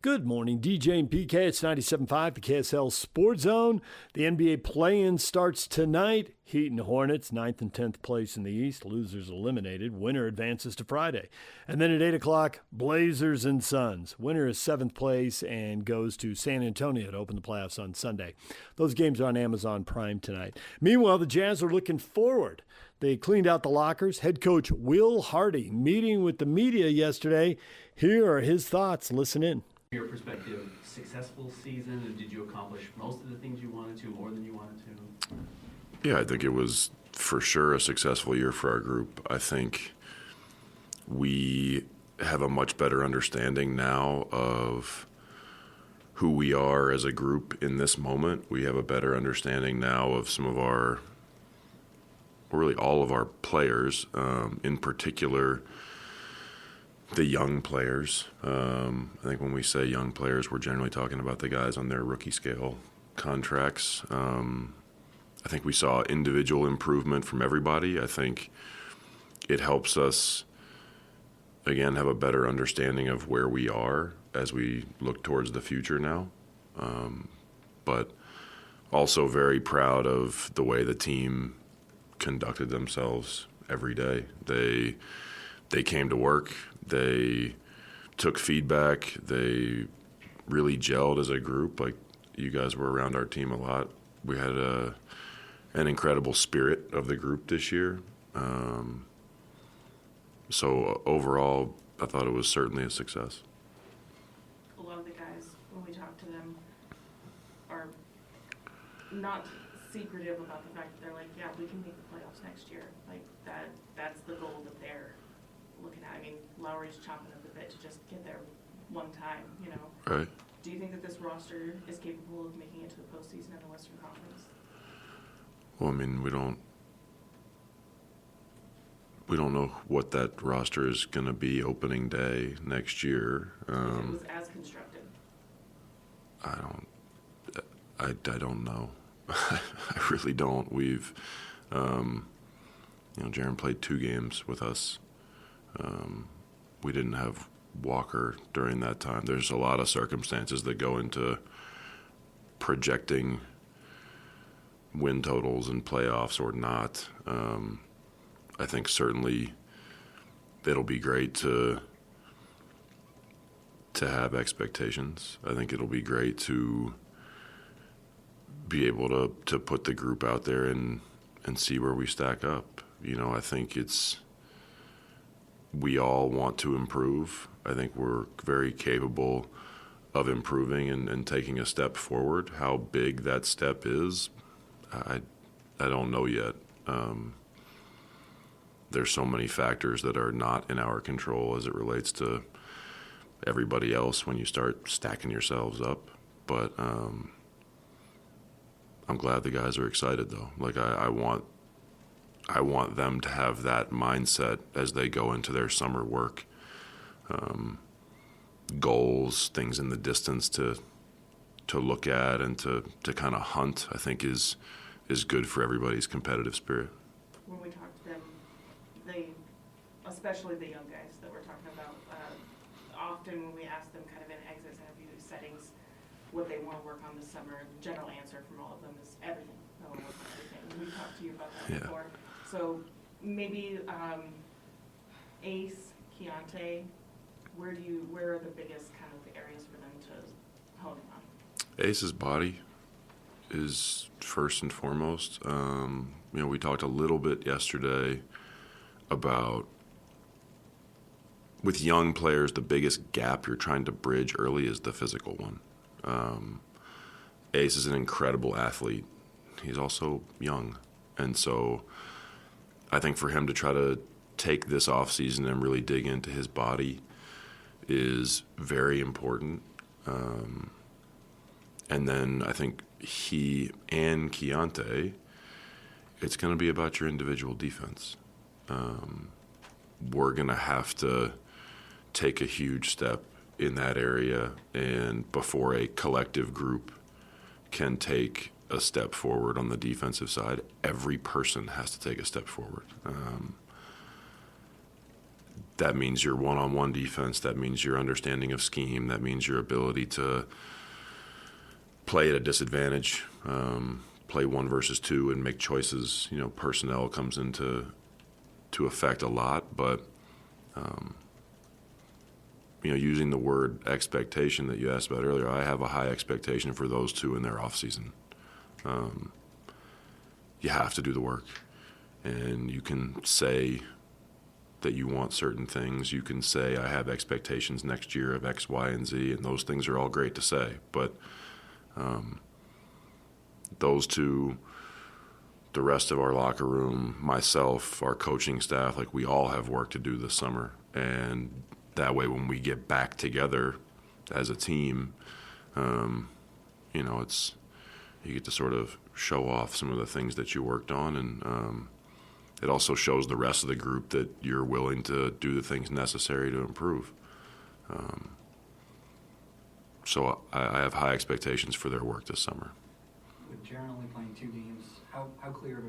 Good morning, DJ and PK. It's 97.5, the KSL Sports Zone. The NBA play-in starts tonight. Heat and Hornets, 9th and 10th place in the East. Losers eliminated. Winner advances to Friday. And then at 8 o'clock, Blazers and Suns. Winner is 7th place and goes to San Antonio to open the playoffs on Sunday. Those games are on Amazon Prime tonight. Meanwhile, the Jazz are looking forward. They cleaned out the lockers. Head coach Will Hardy meeting with the media yesterday. Here are his thoughts. Listen in. Your perspective, successful season, and did you accomplish most of the things you wanted to, more than you wanted to? Yeah, I think it was for sure a successful year for our group. I think we have a much better understanding now of who we are as a group in this moment. We have a better understanding now of some of our, really all of our players, in particular the young players. I think when we say young players, we're generally talking about the guys on their rookie scale contracts. I think we saw individual improvement from everybody. I think it helps us, again, have a better understanding of where we are as we look towards the future now. But also very proud of the way the team conducted themselves every day. They came to work. They took feedback. They really gelled as a group. Like, you guys were around our team a lot. We had an incredible spirit of the group this year. So overall, I thought it was certainly a success. A lot of the guys, when we talk to them, are not secretive about the fact that they're like, yeah, we can make the playoffs next year. Like, that's the goal that they're looking at. I mean, Lauri's chomping at the bit to just get there one time, you know. Right. Do you think that this roster is capable of making it to the postseason in the Western Conference? Well, I mean, we don't know what that roster is going to be opening day next year. If it was as constructed. I don't know. I really don't. We've, Jaron played 2 games with us. We didn't have Walker during that time. There's a lot of circumstances that go into projecting win totals and playoffs or not. I think certainly it'll be great to have expectations. I think it'll be great to be able to put the group out there and see where we stack up. You know, I think we all want to improve. I think we're very capable of improving and taking a step forward. How big that step is, I don't know yet. There's so many factors that are not in our control as it relates to everybody else when you start stacking yourselves up. But I'm glad the guys are excited, though. Like, I want them to have that mindset as they go into their summer work. Goals, things in the distance to look at and to kind of hunt, I think is good for everybody's competitive spirit. When we talk to them, they, especially the young guys that we're talking about, often when we ask them kind of in exit interview settings what they want to work on this summer, the general answer from all of them is everything. They want to work on everything. We talked to you about that before. So maybe Ace, Keontae, where are the biggest kind of areas for them to hone in on? Ace's body is first and foremost. We talked a little bit yesterday about, with young players, the biggest gap you're trying to bridge early is the physical one. Ace is an incredible athlete. He's also young. And so I think for him to try to take this offseason and really dig into his body is very important. And then I think he and Keontae, it's going to be about your individual defense. We're going to have to take a huge step in that area, and before a collective group can take a step forward on the defensive side, every person has to take a step forward. that means your one-on-one defense. That means your understanding of scheme. That means your ability to play at a disadvantage, play 1 versus 2 and make choices. Personnel comes into effect a lot, but using the word expectation that you asked about earlier, I have a high expectation for those two in their off season. You have to do the work, and you can say that you want certain things. You can say, I have expectations next year of X, Y, and Z, and those things are all great to say. But those two, the rest of our locker room, myself, our coaching staff, we all have work to do this summer. And that way when we get back together as a team, it's you get to sort of show off some of the things that you worked on, and it also shows the rest of the group that you're willing to do the things necessary to improve. So I have high expectations for their work this summer. With Jaron only playing 2 games, how clear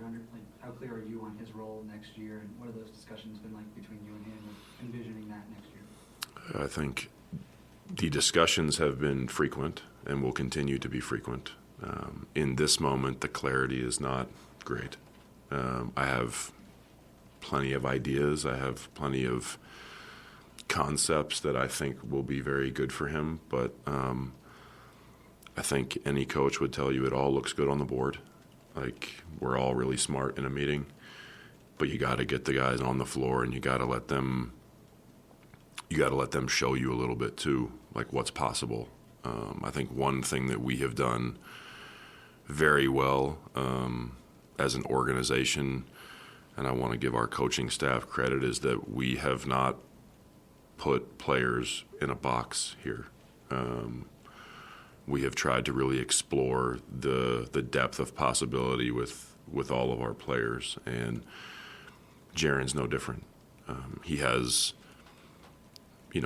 how clear are you on his role next year, and what have those discussions been like between you and him, envisioning that next year? I think the discussions have been frequent and will continue to be frequent. In this moment, the clarity is not great. I have plenty of ideas. I have plenty of concepts that I think will be very good for him, but I think any coach would tell you it all looks good on the board. We're all really smart in a meeting, but you got to get the guys on the floor, and you got to let them show you a little bit too, what's possible. I think one thing that we have done very well as an organization, and I want to give our coaching staff credit, is that we have not put players in a box here. We have tried to really explore the depth of possibility with all of our players, and Jaron's no different. He has, he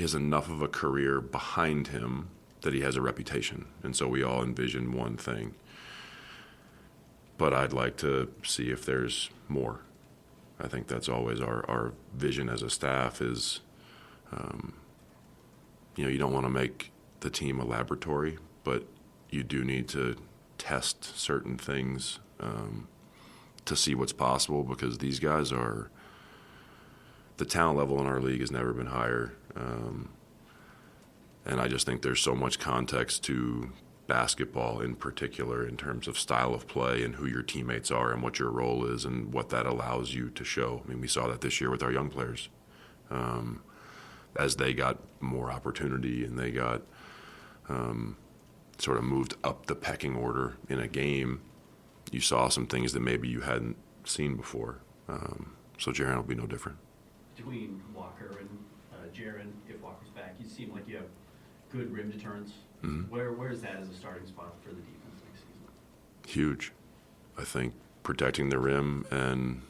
has enough of a career behind him that he has a reputation, and so we all envision one thing. But I'd like to see if there's more. I think that's always our vision as a staff is, you don't want to make the team a laboratory, but you do need to test certain things to see what's possible, because these guys are, the talent level in our league has never been higher. And I just think there's so much context to basketball in particular in terms of style of play and who your teammates are and what your role is and what that allows you to show. I mean, we saw that this year with our young players. As they got more opportunity and they got sort of moved up the pecking order in a game, you saw some things that maybe you hadn't seen before. So Jaron will be no different. Between Walker and Jaron, if Walker's back, you seem like you have good rim deterrence. Mm-hmm. Where is that as a starting spot for the defense next season? Huge. I think protecting the rim and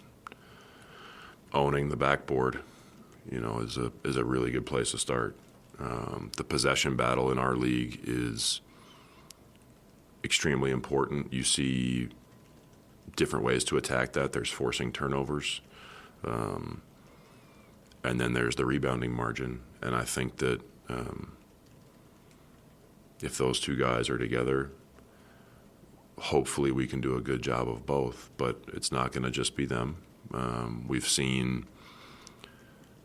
owning the backboard, is a really good place to start. The possession battle in our league is extremely important. You see different ways to attack that. There's forcing turnovers, and then there's the rebounding margin. And I think that if those two guys are together, hopefully we can do a good job of both, but it's not going to just be them. We've seen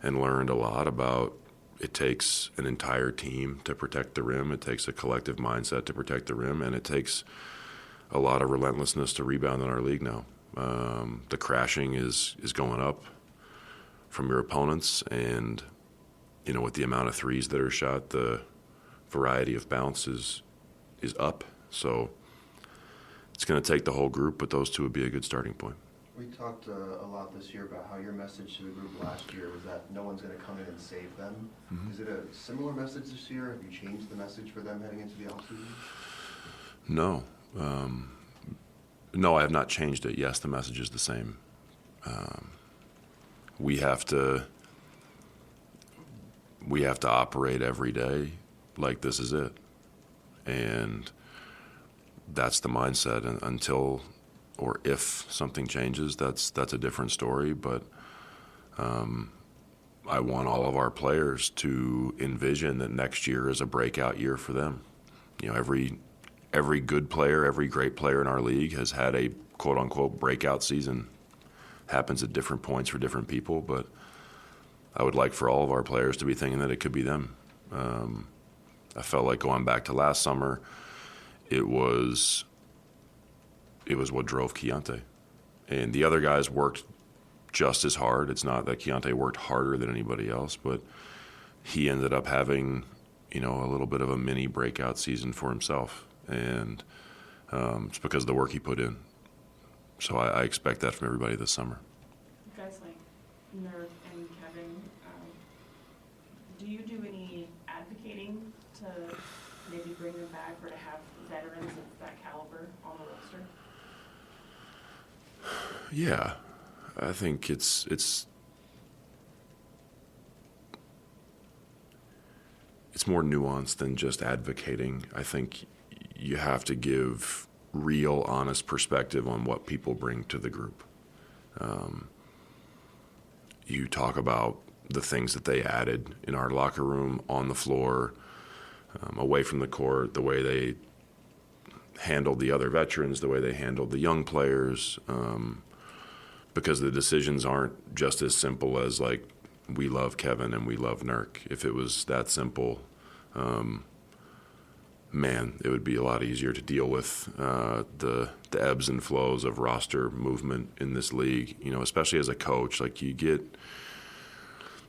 and learned a lot about it takes an entire team to protect the rim. It takes a collective mindset to protect the rim, and it takes a lot of relentlessness to rebound in our league now. The crashing is going up from your opponents, and with the amount of threes that are shot, the variety of bounce is up. So it's going to take the whole group, but those two would be a good starting point. We talked a lot this year about how your message to the group last year was that no one's going to come in and save them. Mm-hmm. Is it a similar message this year? Have you changed the message for them heading into the offseason? No. No, I have not changed it. Yes, the message is the same. We have to operate every day like this is it. And that's the mindset. And or if something changes, that's a different story. But I want all of our players to envision that next year is a breakout year for them. You know, every good player, every great player in our league has had a quote-unquote breakout season. Happens at different points for different people, but I would like for all of our players to be thinking that it could be them. I felt like going back to last summer, it was what drove Keontae. And the other guys worked just as hard. It's not that Keontae worked harder than anybody else, but he ended up having, you know, a little bit of a mini breakout season for himself. And it's because of the work he put in. So I expect that from everybody this summer. Guys like Nurk and Kevin, do you do any advocating to maybe bring them back or to have veterans of that caliber on the roster? Yeah, I think it's more nuanced than just advocating. I think you have to give real, honest perspective on what people bring to the group. You talk about the things that they added in our locker room, on the floor, away from the court, the way they handled the other veterans, the way they handled the young players, because the decisions aren't just as simple as like, we love Kevin and we love Nurk. If it was that simple, man, it would be a lot easier to deal with the ebbs and flows of roster movement in this league. You know, especially as a coach, like you get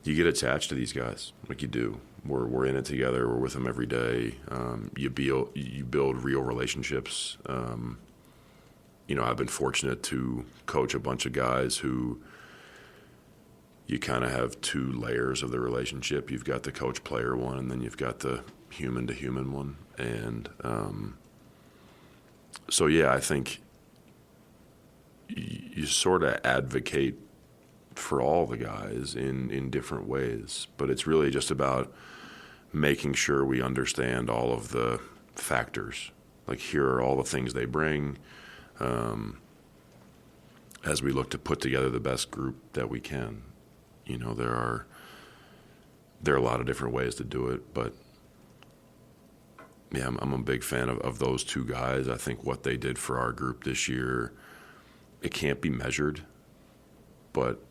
attached to these guys, like you do. We're in it together. We're with them every day. You build real relationships. You know, I've been fortunate to coach a bunch of guys who you kind of have two layers of the relationship. You've got the coach-player one, and then you've got the human-to-human one. And so, yeah, I think you sort of advocate for all the guys in different ways. But it's really just about making sure we understand all of the factors. Like, here are all the things they bring as we look to put together the best group that we can. You know, there are a lot of different ways to do it, but yeah, I'm a big fan of those two guys. I think what they did for our group this year, it can't be measured, but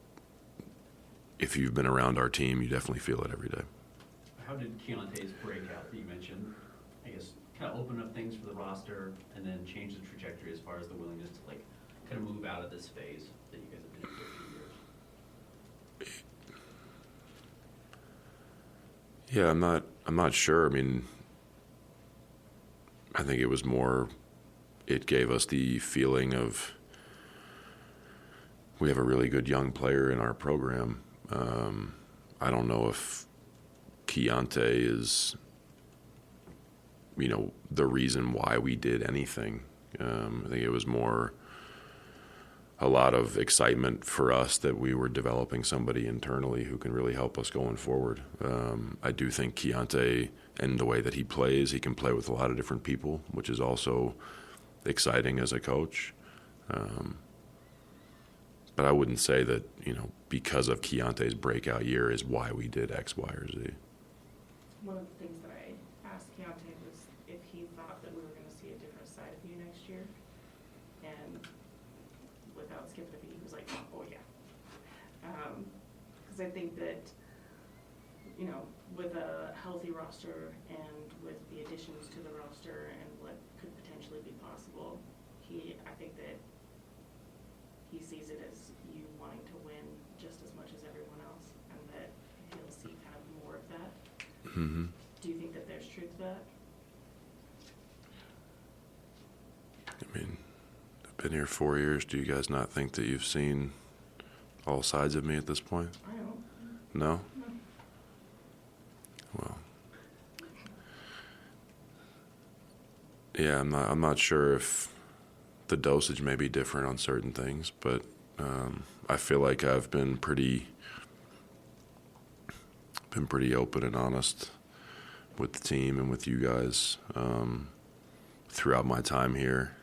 if you've been around our team, you definitely feel it every day. How did Keontae's breakout that you mentioned, I guess, kind of open up things for the roster and then change the trajectory as far as the willingness to like kind of move out of this phase that you guys have been in for a few years? Yeah, I'm not sure. I mean, I think it was more, it gave us the feeling of we have a really good young player in our program. I don't know if Keontae is, you know, the reason why we did anything. I think it was more a lot of excitement for us that we were developing somebody internally who can really help us going forward. I do think Keontae, and the way that he plays, he can play with a lot of different people, which is also exciting as a coach. But I wouldn't say that, you know, because of Keontae's breakout year is why we did X, Y, or Z. One of the things that I asked Keontae was if he thought that we were going to see a different side of you next year. And without skipping a beat, he was like, oh yeah. Because I think that, you know, with a healthy roster and with the additions to the roster and what could potentially be possible, I think that he sees it as you wanting to win just as much as everyone else, and that he'll see kind of more of that. Mm-hmm. Do you think that there's truth to that? I mean, I've been here 4 years. Do you guys not think that you've seen all sides of me at this point? I don't. No? No. Well, yeah, I'm not sure if the dosage may be different on certain things, but I feel like I've been pretty open and honest with the team and with you guys throughout my time here.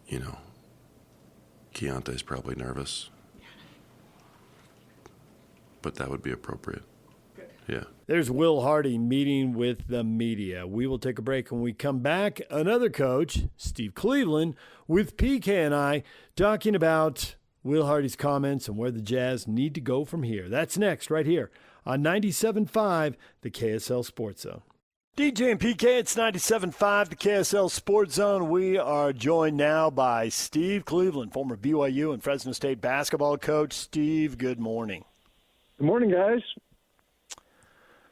You know, Keontae's probably nervous. But that would be appropriate. Yeah. There's Will Hardy meeting with the media. We will take a break. When we come back, another coach, Steve Cleveland, with PK and I, talking about Will Hardy's comments and where the Jazz need to go from here. That's next, right here on 97.5, the KSL Sports Zone. DJ and PK, it's 97.5, the KSL Sports Zone. We are joined now by Steve Cleveland, former BYU and Fresno State basketball coach. Steve, good morning. Good morning, guys.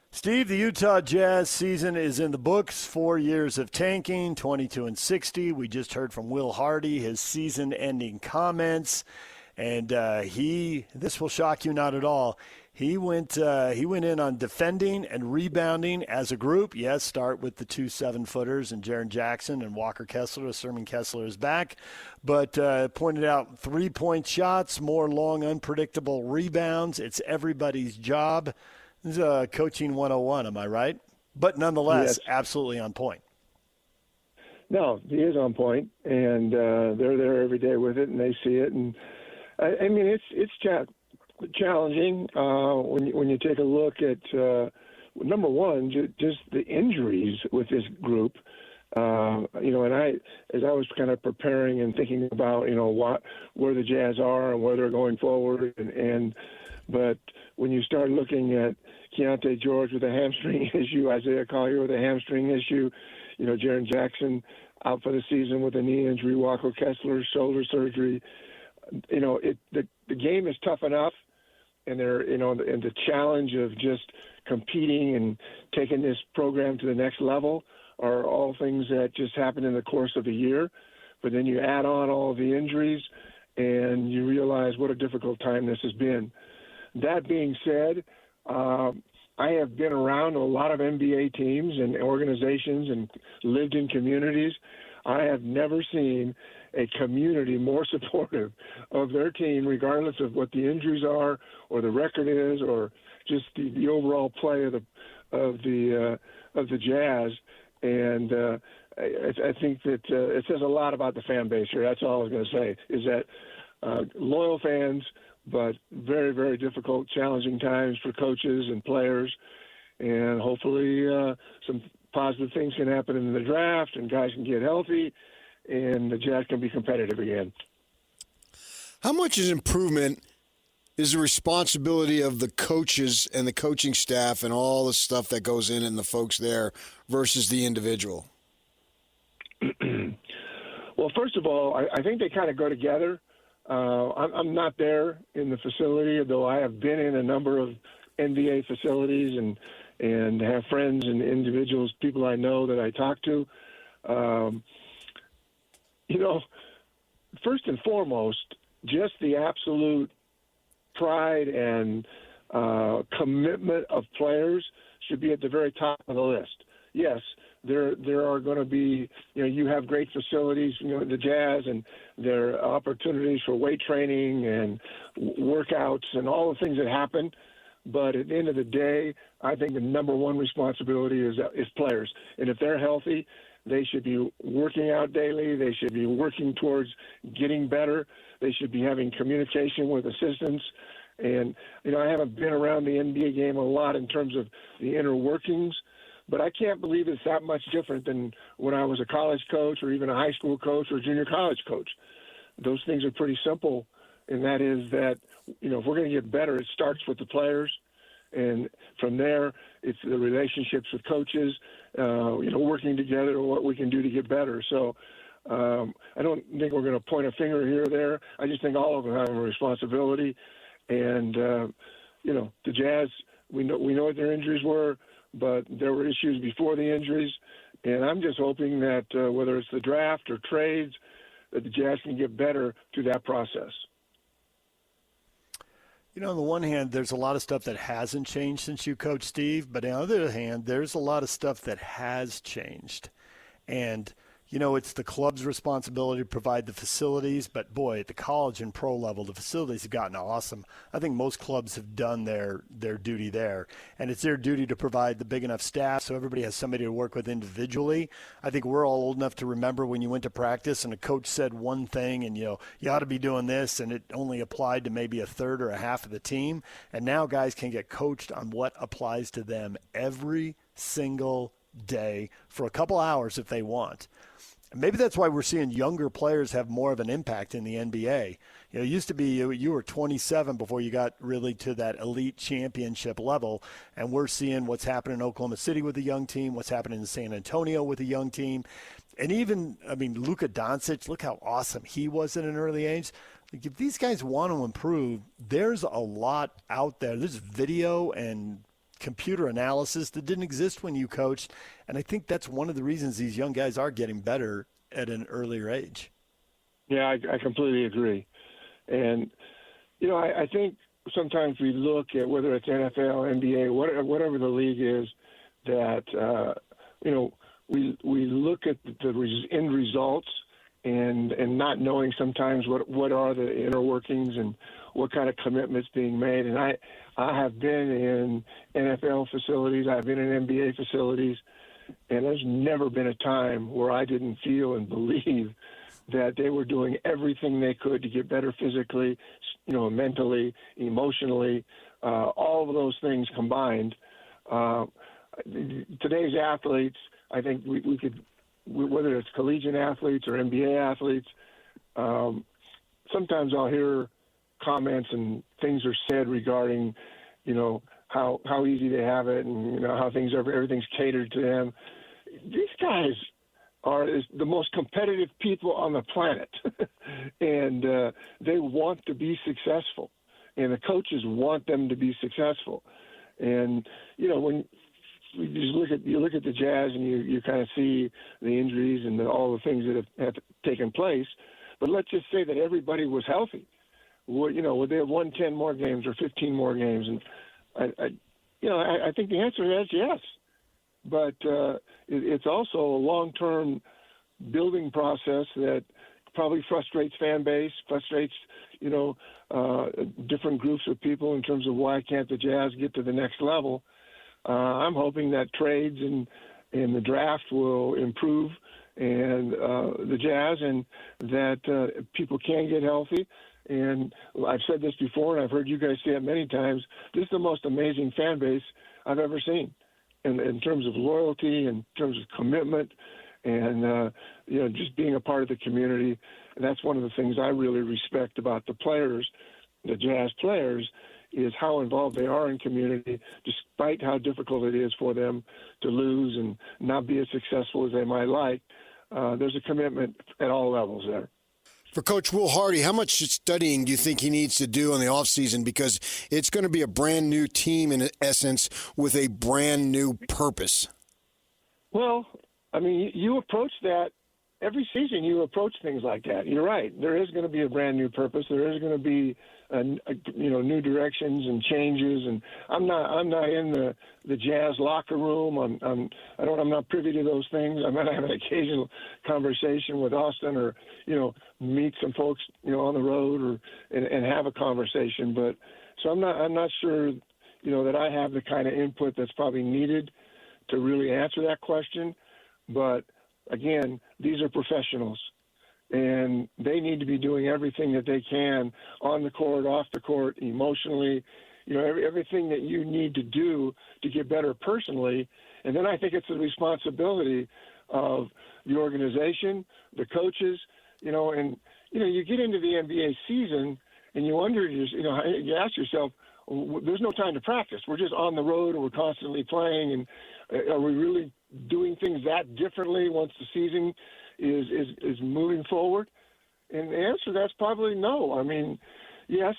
Steve, the Utah Jazz season is in the books. 4 years of tanking, 22-60. We just heard from Will Hardy, his season-ending comments, and this will shock you not at all. He went in on defending and rebounding as a group. Yes, start with the 2 7-footers and Jaren Jackson and Walker Kessler, assuming Kessler is back, but pointed out 3-point shots, more long, unpredictable rebounds. It's everybody's job. This is coaching 101, am I right? But nonetheless, yes. Absolutely on point. No, he is on point, and they're there every day with it, and they see it. And I mean, it's challenging when you take a look at number one, just the injuries with this group. And as I was kind of preparing and thinking about where the Jazz are and where they're going forward, but when you start looking at Keontae George with a hamstring issue, Isaiah Collier with a hamstring issue, Jaren Jackson out for the season with a knee injury, Walker Kessler shoulder surgery. The game is tough enough, and and the challenge of just competing and taking this program to the next level are all things that just happen in the course of a year. But then you add on all the injuries, and you realize what a difficult time this has been. That being said, I have been around a lot of NBA teams and organizations and lived in communities. I have never seen a community more supportive of their team, regardless of what the injuries are or the record is or just the overall play of the Jazz. And I think that it says a lot about the fan base here. That's all I was going to say, is that loyal fans, but very, very difficult, challenging times for coaches and players. And hopefully some positive things can happen in the draft and guys can get healthy and the Jazz can be competitive again. How much is improvement is the responsibility of the coaches and the coaching staff and all the stuff that goes in and the folks there versus the individual? Well, first of all, I think they kind of go together. I'm not there in the facility, though I have been in a number of NBA facilities and have friends and individuals, people I know that I talk to. First and foremost, just the absolute pride and commitment of players should be at the very top of the list. Yes, there are going to be, you have great facilities, the Jazz, and there are opportunities for weight training and workouts and all the things that happen. But at the end of the day, I think the number one responsibility is players. And if they're healthy, they should be working out daily. They should be working towards getting better. They should be having communication with assistants. And, I haven't been around the NBA game a lot in terms of the inner workings, but I can't believe it's that much different than when I was a college coach or even a high school coach or junior college coach. Those things are pretty simple, and that is that, if we're going to get better, it starts with the players. And from there, it's the relationships with coaches, working together, what we can do to get better. So I don't think we're going to point a finger here or there. I just think all of them have a responsibility. And, the Jazz, we know what their injuries were, but there were issues before the injuries. And I'm just hoping that whether it's the draft or trades, that the Jazz can get better through that process. On the one hand, there's a lot of stuff that hasn't changed since you coached, Steve, but on the other hand, there's a lot of stuff that has changed. And, it's the club's responsibility to provide the facilities, but boy, at the college and pro level, the facilities have gotten awesome. I think most clubs have done their duty there, and it's their duty to provide the big enough staff so everybody has somebody to work with individually. I think we're all old enough to remember when you went to practice and a coach said one thing and, you ought to be doing this, and it only applied to maybe a third or a half of the team. And now guys can get coached on what applies to them every single day for a couple hours if they want. Maybe that's why we're seeing younger players have more of an impact in the NBA. It used to be you were 27 before you got really to that elite championship level, and we're seeing what's happening in Oklahoma City with a young team, what's happening in San Antonio with a young team. And even, Luka Doncic, look how awesome he was at an early age. Like, if these guys want to improve, there's a lot out there. There's video and computer analysis that didn't exist when you coached, and I think that's one of the reasons these young guys are getting better at an earlier age. Yeah, I completely agree. And, I think sometimes we look at whether it's NFL, NBA, whatever the league is, that, we look at the end results and not knowing sometimes what are the inner workings and what kind of commitments being made. And I have been in NFL facilities, I've been in NBA facilities, and there's never been a time where I didn't feel and believe that they were doing everything they could to get better physically, mentally, emotionally, all of those things combined. Today's athletes, I think we could, whether it's collegiate athletes or NBA athletes, sometimes I'll hear comments and things are said regarding, how easy they have it and, how everything's catered to them. These guys are the most competitive people on the planet, and they want to be successful, and the coaches want them to be successful. And, when you look at the Jazz and you kind of see the injuries and all the things that have taken place, but let's just say that everybody was healthy. Would they have won 10 more games or 15 more games? And I think the answer to that is yes. But it's also a long-term building process that probably frustrates fan base, frustrates, different groups of people in terms of why can't the Jazz get to the next level. I'm hoping that trades and the draft will improve and the Jazz, and that people can get healthy. And I've said this before, and I've heard you guys say it many times, this is the most amazing fan base I've ever seen in terms of loyalty, in terms of commitment, and just being a part of the community. And that's one of the things I really respect about the players, the Jazz players, is how involved they are in community, despite how difficult it is for them to lose and not be as successful as they might like. There's a commitment at all levels there. For Coach Will Hardy, how much studying do you think he needs to do in the offseason? Because it's going to be a brand new team in essence with a brand new purpose. Well, you approach that every season. You approach things like that. You're right. There is going to be a brand new purpose. There is going to be new directions and changes. And I'm not in the Jazz locker room. I'm not privy to those things. I might have an occasional conversation with Austin, or meet some folks on the road, and have a conversation. But so I'm not sure that I have the kind of input that's probably needed to really answer that question. But again, these are professionals, and they need to be doing everything that they can on the court, off the court, emotionally, everything that you need to do to get better personally. And then I think it's the responsibility of the organization, the coaches, and you get into the NBA season and you wonder, you ask yourself, there's no time to practice. We're just on the road and we're constantly playing, and are we really doing things that differently once the season is moving forward? And the answer to that's probably no. Yes,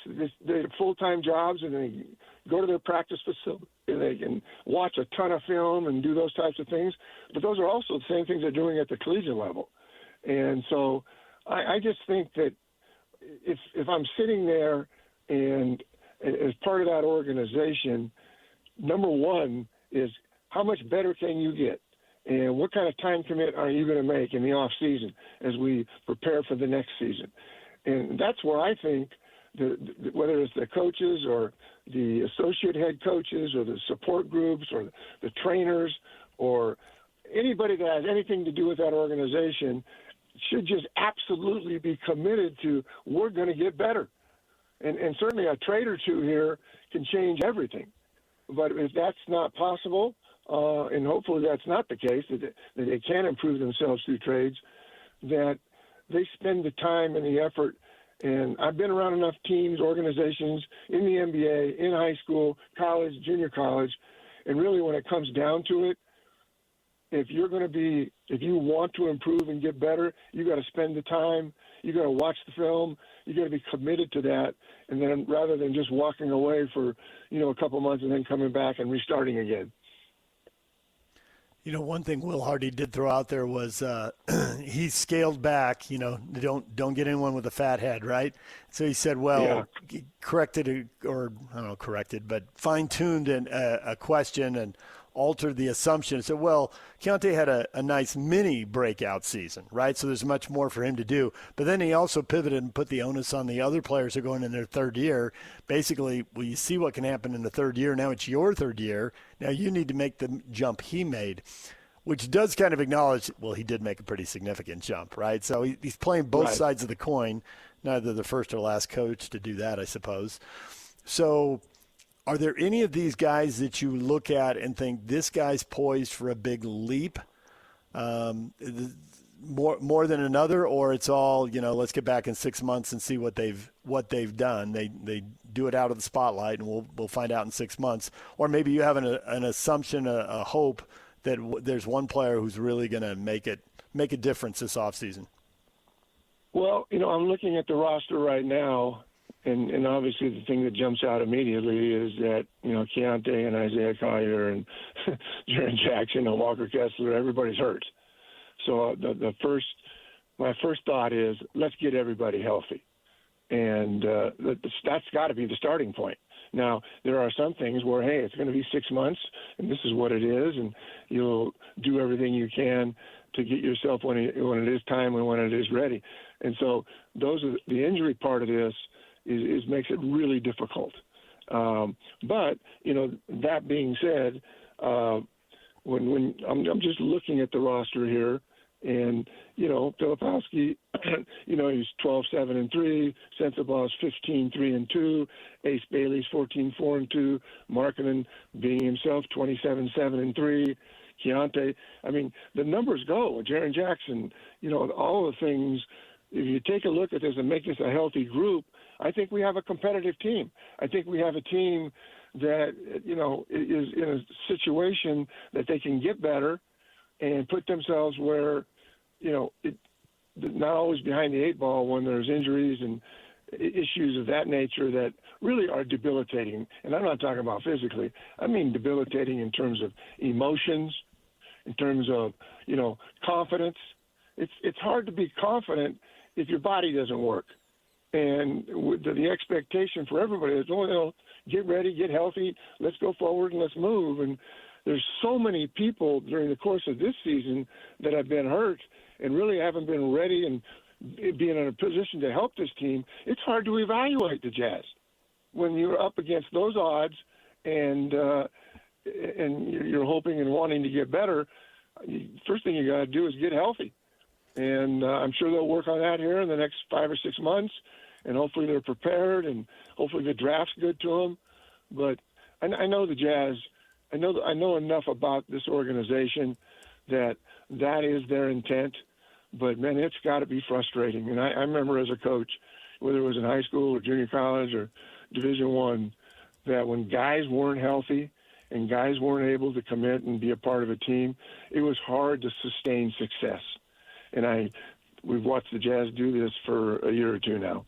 they're full-time jobs, and they go to their practice facility, and they can watch a ton of film and do those types of things, but those are also the same things they're doing at the collegiate level. And so I just think that if I'm sitting there and as part of that organization, number one is how much better can you get? And what kind of time commit are you going to make in the off season as we prepare for the next season? And that's where I think whether it's the coaches or the associate head coaches or the support groups or the trainers or anybody that has anything to do with that organization should just absolutely be committed to, we're going to get better. And certainly a trade or two here can change everything. But if that's not possible, and hopefully that's not the case, that they can improve themselves through trades, that they spend the time and the effort. And I've been around enough teams, organizations in the NBA, in high school, college, junior college, and really when it comes down to it, if you want to improve and get better, you got to spend the time, you got to watch the film, you got to be committed to that, and then rather than just walking away for, a couple months and then coming back and restarting again. One thing Will Hardy did throw out there was he scaled back, don't get anyone with a fat head, right? So he said, corrected, but fine-tuned a question and altered the assumption. So, Keontae had a nice mini breakout season, right? So there's much more for him to do. But then he also pivoted and put the onus on the other players who are going in their third year. Basically, you see what can happen in the third year. Now it's your third year. Now you need to make the jump he made, which does kind of acknowledge, he did make a pretty significant jump, right? So he's playing both sides of the coin, neither the first or last coach to do that, I suppose. So are there any of these guys that you look at and think this guy's poised for a big leap, more than another, or it's all let's get back in 6 months and see what they've done? They do it out of the spotlight, and we'll find out in 6 months. Or maybe you have an assumption, a hope that there's one player who's really going to make a difference this offseason. Well, I'm looking at the roster right now. And obviously the thing that jumps out immediately is that, Keontae and Isaiah Collier and Jaren Jackson and Walker Kessler, everybody's hurt. So my first thought is, let's get everybody healthy. And that's got to be the starting point. Now, there are some things where, hey, it's going to be 6 months, and this is what it is, and you'll do everything you can to get yourself when it is time and when it is ready. And so the injury part of this is makes it really difficult. But that being said, when I'm just looking at the roster here, and Filipowski, he's 12-7-3, Sensabaugh is 15-3-2, Ace Bailey's 14-4-2, Markkanen being himself 27-7-3, Keontae. I mean, the numbers go. Jaren Jackson, all the things. If you take a look at this and make this a healthy group, I think we have a competitive team. I think we have a team that, is in a situation that they can get better and put themselves where, not always behind the eight ball when there's injuries and issues of that nature that really are debilitating. And I'm not talking about physically. I mean debilitating in terms of emotions, in terms of, confidence. It's hard to be confident if your body doesn't work. And the expectation for everybody is, get ready, get healthy, let's go forward and let's move. And there's so many people during the course of this season that have been hurt and really haven't been ready and being in a position to help this team. It's hard to evaluate the Jazz when you're up against those odds and you're hoping and wanting to get better. First thing you got to do is get healthy. And I'm sure they'll work on that here in the next 5 or 6 months, and hopefully they're prepared, and hopefully the draft's good to them. But I know the Jazz. I know enough about this organization that is their intent. But man, it's got to be frustrating. And I remember as a coach, whether it was in high school or junior college or Division I, that when guys weren't healthy and guys weren't able to commit and be a part of a team, it was hard to sustain success. And we've watched the Jazz do this for a year or two now.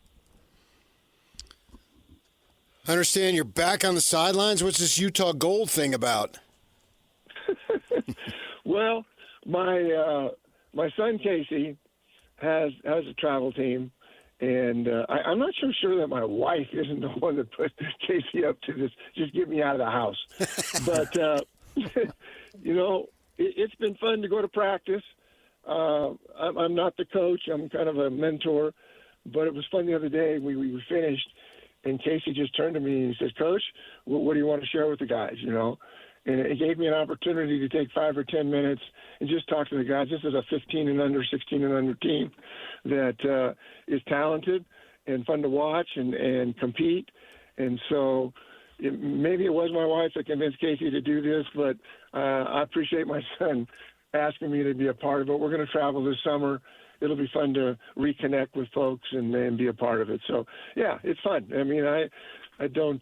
I understand you're back on the sidelines. What's this Utah Gold thing about? Well, my son Casey has a travel team, and I'm not sure that my wife isn't the one that put Casey up to this. Just get me out of the house. But it's been fun to go to practice. I'm not the coach. I'm kind of a mentor. But it was fun the other day. We finished, and Casey just turned to me and he said, Coach, what do you want to share with the guys, you know? And it gave me an opportunity to take 5 or 10 minutes and just talk to the guys. This is a 15 and under, 16 and under team that is talented and fun to watch and compete. And so maybe it was my wife that convinced Casey to do this, but I appreciate my son asking me to be a part of it. We're going to travel this summer. It'll be fun to reconnect with folks and be a part of it. So, yeah, it's fun. I mean, I don't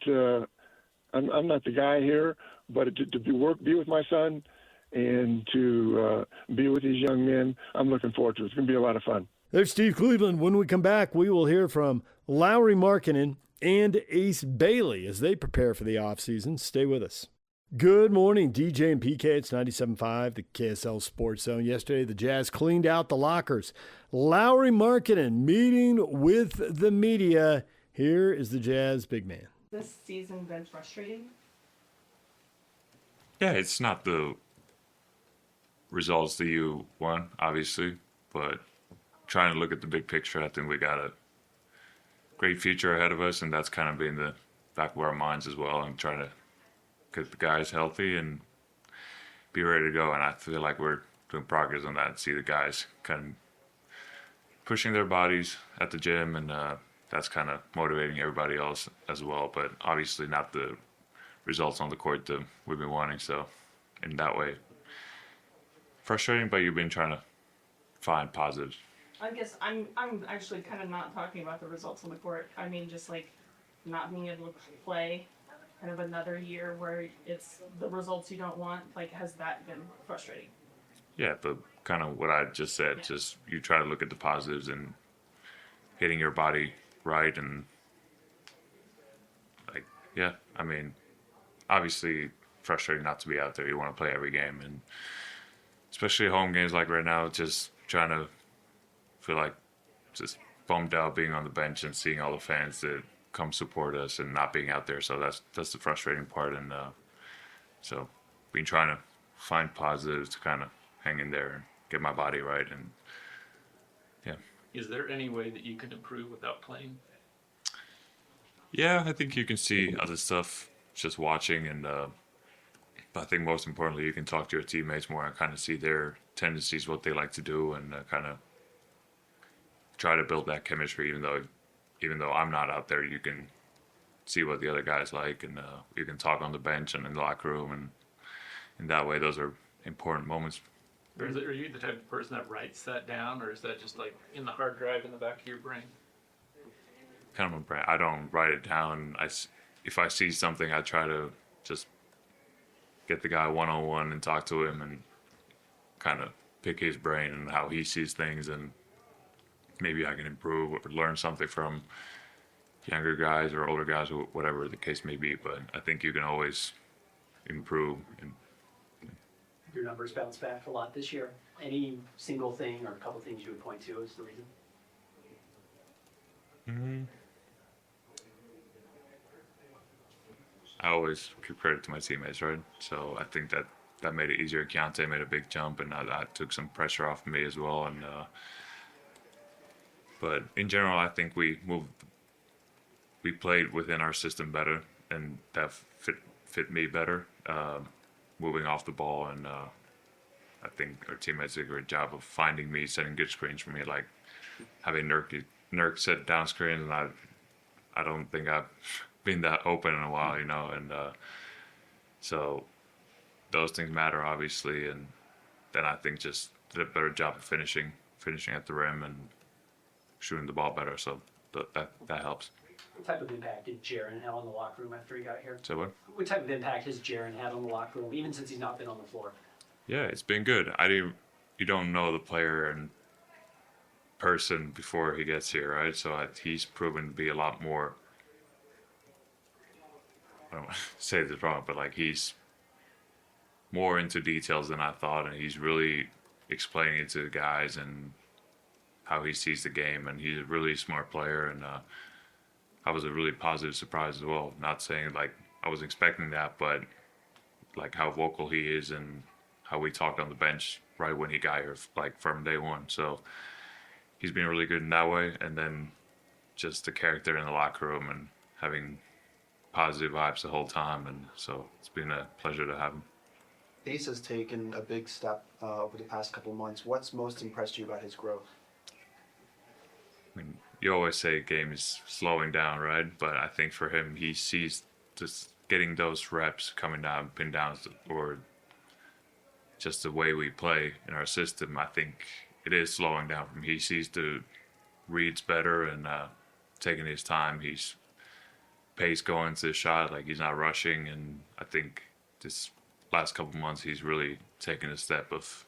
I'm not the guy here, but to be with my son and to be with these young men, I'm looking forward to it. It's going to be a lot of fun. There's Steve Cleveland. When we come back, we will hear from Lauri Markkanen and Ace Bailey as they prepare for the offseason. Stay with us. Good morning, DJ and PK. It's 97.5, the KSL Sports Zone. Yesterday, the Jazz cleaned out the lockers. Lauri Markkanen meeting with the media. Here is the Jazz big man. This season been frustrating? Yeah, it's not the results that you want, obviously, but trying to look at the big picture, I think we got a great future ahead of us, and that's kind of been the back of our minds as well, and trying to get the guys healthy and be ready to go. And I feel like we're doing progress on that, and see the guys kind of pushing their bodies at the gym, and that's kind of motivating everybody else as well. But obviously not the results on the court that we've been wanting. So in that way, frustrating, but you've been trying to find positives. I guess I'm actually kind of not talking about the results on the court. I mean, just like not being able to play, kind of another year where it's the results you don't want. Like, has that been frustrating? Yeah, but kind of what I just said, just you try to look at the positives and hitting your body right. And like, yeah, I mean, obviously frustrating not to be out there. You want to play every game, and especially home games like right now, just trying to feel like just bummed out being on the bench and seeing all the fans that come support us and not being out there. So that's the frustrating part. And so been trying to find positives to kind of hang in there and get my body right. And yeah. Is there any way that you can improve without playing? Yeah, I think you can see other stuff just watching, and but I think most importantly, you can talk to your teammates more and kind of see their tendencies, what they like to do, and kind of try to build that chemistry. Even though I'm not out there, you can see what the other guys like, and you can talk on the bench and in the locker room, and in that way, those are important moments. Are you the type of person that writes that down, or is that just like in the hard drive in the back of your brain? Kind of a brain. I don't write it down. If I see something, I try to just get the guy one-on-one and talk to him and kind of pick his brain and how he sees things, and maybe I can improve or learn something from younger guys or older guys, or whatever the case may be. But I think you can always improve. And your numbers bounced back a lot this year. Any single thing or a couple things you would point to as the reason? I always give credit to my teammates, right? So I think that made it easier. Keontae made a big jump, and that took some pressure off me as well. And but in general, I think we played within our system better, and that fit me better, moving off the ball. And I think our teammates did a great job of finding me, setting good screens for me, like having Nurk set down screens, and I don't think I've been that open in a while, and so those things matter, obviously. And then I think just did a better job of finishing at the rim and shooting the ball better, so that helps. What type of impact did Jaren have on the locker room after he got here? So what? What type of impact has Jaren had on the locker room, even since he's not been on the floor? Yeah, it's been good. You don't know the player in person before he gets here, right? So he's proven to be a lot more, I don't want to say this wrong, but like he's more into details than I thought, and he's really explaining it to the guys and how he sees the game, and he's a really smart player, and I was a really positive surprise as well. Not saying like I was expecting that, but like how vocal he is and how we talked on the bench right when he got here, like from day one. So he's been really good in that way. And then just the character in the locker room and having positive vibes the whole time. And so it's been a pleasure to have him. Ace has taken a big step over the past couple of months. What's most impressed you about his growth? I mean, you always say game is slowing down, right? But I think for him, he sees just getting those reps coming down, pin downs, or just the way we play in our system. I think it is slowing down from him. He sees the reads better and taking his time. He's pace going to the shot, like he's not rushing. And I think this last couple of months, he's really taken a step of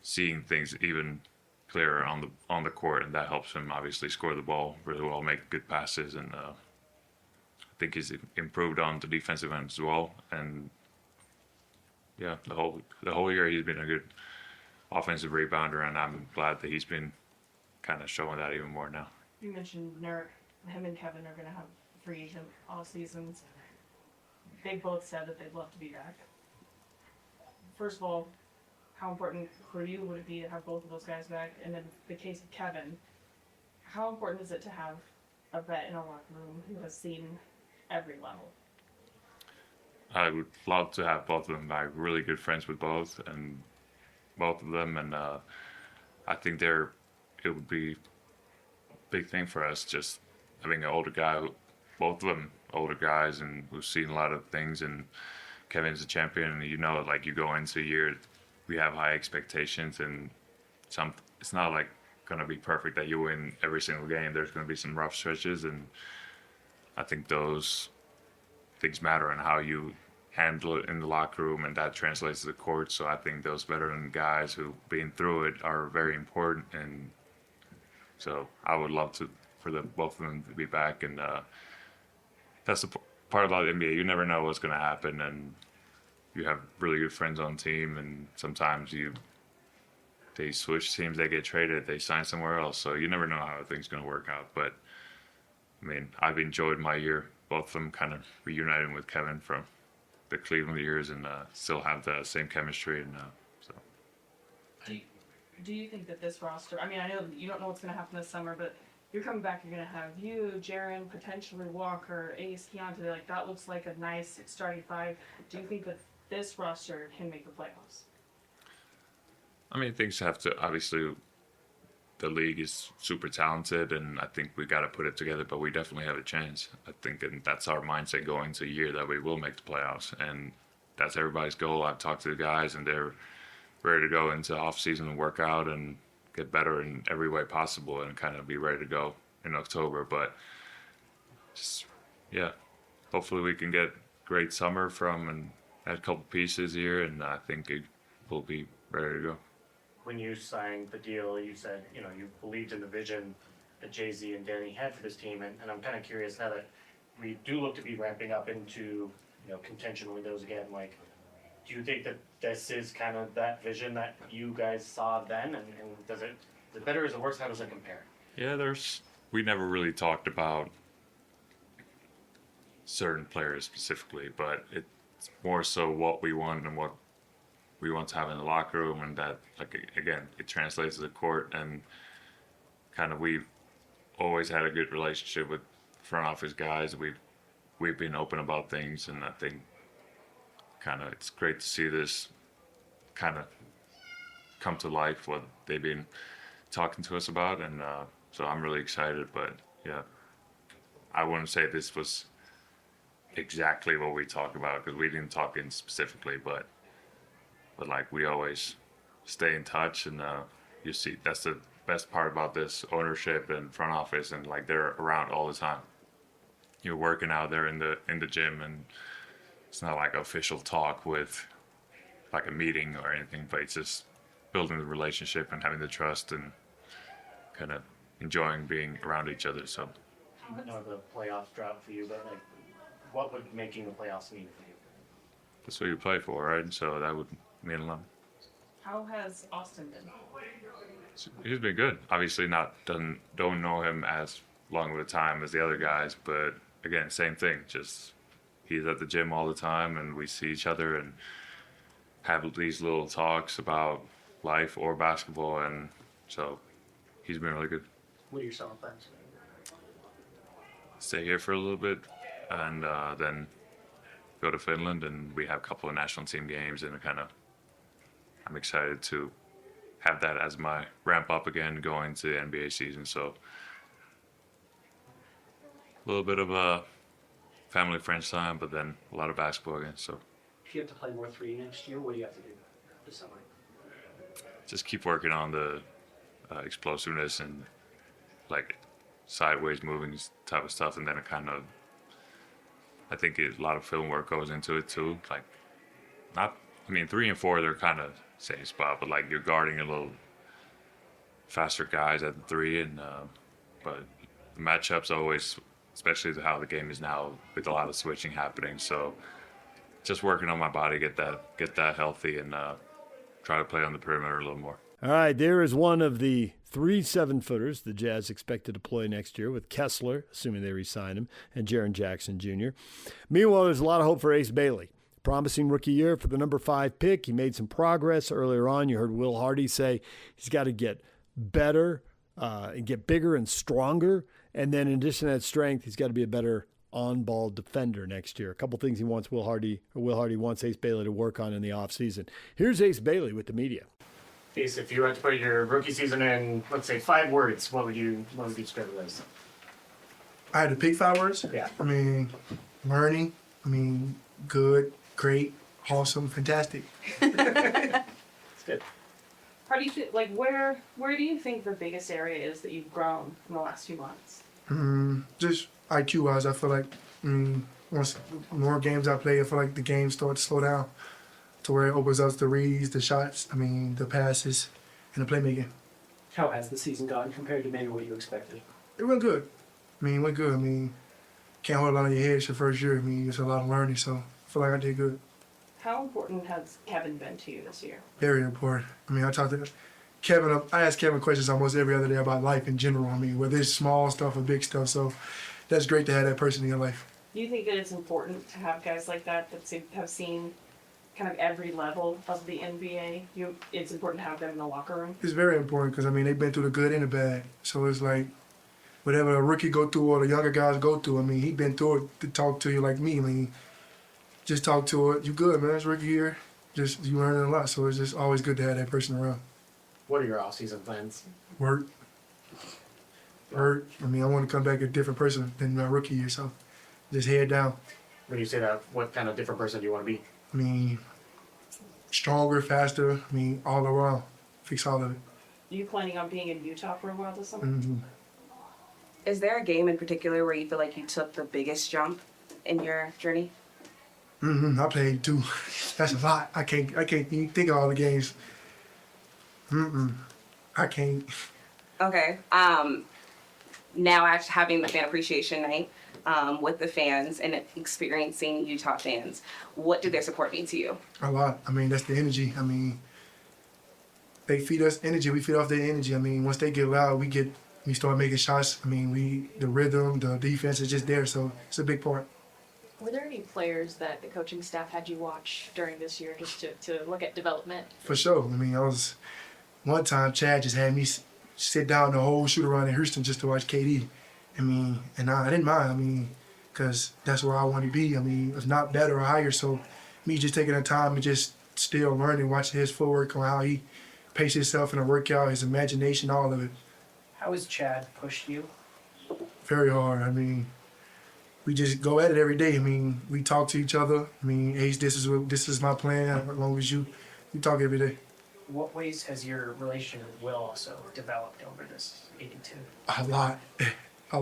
seeing things even clearer on the court, and that helps him obviously score the ball really well, make good passes, and I think he's improved on the defensive end as well. And yeah, the whole year he's been a good offensive rebounder, and I'm glad that he's been kind of showing that even more now. You mentioned Nurk. Him and Kevin are going to have free agent all seasons. They both said that they'd love to be back. First of all, how important for you would it be to have both of those guys back? And in the case of Kevin, how important is it to have a vet in a locker room who has seen every level? I would love to have both of them back. Really good friends with both of them, and I think it would be a big thing for us, just having an older guy, both of them older guys, and who've seen a lot of things. And Kevin's a champion, and you know, like you go into a year, we have high expectations, and it's not like going to be perfect that you win every single game. There's going to be some rough stretches, and I think those things matter and how you handle it in the locker room, and that translates to the court. So I think those veteran guys who've been through it are very important, and so I would love for both of them to be back. And that's the part about the NBA. You never know what's going to happen, and you have really good friends on the team, and sometimes they switch teams, they get traded, they sign somewhere else. So you never know how things going to work out. But I mean, I've enjoyed my year. Both of them kind of reuniting with Kevin from the Cleveland years, and still have the same chemistry. And so. Do you think that this roster, I mean, I know that you don't know what's going to happen this summer, but you're coming back, you're going to have you, Jaren, potentially Walker, Ace, Keontae, like that looks like a nice starting five. Do you think that this roster can make the playoffs? I mean, things have to, obviously, the league is super talented, and I think we got to put it together, but we definitely have a chance. I think, and that's our mindset going into a year, that we will make the playoffs, and that's everybody's goal. I've talked to the guys, and they're ready to go into off season and work out and get better in every way possible, and kind of be ready to go in October. But just, yeah, hopefully we can get great summer and add a couple pieces here, and I think it will be ready to go. When you signed the deal, you said, you believed in the vision that Jay-Z and Danny had for this team, and I'm kind of curious now that we do look to be ramping up into, contention windows again, like, do you think that this is kind of that vision that you guys saw then, and is it better, is it worse, how does it compare? Yeah, we never really talked about certain players specifically, but it's more so what we want and what we want to have in the locker room, and that, like, again, it translates to the court. And kind of we've always had a good relationship with front office guys. We've been open about things, and I think kind of it's great to see this kind of come to life, what they've been talking to us about, and so I'm really excited. But yeah, I wouldn't say this was exactly what we talked about, because we didn't talk in specifically, but like, we always stay in touch, and you see that's the best part about this ownership and front office, and like, they're around all the time. You're working out there in the gym, and it's not like official talk with like a meeting or anything, but it's just building the relationship and having the trust and kind of enjoying being around each other. So I know the playoff drought for you, but like, what would making the playoffs mean for you? that's what you play for, right? So that would mean a lot. How has Austin been? He's been good. Obviously, don't know him as long of a time as the other guys, but again, same thing. Just he's at the gym all the time, and we see each other, and have these little talks about life or basketball, and so he's been really good. What are your summer plans? Stay here for a little bit, and then go to Finland, and we have a couple of national team games, and I'm excited to have that as my ramp up again going to the NBA season. So a little bit of a family friends time, but then a lot of basketball again. So If you have to play more 3 next year, what do you have to do this summer? just keep working on the explosiveness and like sideways moving type of stuff, and then I think a lot of film work goes into it too. Like, 3 and 4 they're kind of same spot, but like you're guarding a little faster guys at the 3, and but the matchups always, especially how the game is now with a lot of switching happening. So just working on my body, get that healthy, and try to play on the perimeter a little more. All right, there is one of the 3 7-footers the Jazz expected to play next year with Kessler, assuming they re-sign him, and Jaren Jackson Jr. Meanwhile, there's a lot of hope for Ace Bailey. Promising rookie year for the number 5 pick. He made some progress earlier on. You heard Will Hardy say he's got to get better and get bigger and stronger. And then in addition to that strength, he's got to be a better on-ball defender next year. A couple things Will Hardy wants Ace Bailey to work on in the offseason. Here's Ace Bailey with the media. Ace, if you had to put your rookie season in, let's say 5 words, what would you describe it as? I had to pick 5 words? Yeah. Learning. Good, great, awesome, fantastic. It's good. How do you think, where do you think the biggest area is that you've grown in the last few months? Just IQ-wise, I feel like once more games I play, I feel like the game starts to slow down to where it opens up the reads, the shots, the passes, and the playmaking. How has the season gone compared to maybe what you expected? It went good. It went good. Can't hold a lot on your head. It's your first year. It's a lot of learning, so I feel like I did good. How important has Kevin been to you this year? Very important. I talked to Kevin. I ask Kevin questions almost every other day about life in general. Whether it's small stuff or big stuff. So that's great to have that person in your life. Do you think that it's important to have guys like that have seen kind of every level of the NBA? It's important to have them in the locker room? It's very important because, they've been through the good and the bad. So it's like whatever a rookie go through or the younger guys go through, he's been through it to talk to you like me. Just talk to it. You good, man. It's rookie year. Just you learning a lot. So it's just always good to have that person around. What are your off-season plans? Work. I want to come back a different person than my rookie year. So just head down. When you say that, what kind of different person do you want to be? Stronger, faster. All around. Fix all of it. Are you planning on being in Utah for a while this summer? Mm-hmm. Is there a game in particular where you feel like you took the biggest jump in your journey? I played 2. That's a lot. I can't even think of all the games. I can't. Okay. Now after having the fan appreciation night with the fans and experiencing Utah fans, what did their support mean to you? A lot. That's the energy. They feed us energy. We feed off their energy. Once they get loud, we start making shots. The rhythm, the defense is just there. So it's a big part. Were there any players that the coaching staff had you watch during this year just to look at development? For sure. One time Chad just had me sit down the whole shoot around in Houston just to watch KD. And I didn't mind. Because that's where I want to be. If not better or higher. So me just taking the time and just still learning, watching his footwork on how he paces himself in a workout, his imagination, all of it. How has Chad pushed you? Very hard. We just go at it every day. We talk to each other. Ace, this is my plan. As long as we talk every day. What ways has your relationship with Will also developed over this 82? A lot. I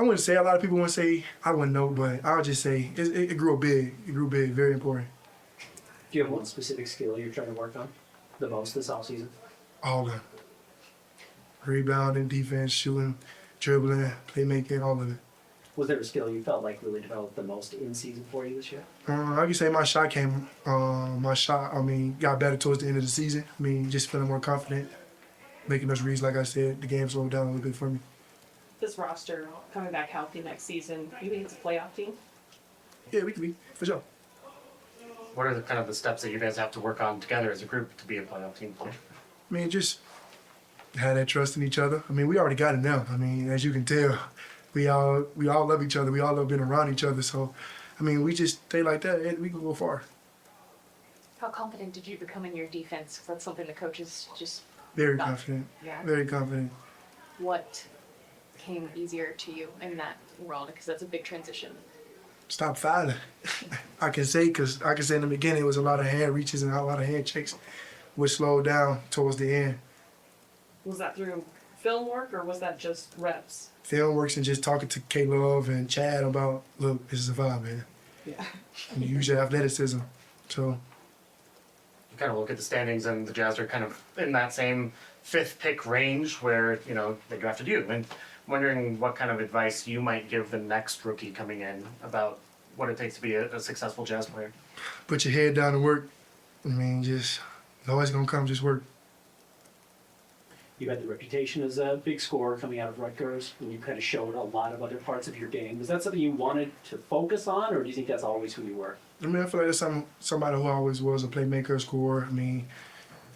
wouldn't say a lot of people would say I wouldn't know, but I'll just say it grew big. It grew big. Very important. Do you have one specific skill you're trying to work on the most this offseason? All of them. Rebounding, defense, shooting, dribbling, playmaking, all of it. Was there a skill you felt like really developed the most in season for you this year? I can say my shot got better towards the end of the season. Just feeling more confident, making those reads. Like I said, the game slowed down a little bit for me. This roster coming back healthy next season, you think it's a playoff team? Yeah, we could be, for sure. what are the kind of the steps that you guys have to work on together as a group to be a playoff team? I mean, just have that trust in each other. I mean, we already got it now. I mean, as you can tell, we all love each other. We all love being around each other. So, I mean, we just stay like that, we can go far. How confident did you become in your defense? 'Cause that's something the coaches just Very got. confident. Yeah. Very confident. What came easier to you in that world? Because that's a big transition. Stop fouling. I can say in the beginning it was a lot of hand reaches and a lot of hand checks, which slowed down towards the end. Was that through film work or was that just reps? Film works and just talking to K-Love and Chad about, look, this is a vibe, man. Yeah. And you use your athleticism. So You kind of look at the standings, and the Jazz are kind of in that same 5th pick range where, you know, they drafted you. And wondering what kind of advice you might give the next rookie coming in about what it takes to be a successful Jazz player. put your head down and work. I mean, just always gonna come, just work. You had the reputation as a big scorer coming out of Rutgers, and you kind of showed a lot of other parts of your game. Was that something you wanted to focus on, or do you think that's always who you were? I mean, I feel like that's somebody who always was a playmaker, scorer. I mean,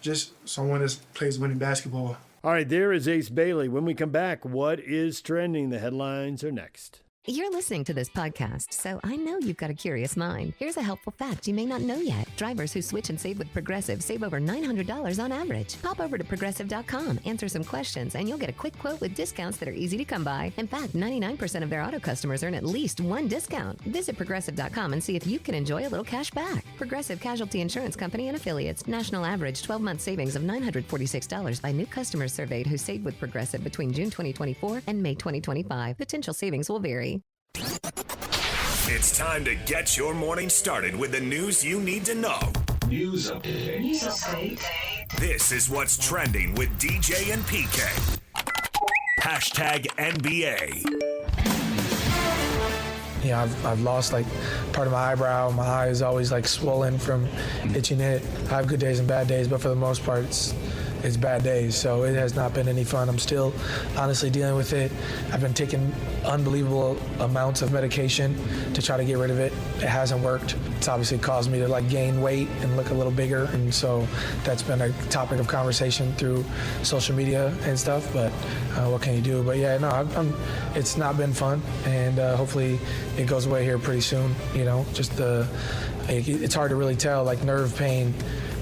just someone that plays winning basketball. All right, there is Ace Bailey. When we come back, what is trending? The headlines are next. You're listening to this podcast, so I know you've got a curious mind. Here's a helpful fact you may not know yet. Drivers who switch and save with Progressive save over $900 on average. Pop over to Progressive.com, answer some questions, and you'll get a quick quote with discounts that are easy to come by. In fact, 99% of their auto customers earn at least one discount. Visit Progressive.com and see if you can enjoy a little cash back. Progressive Casualty Insurance Company and Affiliates. National average 12-month savings of $946 by new customers surveyed who saved with Progressive between June 2024 and May 2025. Potential savings will vary. It's time to get your morning started with the news you need to know. News update. News update. This is what's trending with DJ and PK. Hashtag NBA. Yeah, I've lost like part of my eyebrow. My eye is always like swollen from itching it. I have good days and bad days, but for the most part, it's bad days. So it has not been any fun. I'm still honestly dealing with it. I've been taking unbelievable amounts of medication to try to get rid of it. It hasn't worked. It's obviously caused me to like gain weight and look a little bigger. And so that's been a topic of conversation through social media and stuff. But what can you do? But yeah, no, it's not been fun. And hopefully it goes away here pretty soon. You know, just it's hard to really tell, like nerve pain.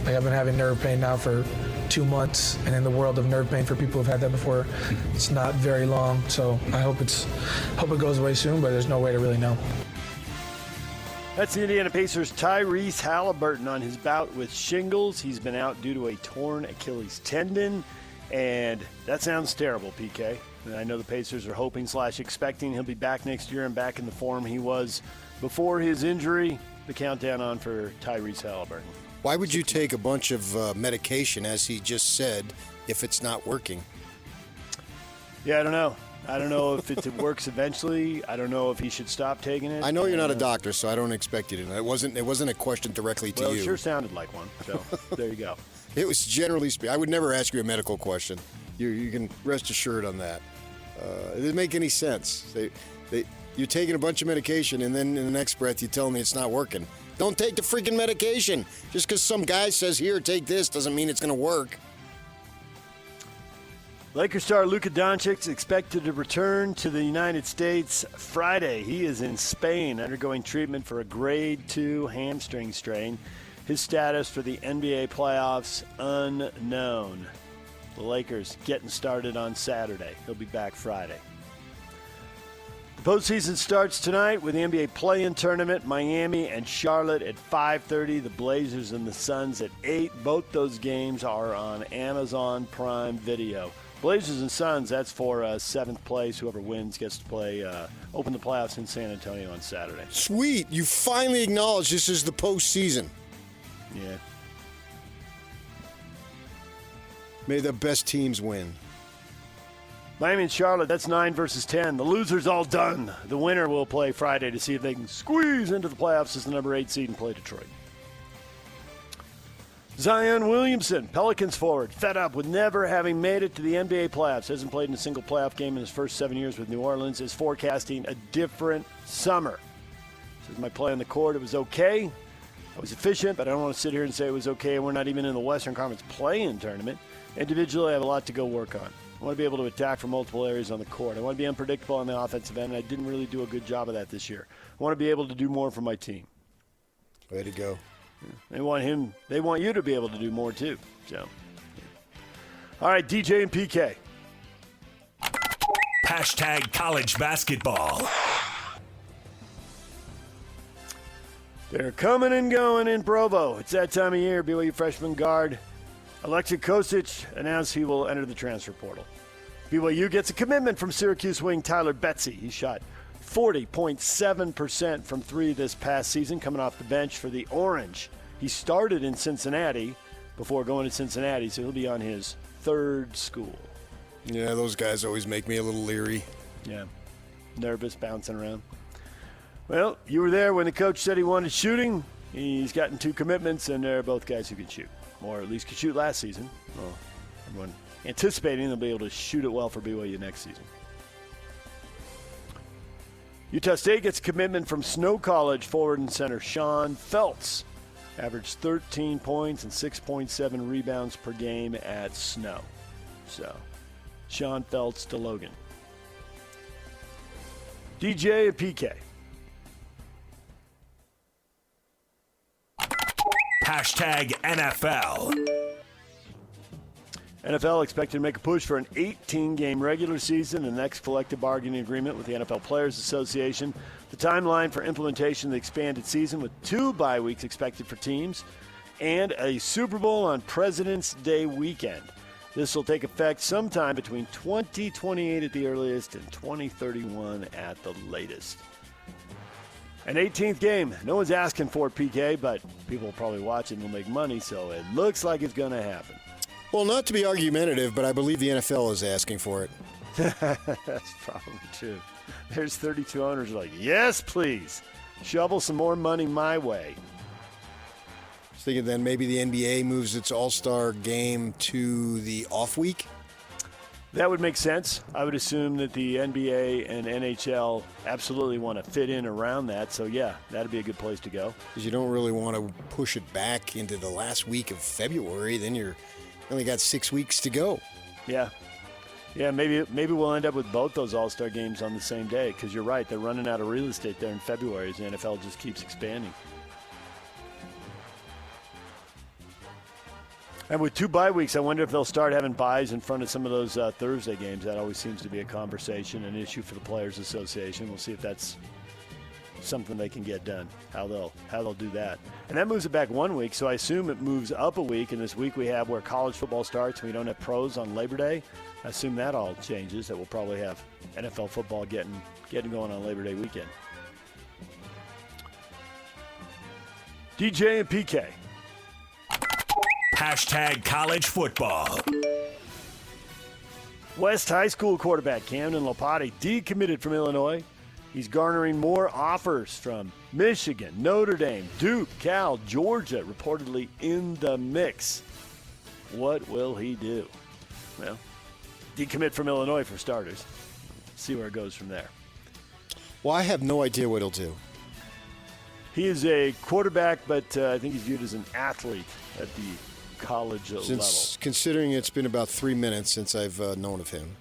Like I've been having nerve pain now for 2 months, and in the world of nerve pain for people who've had that before, it's not very long. So I hope it goes away soon, but there's no way to really know. That's the Indiana Pacers' Tyrese Halliburton on his bout with shingles. He's been out due to a torn Achilles tendon, and that sounds terrible, PK. And I know the Pacers are hoping / expecting he'll be back next year and back in the form he was before his injury. The countdown on for Tyrese Halliburton. Why would you take a bunch of medication, as he just said, if it's not working? Yeah, I don't know. I don't know if it works eventually. I don't know if he should stop taking it. I know you're not a doctor, so I don't expect you to know. It wasn't a question directly to well, you. It sure sounded like one. So there you go. It was generally speaking. I would never ask you a medical question. You can rest assured on that. It didn't make any sense. You're taking a bunch of medication, and then in the next breath you tell me it's not working. Don't take the freaking medication. Just because some guy says, here, take this, doesn't mean it's going to work. Lakers star Luka Doncic is expected to return to the United States Friday. He is in Spain undergoing treatment for a grade 2 hamstring strain. His status for the NBA playoffs unknown. The Lakers getting started on Saturday. He'll be back Friday. The postseason starts tonight with the NBA play-in tournament. Miami and Charlotte at 5:30. The Blazers and the Suns at 8. Both those games are on Amazon Prime Video. Blazers and Suns, that's for 7th place. Whoever wins gets to play, open the playoffs in San Antonio on Saturday. Sweet. You finally acknowledge this is the postseason. Yeah. May the best teams win. Miami and Charlotte, that's 9 versus 10. The loser's all done. The winner will play Friday to see if they can squeeze into the playoffs as the number 8 seed and play Detroit. Zion Williamson, Pelicans forward, fed up with never having made it to the NBA playoffs. Hasn't played in a single playoff game in his first 7 years with New Orleans. Is forecasting a different summer. Says my play on the court, it was okay. I was efficient, but I don't want to sit here and say it was okay, and we're not even in the Western Conference play-in tournament. Individually, I have a lot to go work on. I want to be able to attack from multiple areas on the court. I want to be unpredictable on the offensive end, and I didn't really do a good job of that this year. I want to be able to do more for my team. Way to go. They want you to be able to do more too. So, all right, DJ and PK. Hashtag college basketball. They're coming and going in Provo. It's that time of year. BYU freshman guard Alexei Kosic announced he will enter the transfer portal. BYU gets a commitment from Syracuse wing Tyler Betsy. He shot 40.7% from three this past season, coming off the bench for the Orange. He started in Cincinnati before going to Cincinnati, so he'll be on his third school. Yeah, those guys always make me a little leery. Yeah, nervous, bouncing around. Well, you were there when the coach said he wanted shooting. He's gotten 2 commitments, and they're both guys who can shoot, or at least could shoot last season. Well, everyone anticipating they'll be able to shoot it well for BYU next season. Utah State gets a commitment from Snow College forward and center Sean Feltz. Averaged 13 points and 6.7 rebounds per game at Snow. So, Sean Feltz to Logan. DJ and PK. Hashtag NFL. NFL expected to make a push for an 18-game regular season and the next collective bargaining agreement with the NFL Players Association. The timeline for implementation of the expanded season with 2 bye weeks expected for teams and a Super Bowl on President's Day weekend. This will take effect sometime between 2028 at the earliest and 2031 at the latest. An 18th game. No one's asking for it, PK, but people will probably watch it and will make money, so it looks like it's going to happen. Well, not to be argumentative, but I believe the NFL is asking for it. That's probably true. There's 32 owners like, yes, please. Shovel some more money my way. I was thinking then maybe the NBA moves its All-Star game to the off week. That would make sense. I would assume that the NBA and NHL absolutely want to fit in around that. So, yeah, that'd be a good place to go. Because you don't really want to push it back into the last week of February. Then you're only got 6 weeks to go. Yeah. Yeah, maybe we'll end up with both those All-Star games on the same day. Because you're right, they're running out of real estate there in February as the NFL just keeps expanding. And with 2 bye weeks, I wonder if they'll start having byes in front of some of those Thursday games. That always seems to be a conversation, an issue for the Players Association. We'll see if that's something they can get done, how they'll do that. And that moves it back 1 week, so I assume it moves up a week. And this week we have where college football starts and we don't have pros on Labor Day. I assume that all changes, that we'll probably have NFL football getting going on Labor Day weekend. DJ and PK. Hashtag college football. West High School quarterback Camden Lopati decommitted from Illinois. He's garnering more offers from Michigan, Notre Dame, Duke, Cal, Georgia, reportedly in the mix. What will he do? Well, decommit from Illinois for starters. See where it goes from there. Well, I have no idea what he'll do. He is a quarterback, but I think he's viewed as an athlete at the college level. Considering it's been about 3 minutes since I've known of him.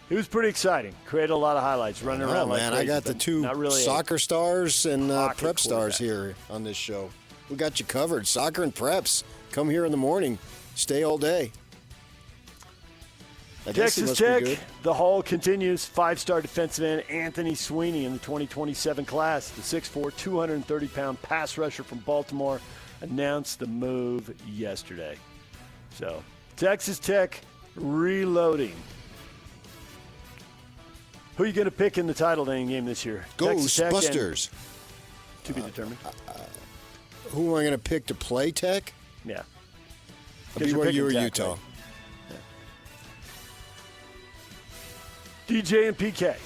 It was pretty exciting. Created a lot of highlights, running around like crazy. I got the 2 really soccer stars and prep stars here on this show. We got you covered. Soccer and preps. Come here in the morning. Stay all day. Texas Tech, the haul continues. 5-star defensive end Anthony Sweeney in the 2027 class. The 6'4", 230-pound pass rusher from Baltimore announced the move yesterday. So, Texas Tech reloading. Who are you going to pick in the title game this year? Ghostbusters. To be determined. Who am I going to pick to play Tech? Yeah. BYU or Utah? Right? Yeah. DJ and PK.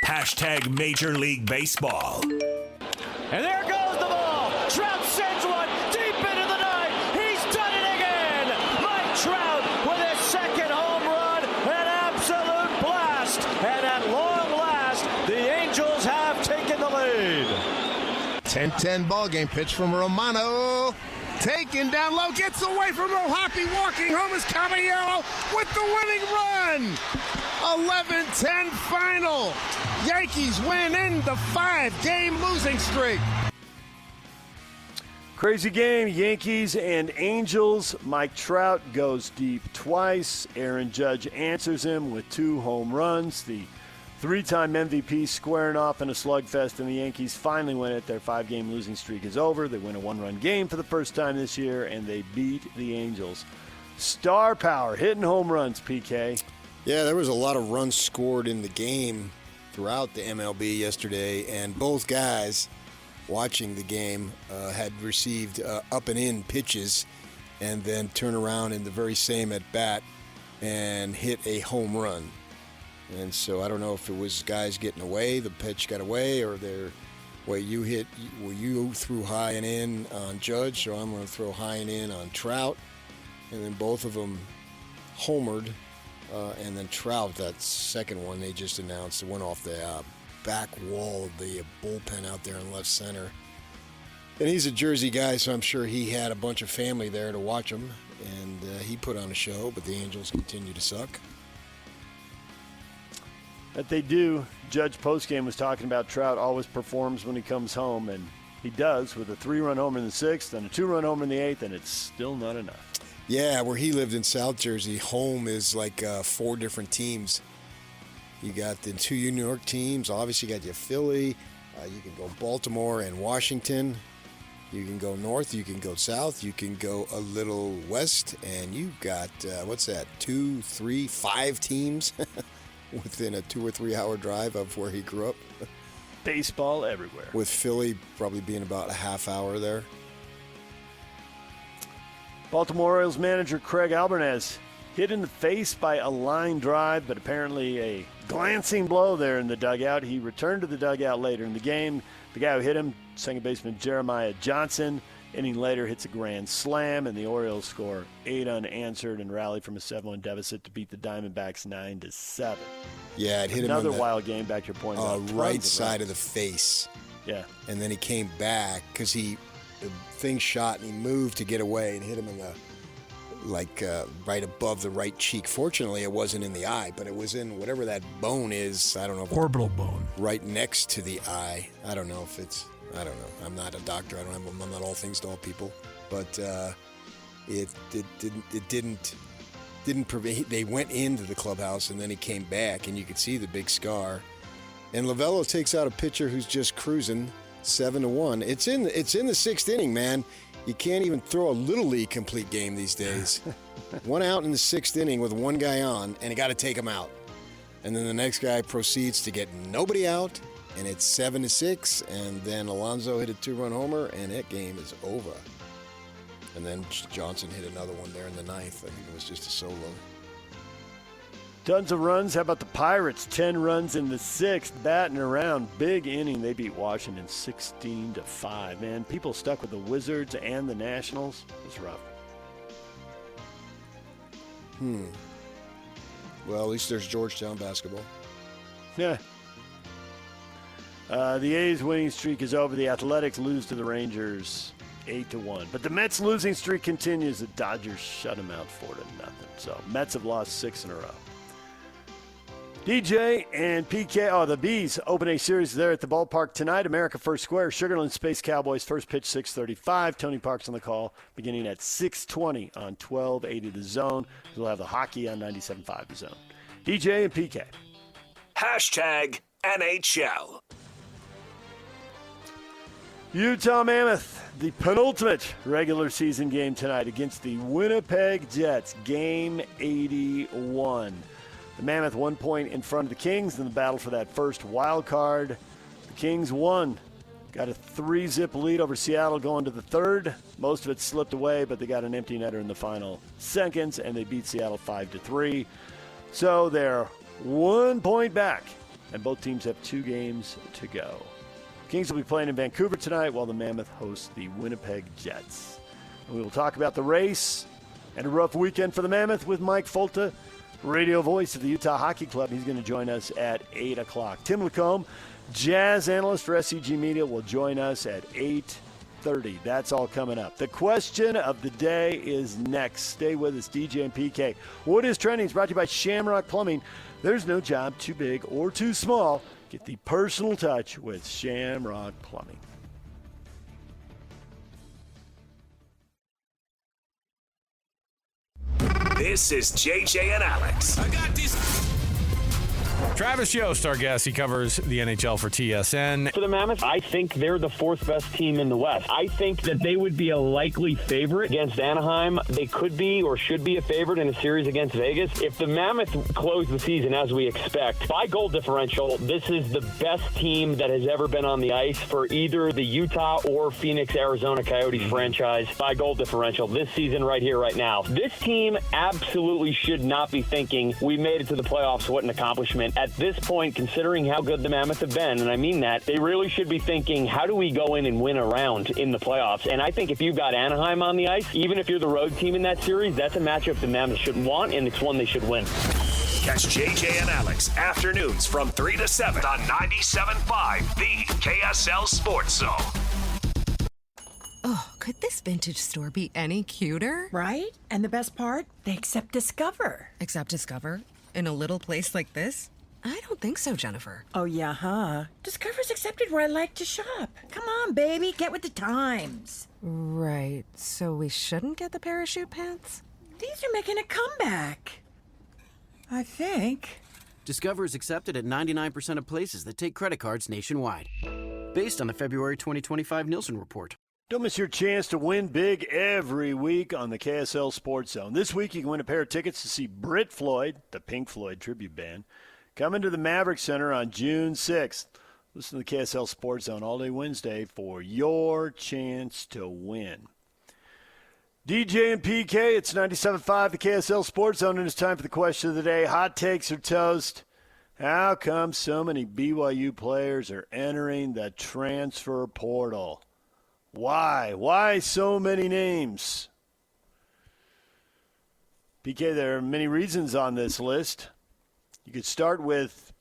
Hashtag Major League Baseball. And there goes the ball. Trout sends one deep into the night. He's done it again. Mike Trout with his second home run. An absolute blast. And at long last, the Angels have taken the lead. 10-10 ball game. Pitch from Romano. Taken down low. Gets away from Hoppy. Walking home is Caballero with the winning run. 11-10 final. Yankees win in the 5-game losing streak. Crazy game, Yankees and Angels. Mike Trout goes deep twice. Aaron Judge answers him with 2 home runs. The 3-time MVP squaring off in a slugfest, and the Yankees finally win it. Their 5-game losing streak is over. They win a 1-run game for the first time this year, and they beat the Angels. Star power, hitting home runs, PK. Yeah, there was a lot of runs scored in the game throughout the MLB yesterday, and both guys watching the game had received up and in pitches and then turn around in the very same at bat and hit a home run. And so I don't know if it was guys getting away, the pitch got away, or you threw high and in on Judge, so I'm going to throw high and in on Trout. And then both of them homered. And then Trout, that second one they just announced, it went off the back wall of the bullpen out there in left center. And he's a Jersey guy, so I'm sure he had a bunch of family there to watch him. And he put on a show, but the Angels continue to suck. That they do. Judge postgame was talking about Trout always performs when he comes home, and he does with a 3-run homer in the 6th and a 2-run homer in the 8th, and it's still not enough. Yeah, where he lived in South Jersey, home is like 4 different teams. You got the 2 New York teams. Obviously, you got your Philly. You can go Baltimore and Washington. You can go north. You can go south. You can go a little west. And you've got, 2, 3, 5 teams within a 2 or 3 hour drive of where he grew up. Baseball everywhere. With Philly probably being about a half hour there. Baltimore Orioles manager Craig Albertaz hit in the face by a line drive, but apparently a glancing blow there in the dugout. He returned to the dugout later in the game. The guy who hit him, second baseman Jeremiah Johnson, inning later hits a grand slam, and the Orioles score 8 unanswered and rally from a 7-1 deficit to beat the Diamondbacks 9-7. Yeah, it hit Another him on wild game, back to your point. right side of the face. Yeah. And then he came back because the thing shot and he moved to get away and hit him in the right above the right cheek. Fortunately, it wasn't in the eye, but it was in whatever that bone is. I don't know. Orbital bone. Right next to the eye. I don't know if it's. I don't know. I'm not a doctor. I'm not all things to all people. But it didn't prevent. They went into the clubhouse and then he came back and you could see the big scar. And Lovello takes out a pitcher who's just cruising 7-1. It's in the 6th inning, man. You can't even throw a Little League complete game these days. 1 out in the 6th inning with 1 guy on, and you got to take him out. And then the next guy proceeds to get nobody out, and it's 7-6. And then Alonso hit a 2-run homer, and that game is over. And then Johnson hit another one there in the 9th. I think it was just a solo. Tons of runs. How about the Pirates? 10 runs in the 6th, batting around. Big inning. They beat Washington 16-5. Man, people stuck with the Wizards and the Nationals. It's rough. Well, at least there's Georgetown basketball. Yeah. The A's winning streak is over. The Athletics lose to the Rangers 8-1. But the Mets losing streak continues. The Dodgers shut them out 4-0. So Mets have lost 6 in a row. DJ and PK, the Bees open a series there at the ballpark tonight. America First Square, Sugarland Space Cowboys, first pitch 6:35. Tony Park's on the call beginning at 6:20 on 1280 The Zone. We'll have the hockey on 97.5 The Zone. DJ and PK. Hashtag NHL. Utah Mammoth, the penultimate regular season game tonight against the Winnipeg Jets, game 81. The Mammoth 1 point in front of the Kings in the battle for that first wild card. The Kings won. Got a 3-zip lead over Seattle going to the 3rd. Most of it slipped away, but they got an empty netter in the final seconds, and they beat Seattle 5-3. So they're 1 point back, and both teams have 2 games to go. Kings will be playing in Vancouver tonight while the Mammoth hosts the Winnipeg Jets. And we will talk about the race and a rough weekend for the Mammoth with Mike Folta, radio voice of the Utah Hockey Club. He's going to join us at 8 o'clock. Tim LaComb Jazz analyst for SEG Media, will join us at 8:30. That's all coming up. The question of the day is next. Stay with us, DJ and PK. What is trending is brought to you by Shamrock Plumbing. There's no job too big or too small. Get the personal touch with Shamrock Plumbing. This is JJ and Alex. I got this. Travis Yost, our guest. He covers the NHL for TSN. For the Mammoth, I think they're the fourth best team in the West. I think that they would be a likely favorite against Anaheim. They could be or should be a favorite in a series against Vegas. If the Mammoth close the season as we expect, by goal differential, this is the best team that has ever been on the ice for either the Utah or Phoenix, Arizona Coyotes franchise by goal differential this season right here, right now. This team absolutely should not be thinking we made it to the playoffs. What an accomplishment. At this point, considering how good the Mammoth have been, and I mean that, they really should be thinking, how do we go in and win a round in the playoffs? And I think if you've got Anaheim on the ice, even if you're the road team in that series, that's a matchup the Mammoth should want, and it's one they should win. Catch JJ and Alex afternoons from 3 to 7 on 97.5, the KSL Sports Zone. Oh, could this vintage store be any cuter? Right? And the best part? They accept Discover. Accept Discover? In a little place like this? I don't think so, Jennifer. Oh, yeah, huh? Discover's accepted where I like to shop. Come on, baby, get with the times. Right, so we shouldn't get the parachute pants? These are making a comeback. I think. Discover is accepted at 99% of places that take credit cards nationwide. Based on the February 2025 Nielsen report. Don't miss your chance to win big every week on the KSL Sports Zone. This week you can win a pair of tickets to see Brit Floyd, the Pink Floyd tribute band, coming to the Maverick Center on June 6th. Listen to the KSL Sports Zone all day Wednesday for your chance to win. DJ and PK, it's 97.5, the KSL Sports Zone, and it's time for the question of the day. Hot takes or toast? How come so many BYU players are entering the transfer portal? Why? Why so many names? PK, there are many reasons on this list. You could start with,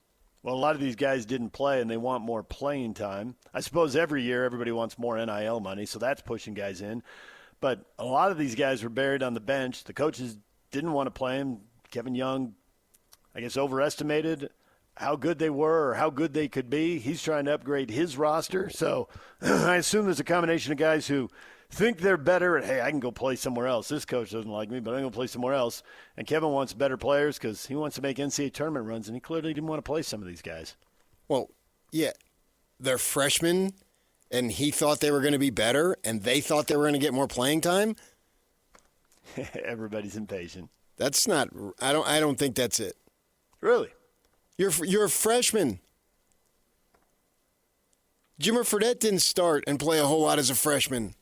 well, a lot of these guys didn't play and they want more playing time. I suppose every year everybody wants more NIL money, so that's pushing guys in. But a lot of these guys were buried on the bench. The coaches didn't want to play them. Kevin Young, I guess, overestimated how good they were or how good they could be. He's trying to upgrade his roster. So I assume there's a combination of guys who think they're better and, hey, I can go play somewhere else. This coach doesn't like me, but I'm going to play somewhere else. And Kevin wants better players because he wants to make NCAA tournament runs, and he clearly didn't want to play some of these guys. Well, yeah, they're freshmen, and he thought they were going to be better, and they thought they were going to get more playing time? Everybody's impatient. That's not – I don't think that's it. Really? You're a freshman. Jimmer Fredette didn't start and play a whole lot as a freshman.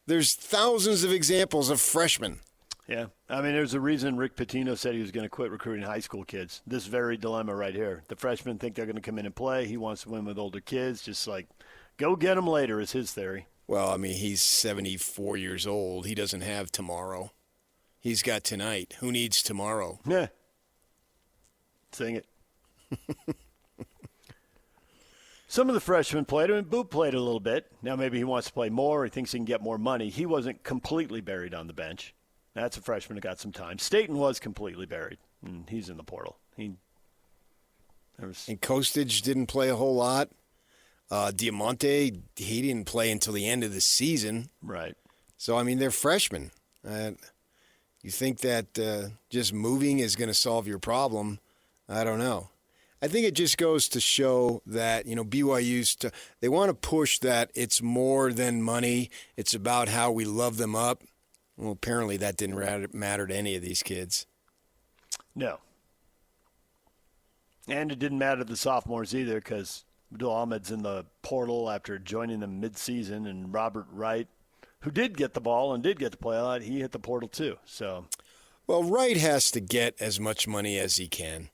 There's thousands of examples of freshmen. Yeah. I mean, there's a reason Rick Pitino said he was going to quit recruiting high school kids. This very dilemma right here. The freshmen think they're going to come in and play. He wants to win with older kids. Just like, go get them later is his theory. Well, I mean, he's 74 years old. He doesn't have tomorrow. He's got tonight. Who needs tomorrow? Yeah. Sing it. Some of the freshmen played, and Boop played a little bit. Now maybe he wants to play more. He thinks he can get more money. He wasn't completely buried on the bench. That's a freshman who got some time. Staten was completely buried, and he's in the portal. And Kostic didn't play a whole lot. Diamante, he didn't play until the end of the season. Right. So, I mean, they're freshmen. You think that just moving is going to solve your problem? I don't know. I think it just goes to show that, BYU's they want to push that it's more than money. It's about how we love them up. Well, apparently that didn't matter to any of these kids. No. And it didn't matter to the sophomores either because Abdul Ahmed's in the portal after joining them midseason, and Robert Wright, who did get the ball and did get to play a lot, he hit the portal too. So, well, Wright has to get as much money as he can.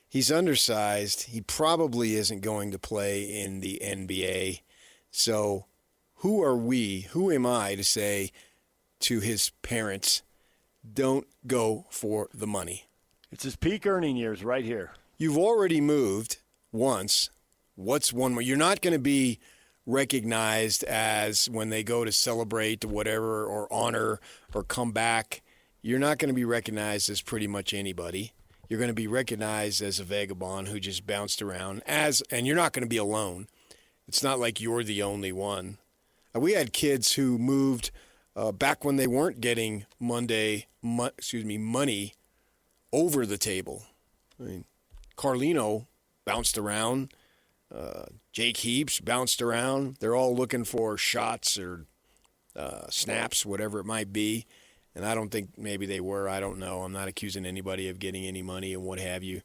He's undersized. He probably isn't going to play in the NBA. So who am I to say to his parents, don't go for the money? It's his peak earning years right here. You've already moved once What's one more? You're not going to be recognized as when they go to celebrate or whatever or honor or come back. You're not going to be recognized as pretty much anybody. You're going to be recognized as a vagabond who just bounced around and you're not going to be alone. It's not like you're the only one. We had kids who moved back when they weren't getting money over the table. I mean, Carlino bounced around. Jake Heaps bounced around. They're all looking for shots or snaps, whatever it might be. And I don't think maybe they were. I don't know. I'm not accusing anybody of getting any money and what have you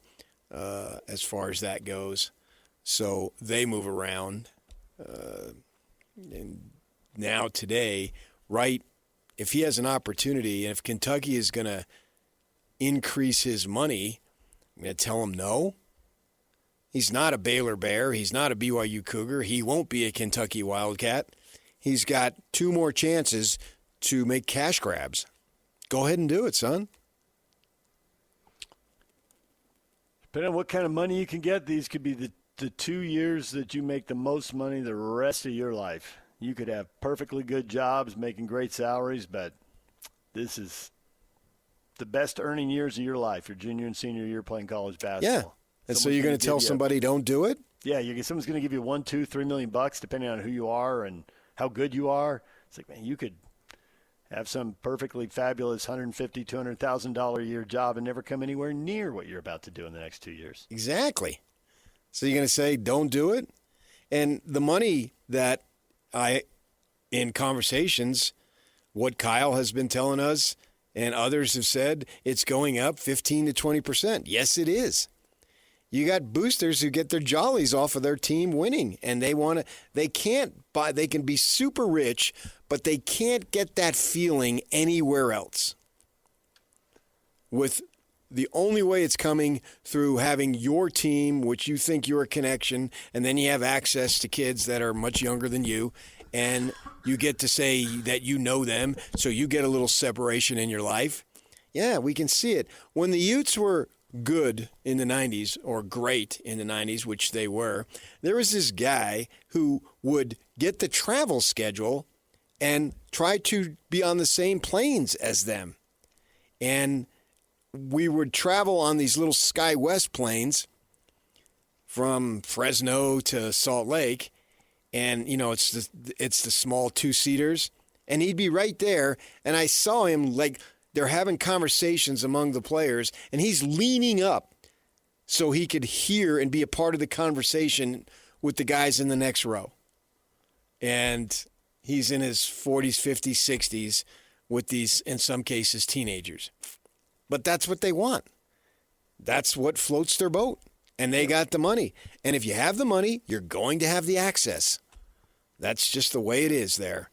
as far as that goes. So they move around. And now today, right, if he has an opportunity and if Kentucky is going to increase his money, I'm going to tell him no. He's not a Baylor Bear. He's not a BYU Cougar. He won't be a Kentucky Wildcat. He's got 2 more chances to make cash grabs. Go ahead and do it, son. Depending on what kind of money you can get, these could be the 2 years that you make the most money the rest of your life. You could have perfectly good jobs, making great salaries, but this is the best earning years of your life, your junior and senior year playing college basketball. Yeah. And so you're going to tell somebody don't do it? Yeah, someone's going to give you $1, $2, $3 million bucks, depending on who you are and how good you are. It's like, man, you could have some perfectly fabulous $150,000, $200,000 a year job and never come anywhere near what you're about to do in the next 2 years. Exactly. So you're going to say don't do it? And the money that in conversations, what Kyle has been telling us and others have said, it's going up 15 to 20%. Yes, it is. You got boosters who get their jollies off of their team winning, and they can be super rich, but they can't get that feeling anywhere else. With the only way it's coming through having your team, which you think you're a connection, and then you have access to kids that are much younger than you, and you get to say that you know them, so you get a little separation in your life. Yeah, we can see it. When the Utes were good in the 90s, or great in the 90s, which they were, there was this guy who would get the travel schedule and try to be on the same planes as them. And we would travel on these little SkyWest planes from Fresno to Salt Lake, and it's the small 2-seaters, and he'd be right there, and I saw him like they're having conversations among the players, and he's leaning up so he could hear and be a part of the conversation with the guys in the next row. And he's in his 40s, 50s, 60s with these, in some cases, teenagers. But that's what they want. That's what floats their boat. And they got the money. And if you have the money, you're going to have the access. That's just the way it is there.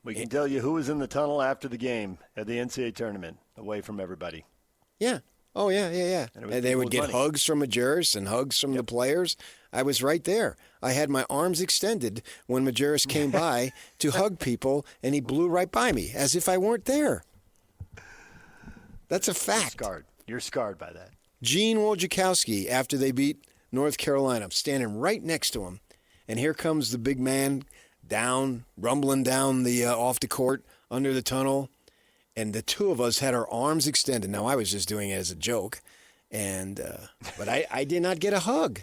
We can tell you who was in the tunnel after the game at the NCAA tournament, away from everybody. Yeah. Oh, yeah. And they would get hugs from Majerus and hugs from the players. I was right there. I had my arms extended when Majerus came by to hug people, and he blew right by me, as if I weren't there. That's a fact. You're scarred by that. Gene Wojciechowski, after they beat North Carolina, I'm standing right next to him. And here comes the big man rumbling down the off the court under the tunnel. And the two of us had our arms extended. Now, I was just doing it as a joke. But I did not get a hug.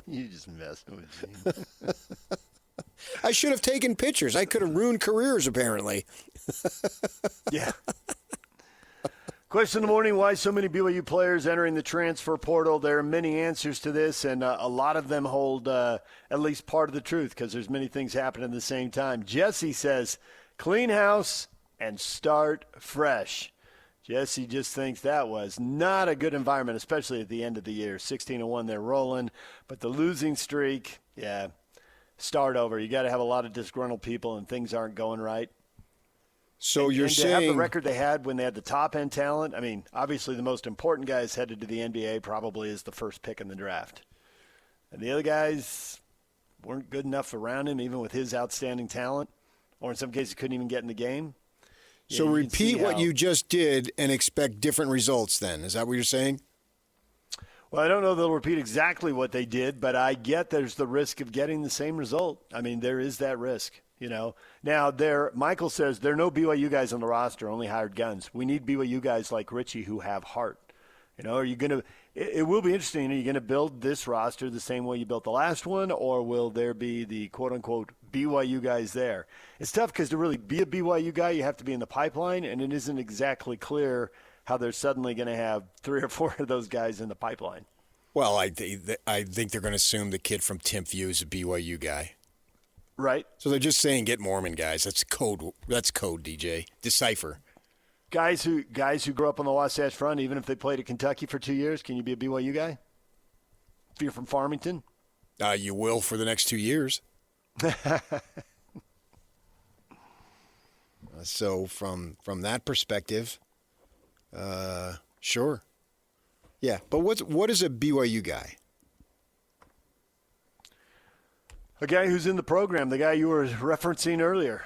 You just messed with Gene. I should have taken pictures. I could have ruined careers, apparently. Yeah. Question of the morning, why so many BYU players entering the transfer portal? There are many answers to this, and a lot of them hold at least part of the truth because there's many things happening at the same time. Jesse says, clean house and start fresh. Jesse just thinks that was not a good environment, especially at the end of the year. 16-1, they're rolling, but the losing streak, start over. You got to have a lot of disgruntled people, and things aren't going right. So you're saying to have the record they had when they had the top end talent. I mean, obviously the most important guys headed to the NBA probably is the first pick in the draft, and the other guys weren't good enough around him, even with his outstanding talent, or in some cases couldn't even get in the game. So repeat what you just did and expect different results. Then is that what you're saying? Well, I don't know they'll repeat exactly what they did, but I get there's the risk of getting the same result. I mean, there is that risk, Now, Michael says there are no BYU guys on the roster, only hired guns. We need BYU guys like Richie who have heart. Are you going to – it will be interesting. Are you going to build this roster the same way you built the last one, or will there be the quote-unquote BYU guys there? It's tough because to really be a BYU guy, you have to be in the pipeline, and it isn't exactly clear – how they're suddenly going to have 3 or 4 of those guys in the pipeline. Well, I think they're going to assume the kid from Timpview is a BYU guy. Right. So they're just saying get Mormon guys. That's code, DJ. Decipher. Guys who grew up on the Wasatch Front, even if they played at Kentucky for 2 years, can you be a BYU guy? If you're from Farmington? You will for the next 2 years. So from that perspective, sure. Yeah, but what is a BYU guy? A guy who's in the program, the guy you were referencing earlier,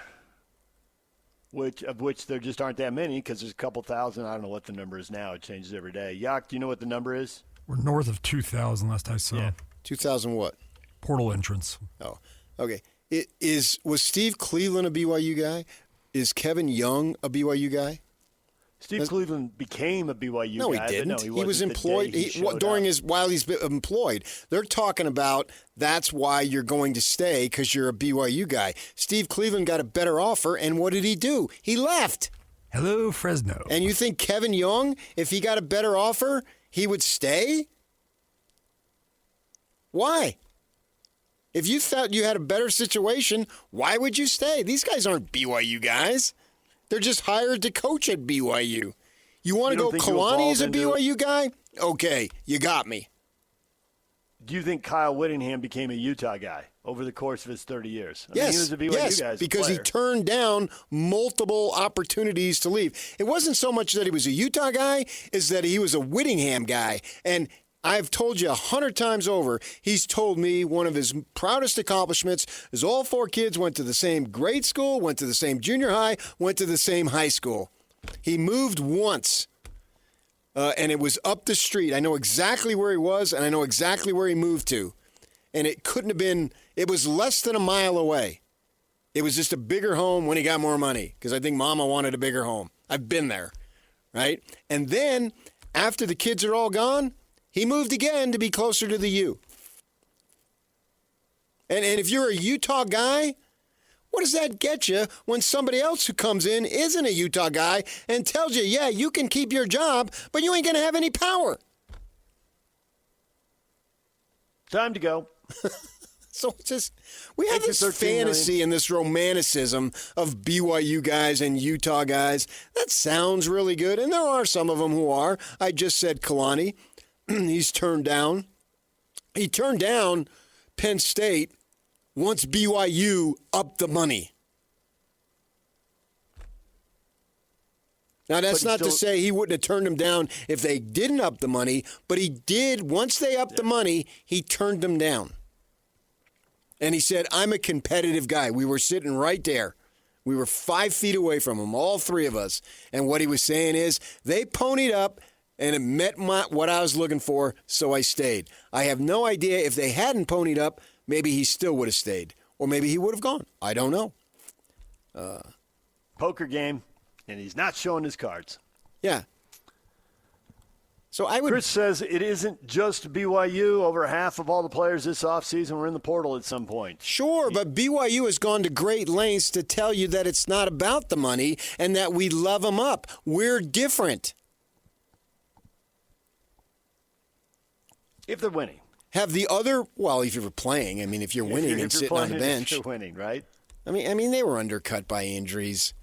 of which there just aren't that many because there's a couple thousand. I don't know what the number is now. It changes every day. Yak, do you know what the number is? We're north of 2,000 last I saw. Yeah. 2,000 what? Portal entrance. Oh, okay. Was Steve Cleveland a BYU guy? Is Kevin Young a BYU guy? Steve Cleveland became a BYU guy. No, he didn't. No, he was employed while he's been employed. They're talking about that's why you're going to stay because you're a BYU guy. Steve Cleveland got a better offer, and what did he do? He left. Hello, Fresno. And you think Kevin Young, if he got a better offer, he would stay? Why? If you thought you had a better situation, why would you stay? These guys aren't BYU guys. They're just hired to coach at BYU. You want to go Kalani as a BYU guy? Okay, you got me. Do you think Kyle Whittingham became a Utah guy over the course of his 30 years? He was a BYU guy as a because player. he turned down multiple opportunities to leave. It wasn't so much that he was a Utah guy, is that he was a Whittingham guy. And I've told you 100 times over, he's told me one of his proudest accomplishments is all 4 kids went to the same grade school, went to the same junior high, went to the same high school. He moved once, and it was up the street. I know exactly where he was, and I know exactly where he moved to. And it couldn't have been, it was less than a mile away. It was just a bigger home when he got more money, because I think Mama wanted a bigger home. I've been there, right? And then, after the kids are all gone, he moved again to be closer to the U. And if you're a Utah guy, what does that get you when somebody else who comes in isn't a Utah guy and tells you, yeah, you can keep your job, but you ain't going to have any power? Time to go. So it's just, we have this fantasy and this romanticism of BYU guys and Utah guys. That sounds really good, and there are some of them who are. I just said Kalani. He's turned down. He turned down Penn State once BYU upped the money. Now, that's not to say he wouldn't have turned them down if they didn't up the money, but he did. Once they upped the money, he turned them down. And he said, I'm a competitive guy. We were sitting right there. We were 5 feet away from him, all 3 of us. And what he was saying is, they ponied up, and it met what I was looking for, so I stayed. I have no idea if they hadn't ponied up, maybe he still would have stayed. Or maybe he would have gone. I don't know. Poker game, and he's not showing his cards. Yeah. So Chris says it isn't just BYU. Over half of all the players this offseason were in the portal at some point. Sure, but BYU has gone to great lengths to tell you that it's not about the money and that we love them up. We're different. If they're winning. Have the other, well, if you're playing, I mean, if you're winning and sitting on the bench. If you're winning, right? I mean, they were undercut by injuries.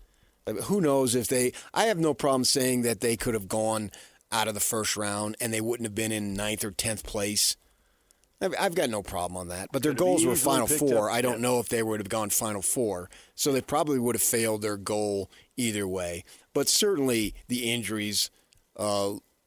Who knows if I have no problem saying that they could have gone out of the first round and they wouldn't have been in 9th or 10th place. I've got no problem on that. But their goals were Final Four. I don't know if they would have gone Final Four. So they probably would have failed their goal either way. But certainly the injuries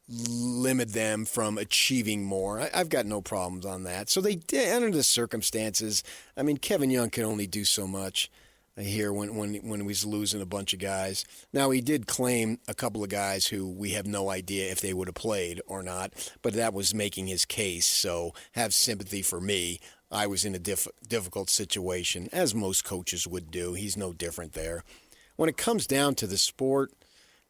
limit them from achieving more. I've got no problems on that. So they did, under the circumstances, I mean, Kevin Young can only do so much. here when he was losing a bunch of guys. Now, he did claim a couple of guys who we have no idea if they would have played or not, but that was making his case, so have sympathy for me. I was in a difficult situation, as most coaches would do. He's no different there. When it comes down to the sport,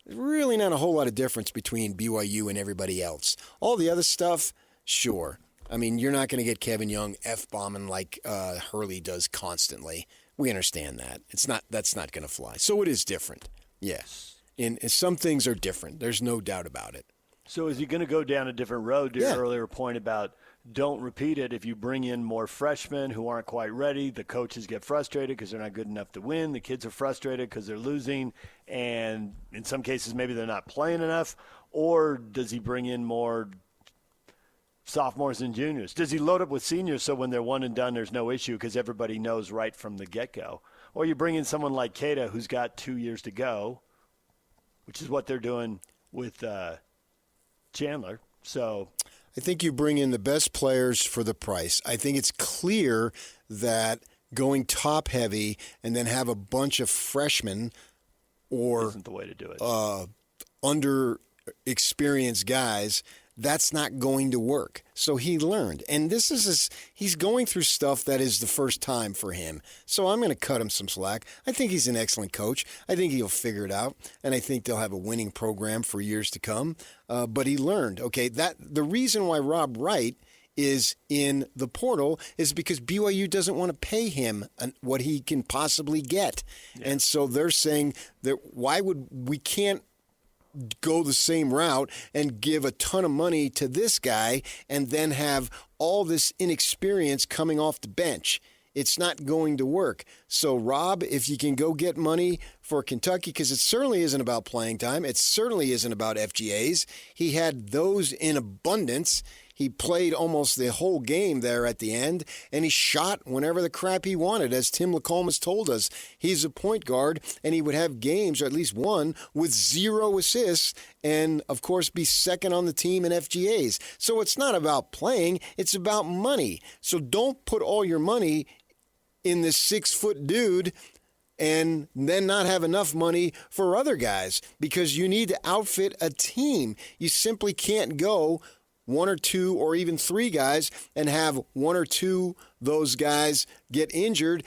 there's really not a whole lot of difference between BYU and everybody else. All the other stuff, sure. I mean, you're not going to get Kevin Young F-bombing like Hurley does constantly. We understand that. That's not going to fly. So it is different. Yes. And some things are different. There's no doubt about it. So is he going to go down a different road to your earlier point about don't repeat it? If you bring in more freshmen who aren't quite ready, the coaches get frustrated because they're not good enough to win. The kids are frustrated because they're losing. And in some cases, maybe they're not playing enough. Or does he bring in more sophomores and juniors? Does he load up with seniors so when they're one and done, there's no issue because everybody knows right from the get-go? Or you bring in someone like Keita who's got 2 years to go, which is what they're doing with Chandler. So I think you bring in the best players for the price. I think it's clear that going top heavy and then have a bunch of freshmen or isn't the way to do it. Under experienced guys, that's not going to work. So he learned. And he's going through stuff that is the first time for him. So I'm going to cut him some slack. I think he's an excellent coach. I think he'll figure it out. And I think they'll have a winning program for years to come. But he learned. Okay, the reason why Rob Wright is in the portal is because BYU doesn't want to pay him what he can possibly get. Yeah. And so they're saying that we can't go the same route and give a ton of money to this guy and then have all this inexperience coming off the bench. It's not going to work. So, Rob, if you can go get money for Kentucky, because it certainly isn't about playing time. It certainly isn't about FGAs. He had those in abundance. He played almost the whole game there at the end, and he shot whenever the crap he wanted. As Tim LaComb has told us, he's a point guard, and he would have games, or at least one, with 0 assists, and, of course, be second on the team in FGAs. So it's not about playing, it's about money. So don't put all your money in this 6-foot dude and then not have enough money for other guys, because you need to outfit a team. You simply can't go 1 or 2 or even 3 guys and have 1 or 2 those guys get injured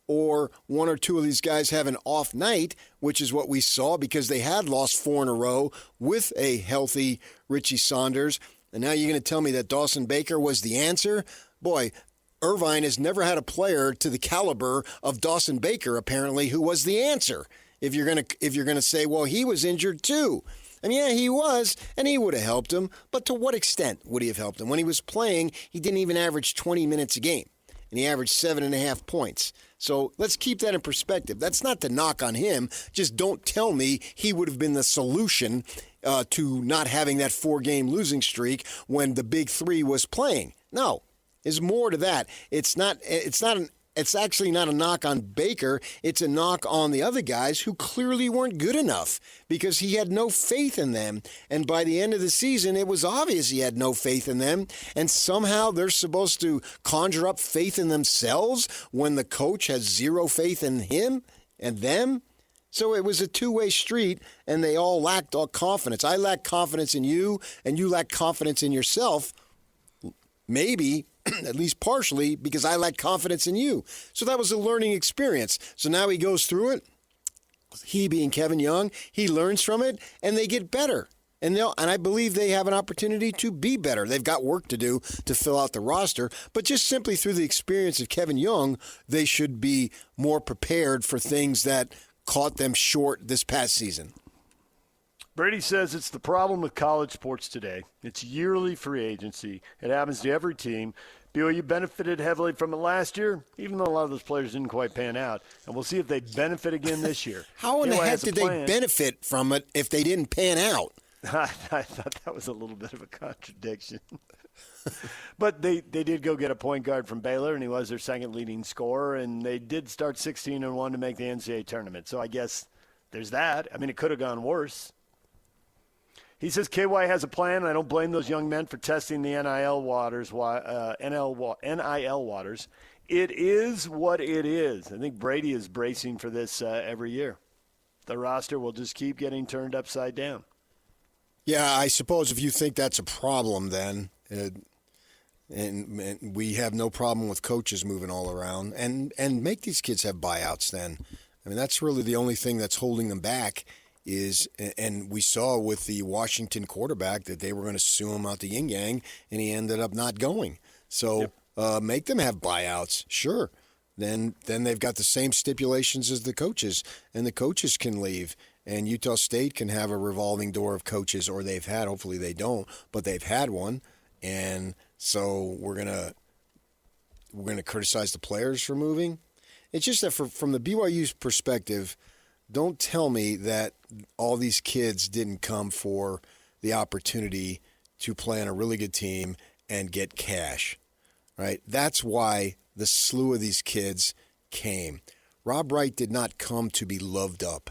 or 1 or 2 of these guys have an off night, which is what we saw because they had lost 4 in a row with a healthy Richie Saunders. And now you're going to tell me that Dawson Baker was the answer? Boy, Irvine has never had a player to the caliber of Dawson Baker, apparently, who was the answer. If you're going to say, well, he was injured too. I mean, yeah, he was, and he would have helped him, but to what extent would he have helped him? When he was playing, he didn't even average 20 minutes a game, and he averaged 7.5 points. So let's keep that in perspective. That's not to knock on him. Just don't tell me he would have been the solution to not having that 4-game losing streak when the big 3 was playing. No, there's more to that. It's actually not a knock on Baker. It's a knock on the other guys who clearly weren't good enough because he had no faith in them. And by the end of the season, it was obvious he had no faith in them. And somehow they're supposed to conjure up faith in themselves when the coach has 0 faith in him and them. So it was a two-way street, and they all lacked all confidence. I lack confidence in you, and you lack confidence in yourself. Maybe, at least partially, because I lack confidence in you. So that was a learning experience. So now he goes through it. He being Kevin Young, he learns from it, and they get better. And I believe they have an opportunity to be better. They've got work to do to fill out the roster. But just simply through the experience of Kevin Young, they should be more prepared for things that caught them short this past season. Brady says it's the problem with college sports today. It's yearly free agency. It happens to every team. BYU benefited heavily from it last year, even though a lot of those players didn't quite pan out. And we'll see if they benefit again this year. How in the heck did they benefit from it if they didn't pan out? I thought that was a little bit of a contradiction. But they did go get a point guard from Baylor, and he was their second leading scorer, and they did start 16-1 to make the NCAA tournament. So I guess there's that. I mean, it could have gone worse. He says KY has a plan, and I don't blame those young men for testing the NIL waters. NIL waters. It is what it is. I think Brady is bracing for this every year. The roster will just keep getting turned upside down. Yeah, I suppose if you think that's a problem, then, and we have no problem with coaches moving all around, and make these kids have buyouts. Then, I mean, that's really the only thing that's holding them back. And we saw with the Washington quarterback that they were going to sue him out the yin yang, and he ended up not going. So make them have buyouts, sure. Then they've got the same stipulations as the coaches, and the coaches can leave. And Utah State can have a revolving door of coaches, or they've had. Hopefully they don't, but they've had one. And so we're gonna criticize the players for moving. It's just that from the BYU's perspective, don't tell me that all these kids didn't come for the opportunity to play on a really good team and get cash, right? That's why the slew of these kids came. Rob Wright did not come to be loved up.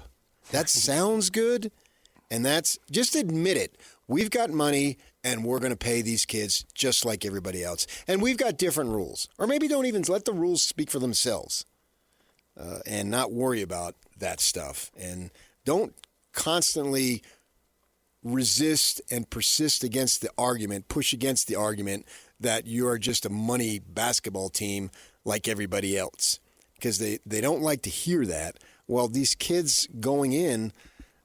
That sounds good, and that's just admit it. We've got money, and we're going to pay these kids just like everybody else. And we've got different rules. Or maybe don't even let the rules speak for themselves and not worry about that stuff. And don't constantly resist and persist against the argument, push against the argument that you are just a money basketball team like everybody else. Because they don't like to hear that. Well, these kids going in,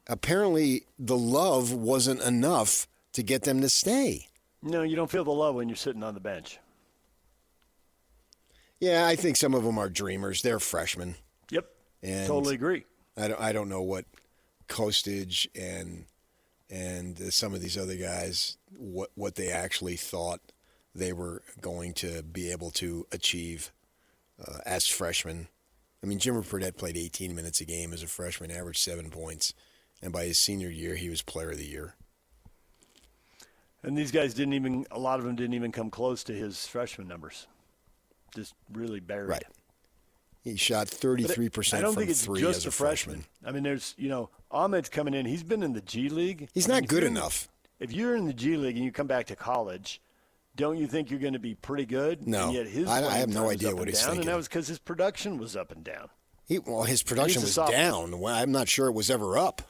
apparently the love wasn't enough to get them to stay. No, you don't feel the love when you're sitting on the bench. Yeah, I think some of them are dreamers. They're freshmen. Yep, and totally agree. I don't know what Kostic and some of these other guys, what they actually thought they were going to be able to achieve as freshmen. I mean, Jimmer Fredette played 18 minutes a game as a freshman, averaged 7 points, and by his senior year, he was Player of the Year. And these guys a lot of them didn't even come close to his freshman numbers. Just really buried. Right. He shot 33% I don't from think it's three just as a freshman. I mean, there's, Ahmed's coming in. He's been in the G League. He's not good enough. If you're in the G League and you come back to college, don't you think you're going to be pretty good? No. And yet his I have playing no time idea was up what and he's down, thinking. And that was because his production was up and down. His production was down. Well, I'm not sure it was ever up.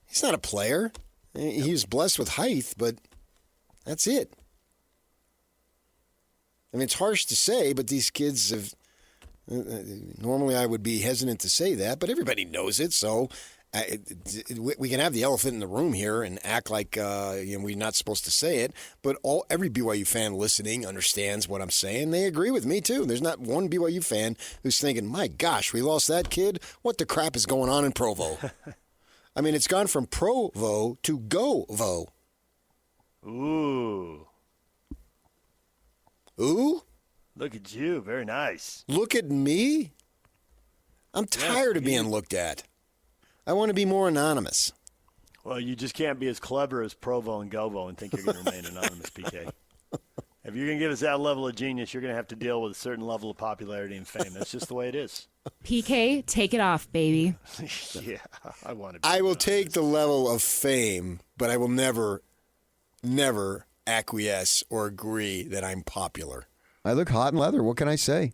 He's not a player. He was blessed with height, but that's it. I mean, it's harsh to say, but these kids have. Normally, I would be hesitant to say that, but everybody knows it. So we can have the elephant in the room here and act like we're not supposed to say it. But every BYU fan listening understands what I'm saying. They agree with me too. There's not one BYU fan who's thinking, "My gosh, we lost that kid. What the crap is going on in Provo?" I mean, it's gone from Provo to Go-Vo. Ooh. Ooh? Look at you. Very nice. Look at me? I'm tired of being looked at. I want to be more anonymous. Well, you just can't be as clever as Provo and Govo and think you're going to remain anonymous, PK. If you're going to give us that level of genius, you're going to have to deal with a certain level of popularity and fame. That's just the way it is. PK, take it off, baby. Yeah, I want to. I will take the level of fame, but I will never acquiesce or agree that I'm popular. I look hot in leather. What can I say?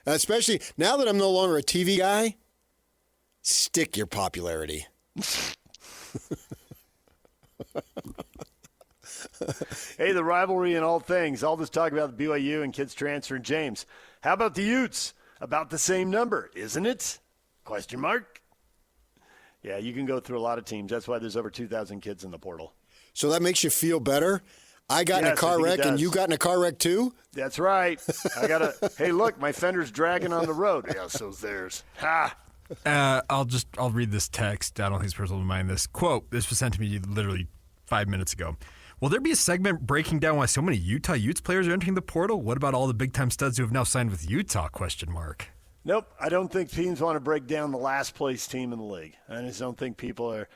Especially now that I'm no longer a TV guy, stick your popularity. Hey, the rivalry in all things. All this talk about the BYU and kids transferring James. How about the Utes? About the same number, isn't it? Question mark. Yeah, you can go through a lot of teams. That's why there's over 2,000 kids in the portal. So that makes you feel better? I got in a car wreck and you got in a car wreck too? That's right. Hey, look, my fender's dragging on the road. Yeah, so's theirs. Ha! I'll read this text. I don't think it's personal to mind this. Quote, this was sent to me literally 5 minutes ago. Will there be a segment breaking down why so many Utah Utes players are entering the portal? What about all the big-time studs who have now signed with Utah, ? Nope. I don't think teams want to break down the last-place team in the league. I just don't think people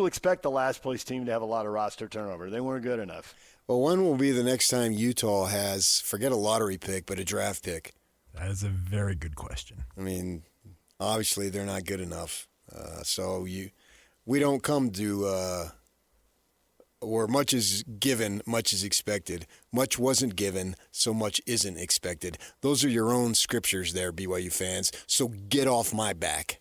expect the last-place team to have a lot of roster turnover. They weren't good enough. Well, when will be the next time Utah has, forget a lottery pick, but a draft pick? That is a very good question. I mean, obviously they're not good enough. So we don't come to or much is given, much is expected. Much wasn't given, so much isn't expected. Those are your own scriptures there, BYU fans. So get off my back.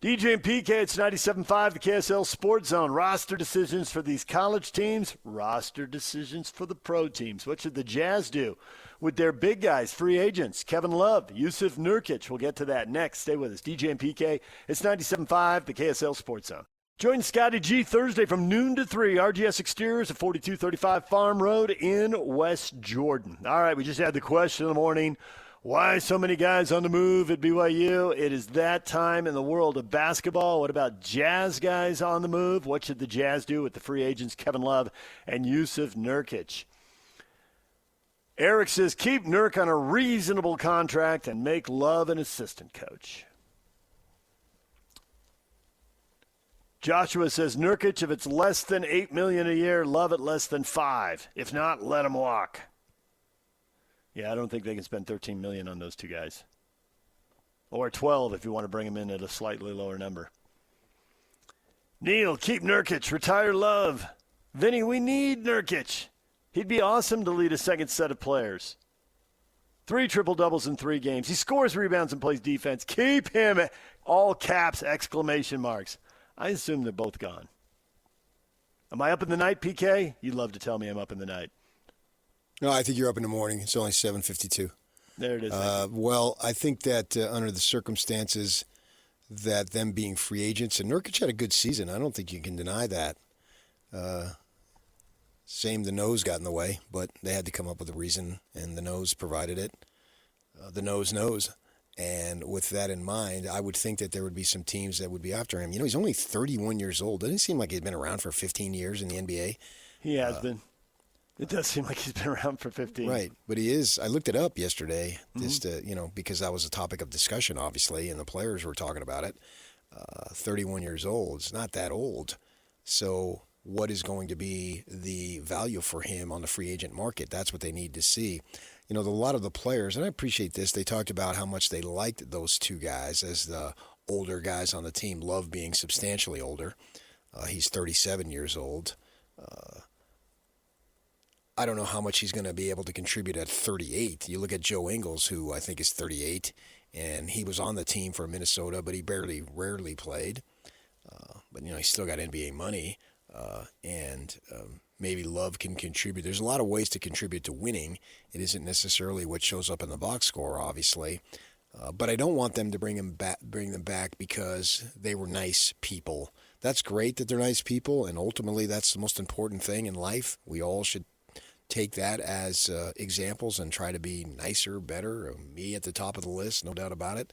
DJ and PK, it's 97.5, the KSL Sports Zone. Roster decisions for these college teams, roster decisions for the pro teams. What should the Jazz do with their big guys, free agents? Kevin Love, Jusuf, Nurkic. We'll get to that next. Stay with us. DJ and PK, it's 97.5, the KSL Sports Zone. Join Scotty G Thursday from noon to 3. RGS Exteriors at 4235 Farm Road in West Jordan. All right, we just had the question in the morning. Why so many guys on the move at BYU? It is that time in the world of basketball. What about Jazz guys on the move? What should the Jazz do with the free agents Kevin Love and Jusuf Nurkic? Eric says, keep Nurk on a reasonable contract and make Love an assistant coach. Joshua says, Nurkic, if it's less than $8 million a year, Love at less than $5 million. If not, let him walk. Yeah, I don't think they can spend $13 million on those two guys. Or 12 if you want to bring them in at a slightly lower number. Neil, keep Nurkic, retire Love. Vinny, we need Nurkic. He'd be awesome to lead a second set of players. 3 triple-doubles in 3 games. He scores, rebounds, and plays defense. Keep him, all caps, exclamation marks. I assume they're both gone. Am I up in the night, PK? You'd love to tell me I'm up in the night. No, I think you're up in the morning. It's only 7:52. There it is. Well, I think that under the circumstances that them being free agents, and Nurkic had a good season. I don't think you can deny that. The nose got in the way, but they had to come up with a reason, and the nose provided it. The nose knows. And with that in mind, I would think that there would be some teams that would be after him. You know, he's only 31 years old. Doesn't it seem like he's been around for 15 years in the NBA? He has been. It does seem like he's been around for 15. Right, but he is. I looked it up yesterday, just to, because that was a topic of discussion, obviously, and the players were talking about it. 31 years old. It's not that old. So what is going to be the value for him on the free agent market? That's what they need to see. You know, a lot of the players, and I appreciate this, they talked about how much they liked those two guys as the older guys on the team. Love being substantially older. He's 37 years old. I don't know how much he's going to be able to contribute at 38. You look at Joe Ingles, who I think is 38, and he was on the team for Minnesota, but he rarely played. But, you know, he's still got NBA money, and maybe Love can contribute. There's a lot of ways to contribute to winning. It isn't necessarily what shows up in the box score, obviously. But I don't want them to bring them back because they were nice people. That's great that they're nice people, and ultimately that's the most important thing in life. We all should take that as examples and try to be nicer, better. Me at the top of the list, no doubt about it.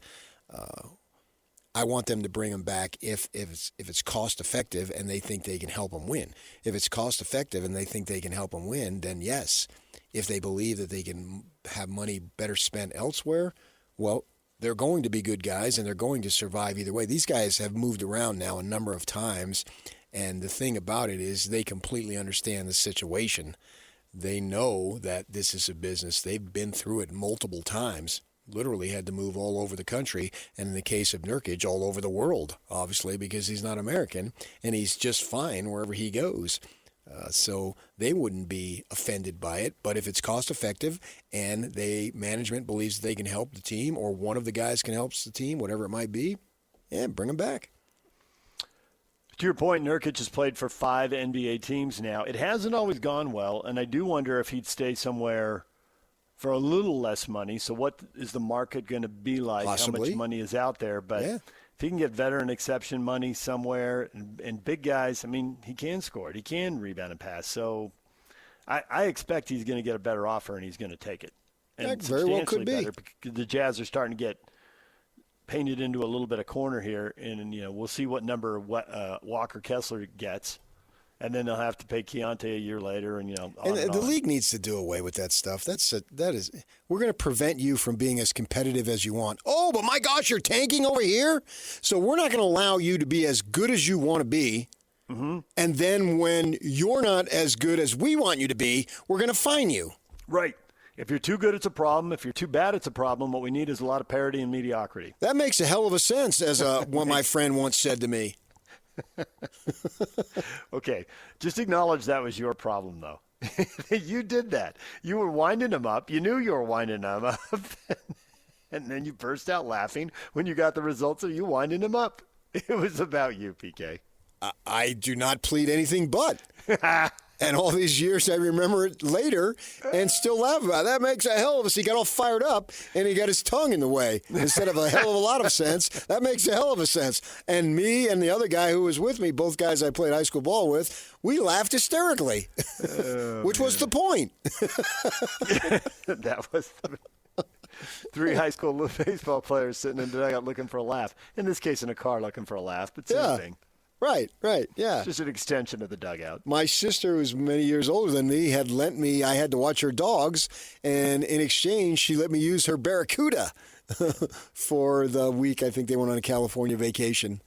I want them to bring them back if it's cost effective and they think they can help them win. If it's cost effective and they think they can help them win, then yes. If they believe that they can have money better spent elsewhere, well, they're going to be good guys and they're going to survive either way. These guys have moved around now a number of times, and the thing about it is they completely understand the situation. They know that this is a business. They've been through it multiple times. Literally had to move all over the country, and in the case of Nurkic, all over the world, obviously, because he's not American, and he's just fine wherever he goes. So they wouldn't be offended by it, but if it's cost-effective and management believes they can help the team, or one of the guys can help the team, whatever it might be, yeah, bring them back. To your point, Nurkic has played for 5 NBA teams now. It hasn't always gone well, and I do wonder if he'd stay somewhere for a little less money. So what is the market going to be like? Possibly. How much money is out there? But if he can get veteran exception money somewhere and big guys, I mean, he can score it. He can rebound and pass. So I expect he's going to get a better offer, and he's going to take it. And that very well could be. Better, because the Jazz are starting to get painted into a little bit of corner here, and we'll see what number Walker Kessler gets. And then they'll have to pay Keontae a year later, and the league needs to do away with that stuff. We're going to prevent you from being as competitive as you want. Oh, but my gosh, you're tanking over here, so we're not going to allow you to be as good as you want to be. Mm-hmm. And then when you're not as good as we want you to be, we're going to fine you. Right. If you're too good, it's a problem. If you're too bad, it's a problem. What we need is a lot of parity and mediocrity. That makes a hell of a sense, as what my friend once said to me. Okay, just acknowledge that was your problem, though. You did that. You were winding him up. You knew you were winding him up. And then you burst out laughing when you got the results of you winding him up. It was about you, PK. I do not plead anything but. And all these years, I remember it later and still laugh about it. That makes a hell of a sense. He got all fired up, and he got his tongue in the way instead of a hell of a lot of sense. That makes a hell of a sense. And me and the other guy who was with me, both guys I played high school ball with, we laughed hysterically, which was the point. That was three high school baseball players sitting in the dugout looking for a laugh. In this case, in a car looking for a laugh, but same thing. Right, yeah. It's just an extension of the dugout. My sister, who's many years older than me, had lent me, I had to watch her dogs, and in exchange, she let me use her Barracuda for the week. I think they went on a California vacation.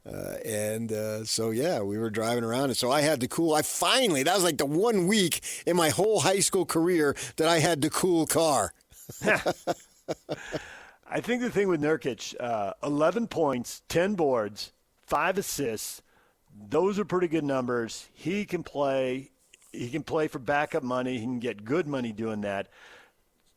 So, we were driving around, and so I had the cool. That was like the 1 week in my whole high school career that I had the cool car. I think the thing with Nurkic, 11 points, 10 boards, 5 assists, those are pretty good numbers. He can play. He can play for backup money. He can get good money doing that.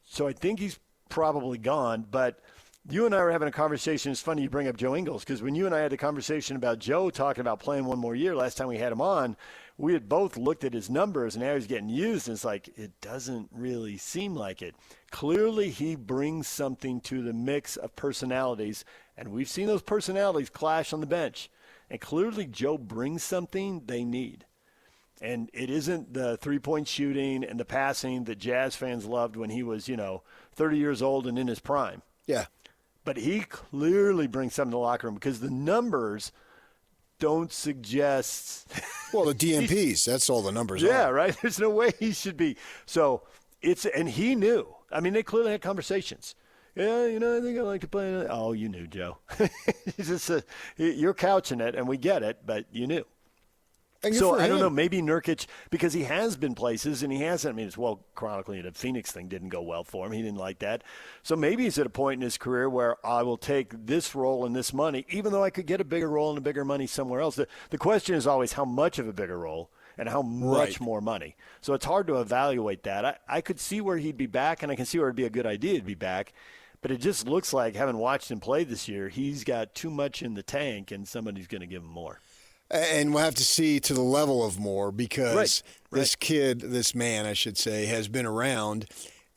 So I think he's probably gone. But you and I were having a conversation. It's funny you bring up Joe Ingles, because when you and I had a conversation about Joe talking about playing one more year last time we had him on, we had both looked at his numbers and how he's getting used, and it's like it doesn't really seem like it. Clearly he brings something to the mix of personalities, and we've seen those personalities clash on the bench. And clearly Joe brings something they need. And it isn't the three-point shooting and the passing that Jazz fans loved when he was, 30 years old and in his prime. Yeah. But he clearly brings something to the locker room, because the numbers don't suggest. Well, the DMPs, that's all the numbers are. Yeah, right? There's no way he should be. So and he knew. I mean, they clearly had conversations. Yeah, I think I like to play. Oh, you knew, Joe. You're couching it, and we get it, but you knew. So I don't know, maybe Nurkic, because he has been places and he hasn't. Chronically, the Phoenix thing didn't go well for him. He didn't like that. So maybe he's at a point in his career where I will take this role and this money, even though I could get a bigger role and a bigger money somewhere else. The question is always how much of a bigger role and how much more money. So it's hard to evaluate that. I could see where he'd be back, and I can see where it'd be a good idea to be back. But it just looks like, having watched him play this year, he's got too much in the tank, and somebody's going to give him more. And we'll have to see to the level of more, because this man, I should say, has been around,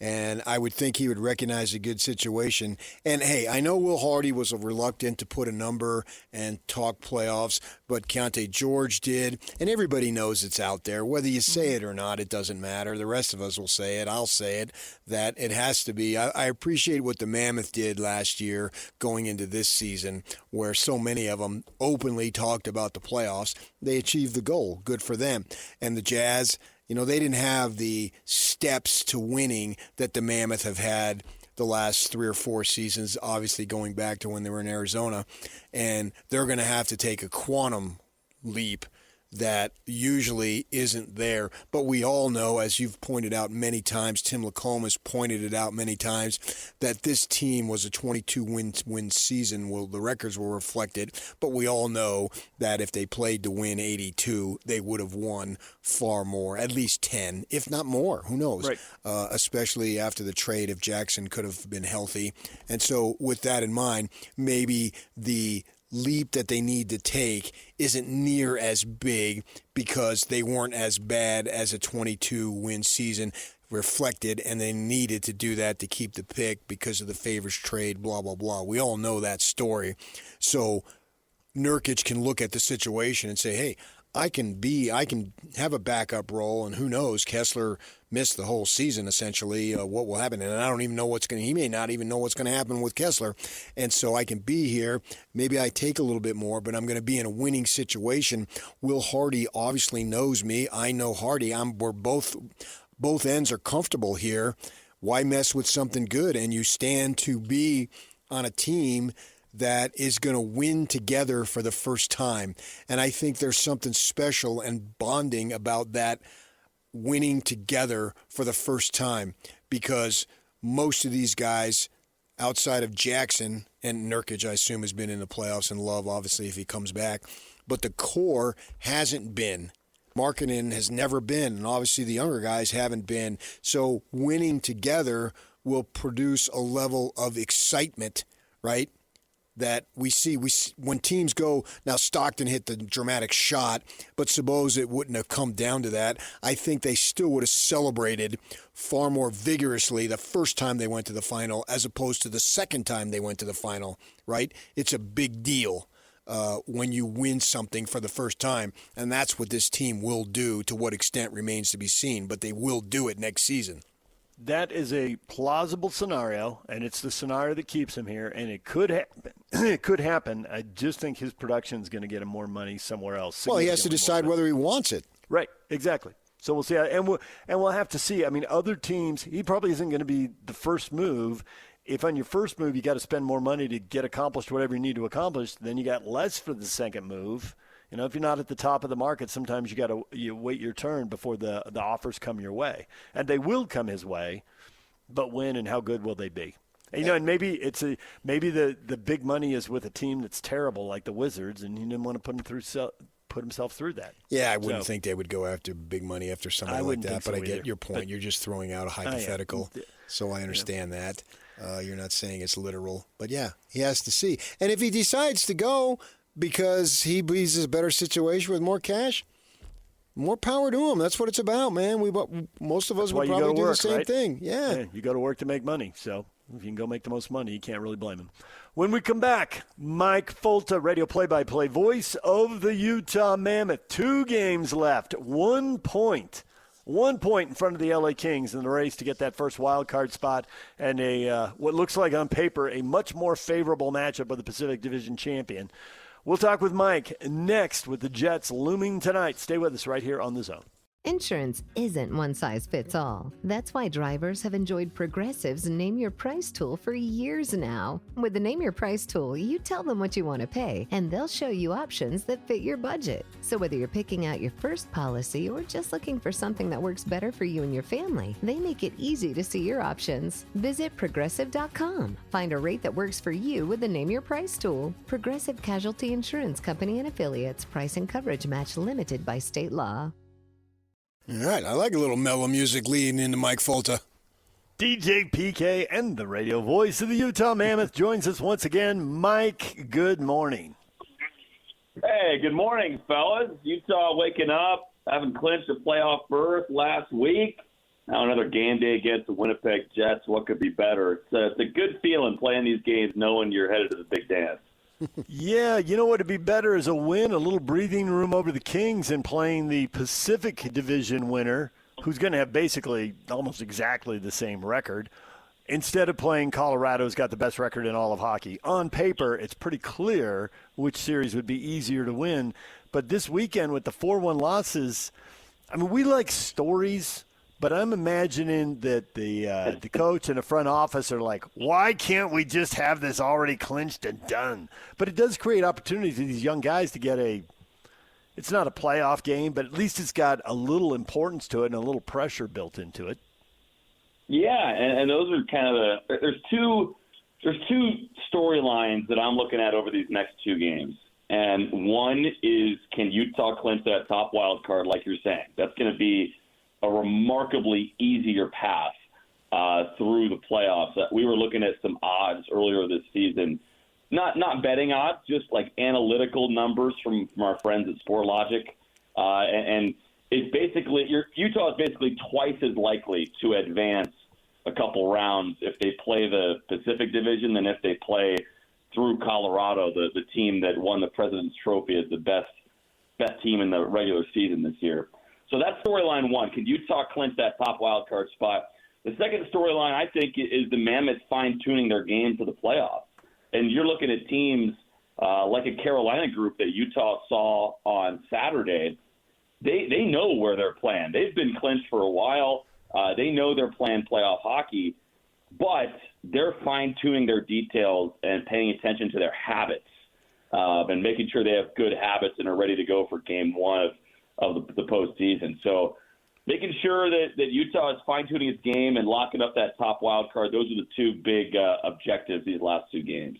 and I would think he would recognize a good situation. And, hey, I know Will Hardy was reluctant to put a number and talk playoffs, but Keontae George did, and everybody knows it's out there. Whether you say it or not, it doesn't matter. The rest of us will say it. I'll say it, that it has to be. I appreciate what the Mammoth did last year going into this season, where so many of them openly talked about the playoffs. They achieved the goal. Good for them. And the Jazz, they didn't have the steps to winning that the Mammoth have had the last 3 or 4 seasons, obviously going back to when they were in Arizona. And they're going to have to take a quantum leap that usually isn't there. But we all know, as you've pointed out many times, Tim LaComb has pointed it out many times, that this team was a 22-win season. Well, the records were reflected, but we all know that if they played to win 82, they would have won far more, at least 10, if not more. Who knows? Right. Especially after the trade, if Jackson could have been healthy. And so with that in mind, maybe the leap that they need to take isn't near as big, because they weren't as bad as a 22-win season reflected, and they needed to do that to keep the pick because of the Favors trade, blah, blah, blah. We all know that story. So Nurkic can look at the situation and say, hey, I can have a backup role, and who knows, Kessler missed the whole season, essentially, what will happen. And I don't even know he may not even know what's going to happen with Kessler. And so I can be here. Maybe I take a little bit more, but I'm going to be in a winning situation. Will Hardy obviously knows me. I know Hardy. We're both ends are comfortable here. Why mess with something good? And you stand to be on a team that is going to win together for the first time. And I think there's something special and bonding about that, winning together for the first time, because most of these guys outside of Jackson and Nurkic, I assume, has been in the playoffs, and Love, obviously, if he comes back, but the core hasn't been. Markkanen has never been, and obviously the younger guys haven't been. So winning together will produce a level of excitement, right, that we see when teams go. Now, Stockton hit the dramatic shot, but suppose it wouldn't have come down to that. I think they still would have celebrated far more vigorously the first time they went to the final as opposed to the second time they went to the final, right? It's a big deal when you win something for the first time, and that's what this team will do. To what extent remains to be seen, but they will do it next season. That is a plausible scenario, and it's the scenario that keeps him here, and it could happen. It could happen. I just think his production is going to get him more money somewhere else. Well, he has to decide whether he wants it. Right, exactly. So we'll see. And we'll have to see. I mean, other teams, he probably isn't going to be the first move. If on your first move you got to spend more money to get accomplished whatever you need to accomplish, then you got less for the second move. You know, if you're not at the top of the market, sometimes you wait your turn before the offers come your way, and they will come his way. But when and how good will they be? And, you know, and maybe the big money is with a team that's terrible like the Wizards, and he didn't want to put himself through that. Yeah, I wouldn't think they would go after big money after somebody like that. But I get your point. You're just throwing out a hypothetical, so I understand that. You're not saying it's literal, but yeah, he has to see. And if he decides to go because he believes there's a better situation with more cash, more power to him. That's what it's about, man. Most of us would probably do the same thing. Yeah, you go to work to make money. So if you can go make the most money, you can't really blame him. When we come back, Mike Folta, radio play-by-play voice of the Utah Mammoth. 2 games left, 1 point. 1 point in front of the LA Kings in the race to get that first wild card spot, and what looks like on paper a much more favorable matchup with the Pacific Division champion. We'll talk with Mike next with the Jets looming tonight. Stay with us right here on The Zone. Insurance isn't one size fits all. That's why drivers have enjoyed Progressive's Name Your Price tool for years now. With the Name Your Price tool, you tell them what you want to pay, and they'll show you options that fit your budget. So whether you're picking out your first policy or just looking for something that works better for you and your family, they make it easy to see your options. Visit Progressive.com. Find a rate that works for you with the Name Your Price tool. Progressive Casualty Insurance Company and Affiliates. Price and coverage match limited by state law. All right, I like a little mellow music leading into Mike Folta. DJ PK and the radio voice of the Utah Mammoth joins us once again. Mike, good morning. Hey, good morning, fellas. Utah waking up, having clinched a playoff berth last week. Now another game day against the Winnipeg Jets. What could be better? It's a good feeling playing these games knowing you're headed to the big dance. Yeah, you know what would be better is a win, a little breathing room over the Kings, and playing the Pacific Division winner, who's going to have basically almost exactly the same record, instead of playing Colorado, who's got the best record in all of hockey. On paper, it's pretty clear which series would be easier to win. But this weekend with the 4-1 losses, I mean, we like stories, but I'm imagining that the coach and the front office are like, why can't we just have this already clinched and done? But it does create opportunities for these young guys to get it's not a playoff game, but at least it's got a little importance to it and a little pressure built into it. Yeah, and those are kind of there's two storylines that I'm looking at over these next 2 games. And one is, can Utah clinch that top wild card like you're saying? That's going to be a remarkably easier path through the playoffs. We were looking at some odds earlier this season, not betting odds, just like analytical numbers from our friends at SportLogic, and it's basically Utah is basically twice as likely to advance a couple rounds if they play the Pacific Division than if they play through Colorado, the team that won the President's Trophy as the best team in the regular season this year. So that's storyline one. Can Utah clinch that top wild card spot? The second storyline, I think, is the Mammoths fine-tuning their game for the playoffs. And you're looking at teams like a Carolina group that Utah saw on Saturday. They know where they're playing. They've been clinched for a while. They know they're playing playoff hockey, but they're fine-tuning their details and paying attention to their habits and making sure they have good habits and are ready to go for game 1 of the postseason. So making sure that Utah is fine-tuning its game and locking up that top wild card, those are the 2 big objectives these last 2 games.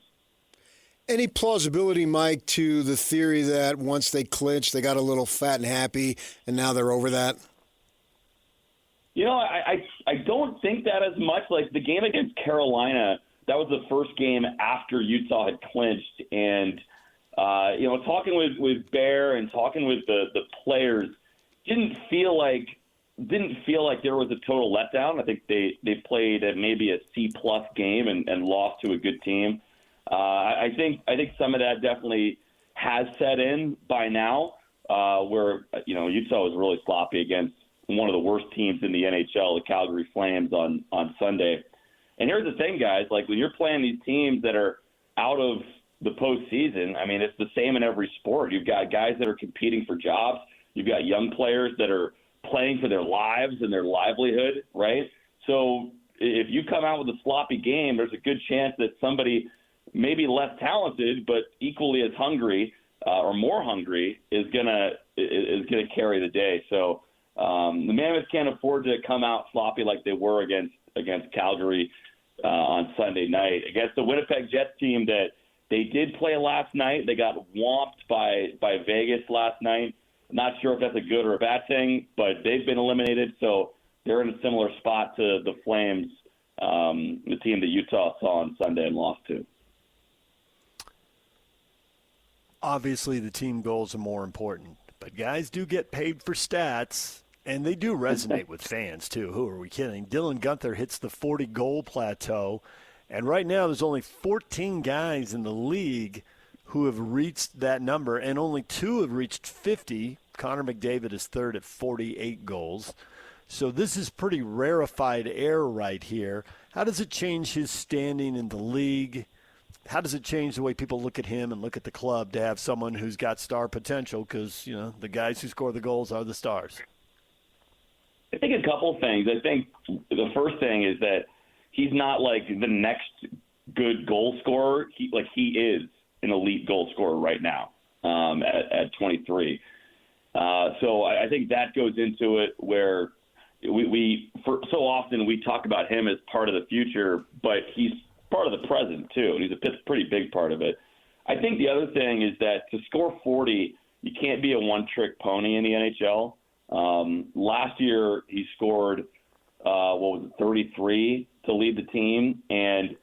Any plausibility, Mike, to the theory that once they clinched, they got a little fat and happy, and now they're over that? I don't think that as much. Like the game against Carolina, that was the first game after Utah had clinched, and talking with Bear and talking with the players, didn't feel like there was a total letdown. I think they played at maybe a C+ game and lost to a good team. I think some of that definitely has set in by now, where Utah was really sloppy against one of the worst teams in the NHL, the Calgary Flames, on Sunday. And here's the thing, guys, like when you're playing these teams that are out of the postseason, I mean, it's the same in every sport. You've got guys that are competing for jobs. You've got young players that are playing for their lives and their livelihood, right? So if you come out with a sloppy game, there's a good chance that somebody maybe less talented but equally as hungry or more hungry is gonna carry the day. So the Mammoths can't afford to come out sloppy like they were against Calgary on Sunday night. Against the Winnipeg Jets team that they did play last night. They got whomped by Vegas last night. Not sure if that's a good or a bad thing, but they've been eliminated, so they're in a similar spot to the Flames, the team that Utah saw on Sunday and lost to. Obviously, the team goals are more important, but guys do get paid for stats, and they do resonate with fans, too. Who are we kidding? Dylan Guenther hits the 40-goal plateau, and right now there's only 14 guys in the league who have reached that number, and only 2 have reached 50. Connor McDavid is third at 48 goals. So this is pretty rarefied air right here. How does it change his standing in the league? How does it change the way people look at him and look at the club to have someone who's got star potential? Because, the guys who score the goals are the stars. I think a couple things. I think the first thing is that he's not like the next good goal scorer. He is an elite goal scorer right now at 23. So I think that goes into it where we so often we talk about him as part of the future, but he's part of the present too, and he's a pretty big part of it. I think the other thing is that to score 40, you can't be a one-trick pony in the NHL. Last year he scored 33 to lead the team, and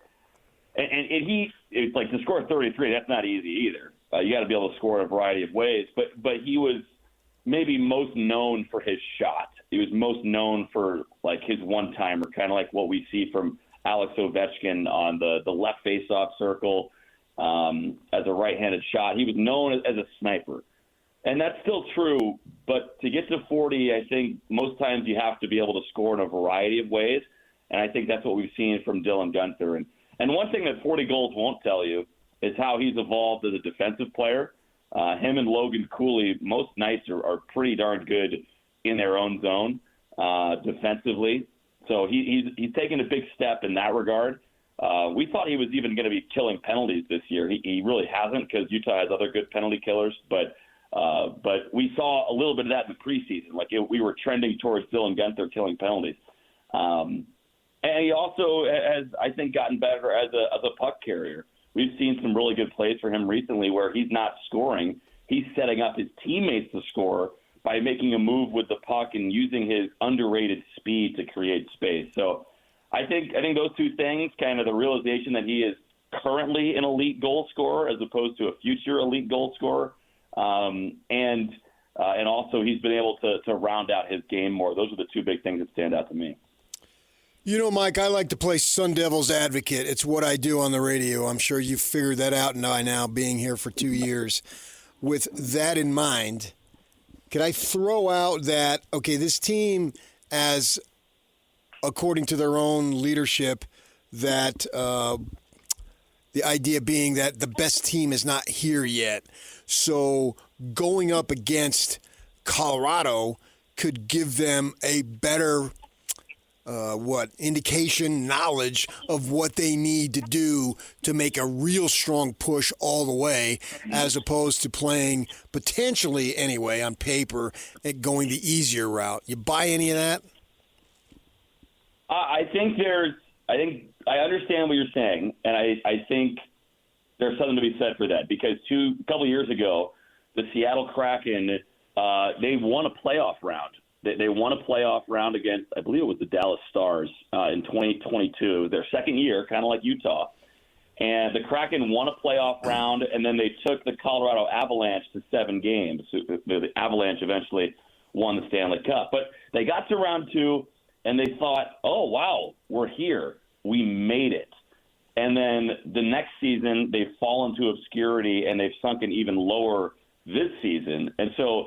it's like to score 33, that's not easy either. You got to be able to score in a variety of ways, but he was maybe most known for his shot. He was most known for like his one-timer, kind of like what we see from Alex Ovechkin on the left face-off circle as a right-handed shot. He was known as a sniper. And that's still true, but to get to 40, I think most times you have to be able to score in a variety of ways, and I think that's what we've seen from Dylan Guenther. And one thing that 40 goals won't tell you is how he's evolved as a defensive player. Him and Logan Cooley most nights are pretty darn good in their own zone defensively. So he's taken a big step in that regard. We thought he was even going to be killing penalties this year. He really hasn't because Utah has other good penalty killers. But we saw a little bit of that in the preseason. We were trending towards Dylan Guenther killing penalties. And he also has, I think, gotten better as a puck carrier. We've seen some really good plays for him recently where he's not scoring. He's setting up his teammates to score by making a move with the puck and using his underrated speed to create space. So I think those two things, kind of the realization that he is currently an elite goal scorer as opposed to a future elite goal scorer, and also he's been able to round out his game more. Those are the two big things that stand out to me. Mike, I like to play Sun Devil's advocate. It's what I do on the radio. I'm sure you've figured that out now being here for 2 years. With that in mind, could I throw out that, okay, this team, as according to their own leadership, that the idea being that the best team is not here yet. So going up against Colorado could give them a better indication, knowledge of what they need to do to make a real strong push all the way, as opposed to playing potentially anyway on paper and going the easier route. You buy any of that? I think I understand what you're saying, and I think there's something to be said for that because a couple of years ago, the Seattle Kraken, they won a playoff round. They won a playoff round against, I believe it was the Dallas Stars in 2022, their second year, kind of like Utah. And the Kraken won a playoff round, and then they took the Colorado Avalanche to 7 games. The Avalanche eventually won the Stanley Cup. But they got to round 2, and they thought, oh, wow, we're here. We made it. And then the next season, they've fallen to obscurity, and they've sunken even lower this season. And so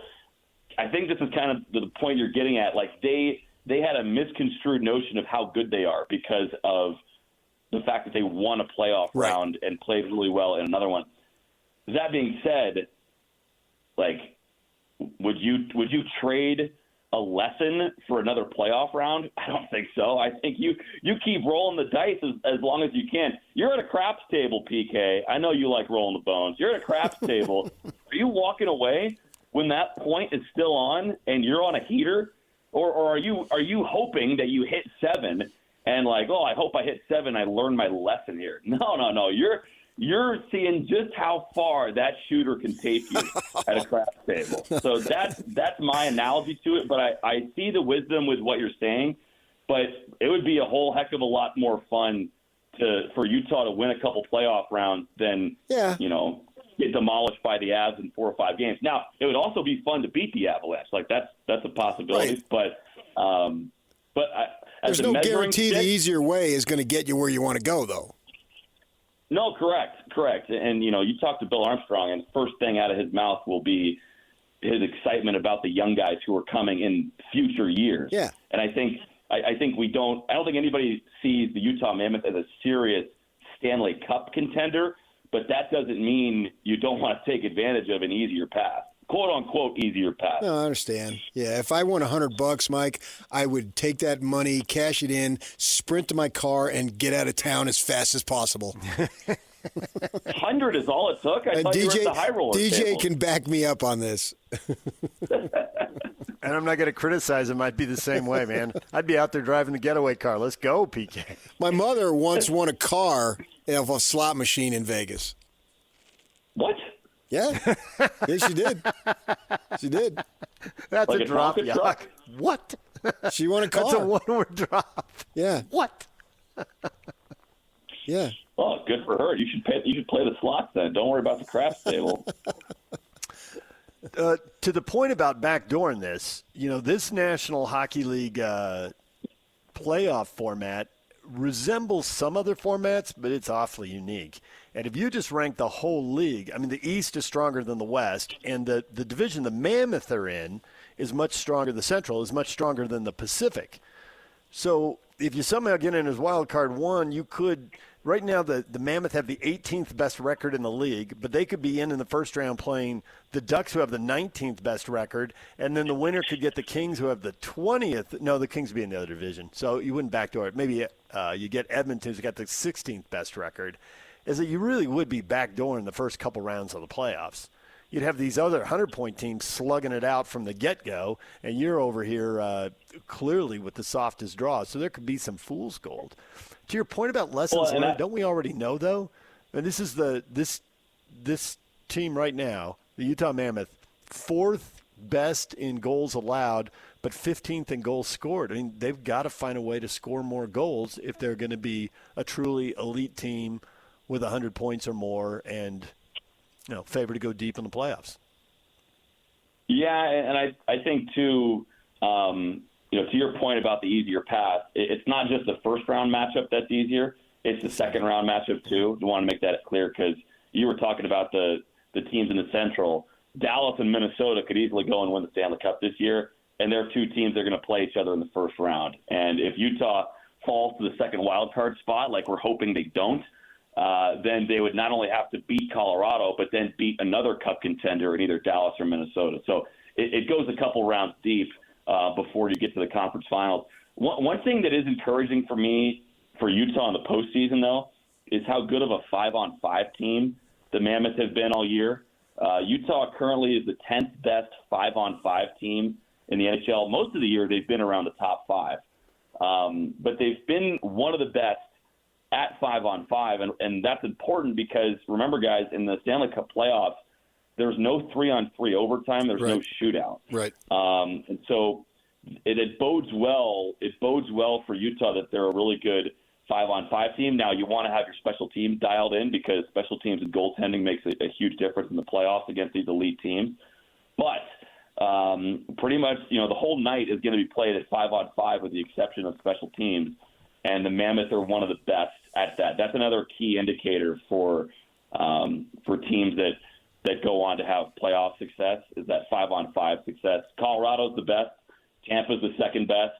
I think this is kind of the point you're getting at. Like, they had a misconstrued notion of how good they are because of the fact that they won a playoff round and played really well in another one. That being said, like, would you trade a lesson for another playoff round? I don't think so. I think you keep rolling the dice as long as you can. You're at a craps table, PK. I know you like rolling the bones. You're at a craps table. Are you walking away when that point is still on and you're on a heater? Or are you hoping that you hit 7 and like, oh, I hope I hit 7, I learned my lesson here? No. You're seeing just how far that shooter can tape you at a craps table. So that's my analogy to it. But I see the wisdom with what you're saying. But it would be a whole heck of a lot more fun for Utah to win a couple playoff rounds than get demolished by the Avs in 4 or 5 games. Now, it would also be fun to beat the Avalanche. Like that's a possibility. Right. But there's no guarantee the easier way is going to get you where you want to go, though. No, correct. And, you talk to Bill Armstrong, and first thing out of his mouth will be his excitement about the young guys who are coming in future years. Yeah. And I think I don't think anybody sees the Utah Mammoth as a serious Stanley Cup contender, but that doesn't mean you don't want to take advantage of an easier path. Quote-unquote easier path. No, I understand. Yeah, if I won $100, Mike, I would take that money, cash it in, sprint to my car, and get out of town as fast as possible. 100 is all it took? I thought you were at the high roller DJ table. can back me up on this. And I'm not going to criticize him. I'd be the same way, man. I'd be out there driving the getaway car. Let's go, PK. My mother once won a car off a slot machine in Vegas. What? Yeah. Yeah, she did. She did. That's like a drop, Yuck. What? She won a car. That's a one-word drop. Yeah. What? Yeah. Oh, good for her. You should play the slots then. Don't worry about the craps table. To the point about backdooring this, this National Hockey League playoff format resembles some other formats, but it's awfully unique. And if you just rank the whole league, I mean, the East is stronger than the West, and the division the Mammoth are in is much stronger. The Central is much stronger than the Pacific. So if you somehow get in as wild card 1, you could – right now the Mammoth have the 18th best record in the league, but they could be in the first round playing the Ducks, who have the 19th best record, and then the winner could get the Kings, who have the 20th. No, the Kings would be in the other division, so you wouldn't backdoor it. Maybe you get Edmonton, who's got the 16th best record. Is that you really would be backdooring the first couple rounds of the playoffs. You'd have these other 100-point teams slugging it out from the get-go, and you're over here clearly with the softest draws. So there could be some fool's gold. To your point about lessons learned, don't we already know, though? And this is this team right now, the Utah Mammoth, 4th best in goals allowed, but 15th in goals scored. I mean, they've got to find a way to score more goals if they're going to be a truly elite team with 100 points or more and favored to go deep in the playoffs. Yeah, and I think, too, to your point about the easier path, it's not just the first-round matchup that's easier. It's the second-round matchup, too. I want to make that clear because you were talking about the teams in the Central. Dallas and Minnesota could easily go and win the Stanley Cup this year, and they're two teams that are going to play each other in the first round. And if Utah falls to the second wildcard spot, like we're hoping they don't, then they would not only have to beat Colorado, but then beat another cup contender in either Dallas or Minnesota. So it goes a couple rounds deep before you get to the conference finals. One thing that is encouraging for me for Utah in the postseason, though, is how good of a 5-on-5 team the Mammoth have been all year. Utah currently is the 10th best 5-on-5 team in the NHL. Most of the year they've been around the top 5. But they've been one of the best at 5-on-5, and that's important because, remember, guys, in the Stanley Cup playoffs, there's no 3-on-3 overtime. There's no shootout. Right. And so it bodes well. It bodes well for Utah that they're a really good 5-on-5 team. Now, you want to have your special teams dialed in because special teams and goaltending makes a huge difference in the playoffs against these elite teams. But pretty much, the whole night is going to be played at 5-on-5 with the exception of special teams, and the Mammoth are one of the best at that. That's another key indicator for teams that go on to have playoff success is that 5-on-5 success. Colorado's the best. Tampa's the second best.